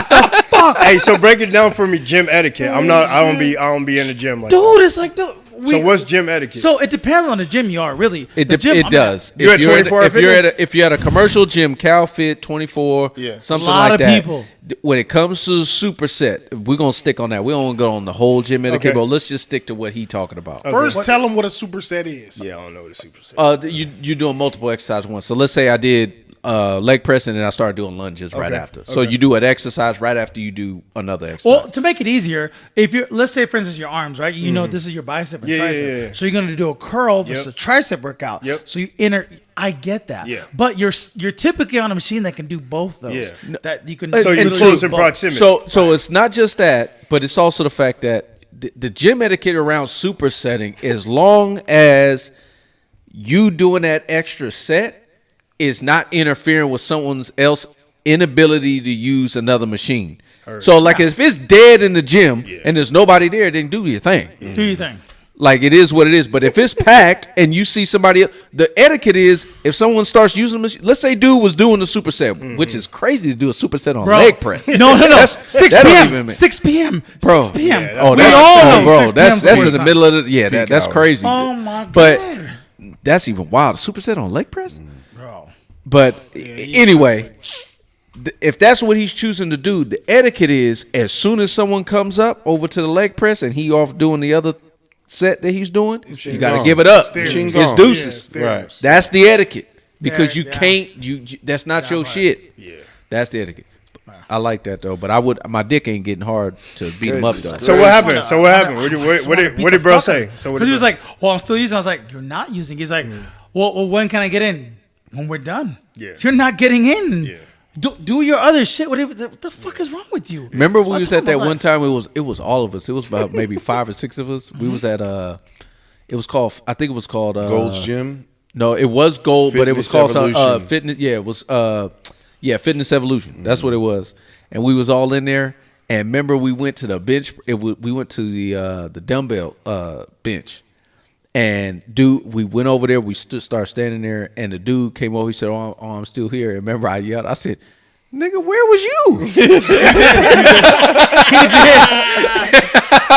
fuck? The fuck? Hey, so break it down for me, gym etiquette. I don't be in the gym like that. Dude, it's like, dude. So what's gym etiquette? So it depends on the gym you are, really. It The gym, I'm does. You at 24 if you're Fitness? if you're at a commercial gym, CalFit 24, Yeah. something Lot like of that. people. When it comes to superset, we're gonna stick on that. We don't go on the whole gym etiquette, Okay. but let's just stick to what he talking about. First, tell him what a superset is. Yeah, I don't know what a superset. You're doing multiple exercises at once. So let's say I did leg press and then I started doing lunges right Okay. after. So you do an exercise right after you do another exercise. Well, to make it easier, if you're, let's say, for instance, your arms, right? You know, this is your bicep and Yeah, yeah, tricep. yeah. So you're going to do a curl versus a tricep workout. Yep. So I get that. Yeah. But you're typically on a machine that can do both those. Yeah. That you can. So you're literally close do in both. proximity. So it's not just that, but it's also the fact that the gym etiquette around supersetting, as long as you doing that extra set is not interfering with someone else's inability to use another machine. So like if it's dead in the gym and there's nobody there, then do your thing. Do your thing. Like it is what it is. But if it's packed and you see somebody else, the etiquette is if someone starts using the machine, let's say dude was doing the superset, which is crazy to do a superset on Bro. leg press. No. 6 that don't p.m. even make- 6 p.m. Bro. 6 p.m. Yeah, Oh, We that's all know bro. 6 That's p.m. 's in the time. middle of the that's hour. crazy. Oh my God. But that's even wild. Superset on leg press. Bro. But anyway, if that's what he's choosing to do, the etiquette is as soon as someone comes up over to the leg press and he off doing the other set that he's doing, you got to gone. give it up. Stairs. It's Gone. deuces. Yeah, Right. stairs. That's the etiquette because you Yeah. can't. You that's not your shit. Yeah. That's the etiquette. I like that though, but my dick ain't getting hard to beat him up though. So what happened? What did bro say? So Because he was like, well, I'm still using. I was like, you're not using. He's like, well, when can I get in? When we're done. Yeah. You're not getting in. Yeah. Do your other shit. What the fuck is wrong with you? Remember we So I was told at him, I that was one like, time. It was all of us. It was about maybe 5 or 6 of us. We was at it was called. I think it was called Gold's Gym. No, it was Gold, but it was Fitness called Evolution. Fitness. Yeah, it was Fitness Evolution. That's what it was. And we was all in there. And remember, we went to the bench. We went to the dumbbell bench. And dude, we went over there. We started standing there, and the dude came over. He said, "Oh, I'm still here." And remember, I yelled. I said, "Nigga, where was you?"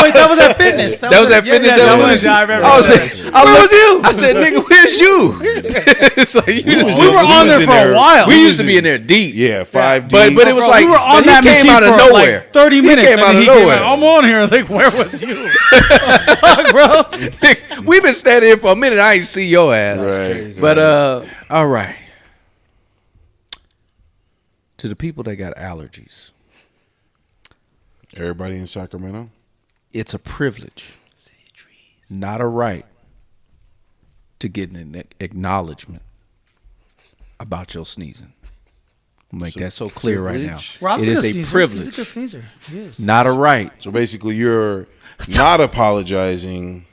Wait, that was at fitness. That was at Fitness Evolution. I remember. I was like, "Where was you?" I said, "Nigga, where's you?" It's like you just- we were on there for a while. We used to be in there deep. Yeah, 5 But it was Bro, like we were on but he that came machine out of for nowhere. like 30 minutes. He came and out of he came nowhere. I'm on here. Like, where was you? Fuck, bro. We've been standing here for a minute. I ain't see your ass. Right. But all right. To the people that got allergies, Everybody in Sacramento. it's a privilege, not a right, to get an acknowledgement about your sneezing. I'll make that so clear right now. Rob's It is a sneezer. privilege, He's a good sneezer. He is. not a right. So basically, you're not apologizing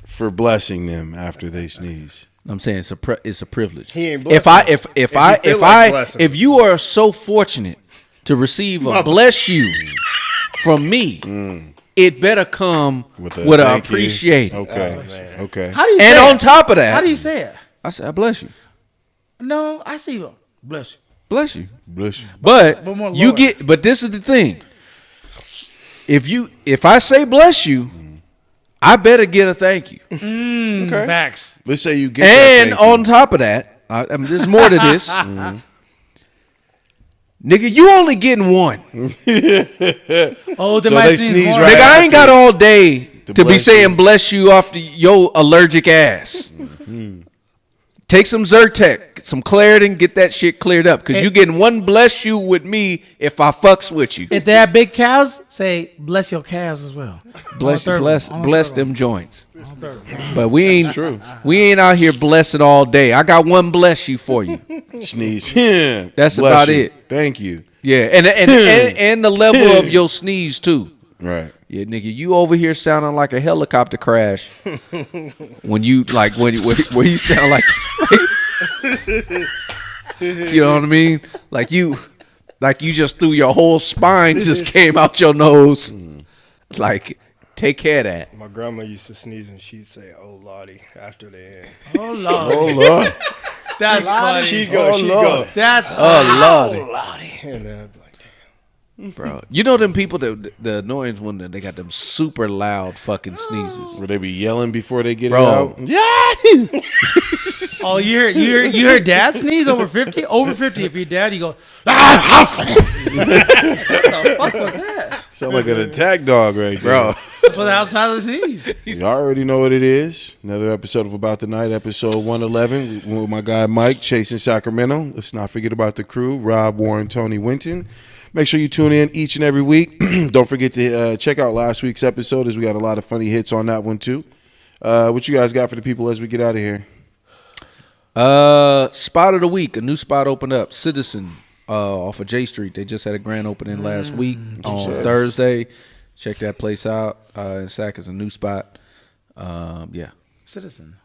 for blessing them after they sneeze. I'm saying it's a privilege. He ain't if blessing. if you are so fortunate to receive a bless you from me, it better come with a thank you. appreciate. Okay. Okay. How do you And say on it? top of that, How do you say it? I said, I bless you. No, I see you. Bless you. Bless you. Bless you. But more you lower. but this is the thing. If I say bless you, I better get a thank you. Okay. Facts. Let's say you get And that thank on top of that, I mean, there's more to this. Nigga, you only getting one. Oh, So might they sneeze more. right Nigga, I ain't got all day to be bless saying you. bless you off your allergic ass. Take some Zyrtec, some Claritin, get that shit cleared up. Because you getting one bless you with me if I fucks with you. If they have big calves, say bless your calves as well. Bless On the you, third one. bless On the them joints. third one. But we ain't out here blessing all day. I got one bless you for you. Sneeze. Yeah. That's Bless about you. it. Thank you. Yeah, and the level of your sneeze too. Right. Yeah, nigga, you over here sounding like a helicopter crash. when you sound like, you know what I mean? Like you just threw your whole spine just came out your nose. Like, take care of that. My grandma used to sneeze and she'd say, "Oh Lottie," after the end. Oh Lord, Oh Lord. that's funny. She go. That's Oh Lordy. And then I'd be like, damn. Bro, you know them people that the annoyance when they got them super loud fucking sneezes. Where they be yelling before they get Bro. it out. Yeah. Oh, you heard dad sneeze over 50? Over 50, if your dad, you go, what the fuck was that? Sound like an attack dog right there. Bro. That's what the outside of the sneeze. You already know what it is. Another episode of About the Night, episode 111. With my guy Mike, chasing Sacramento. Let's not forget about the crew, Rob, Warren, Tony, Winton. Make sure you tune in each and every week. Don't forget to check out last week's episode, as we got a lot of funny hits on that one too. What you guys got for the people as we get out of here? Spot of the week. A new spot opened up. Citizen off of J Street. They just had a grand opening last week on Thursday. Check that place out. In Sac is a new spot. Yeah. Citizen.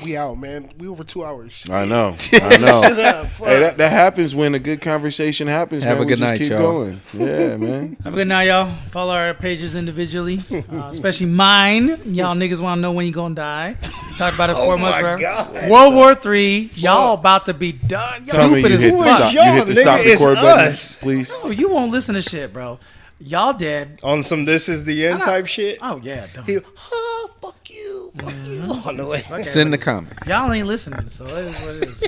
We out, man. We over 2 hours. I know. Hey, that happens when a good conversation happens. Have man. a good we just night, keep y'all. going. Yeah, man. Have a good night, y'all. Follow our pages individually, especially mine. Y'all niggas want to know when you gonna die. Talked about it 4 months, bro. World War III. Y'all about to be done. Y'all Tell me you stupid as hit the fuck. stop. You hit the stop Nigga, it's record button, us. please. Oh, you won't listen to shit, bro. Y'all dead. On some "this is the end" type shit. Oh yeah. He, fuck you, on the way. Send the comment. Y'all ain't listening, so it is what it is.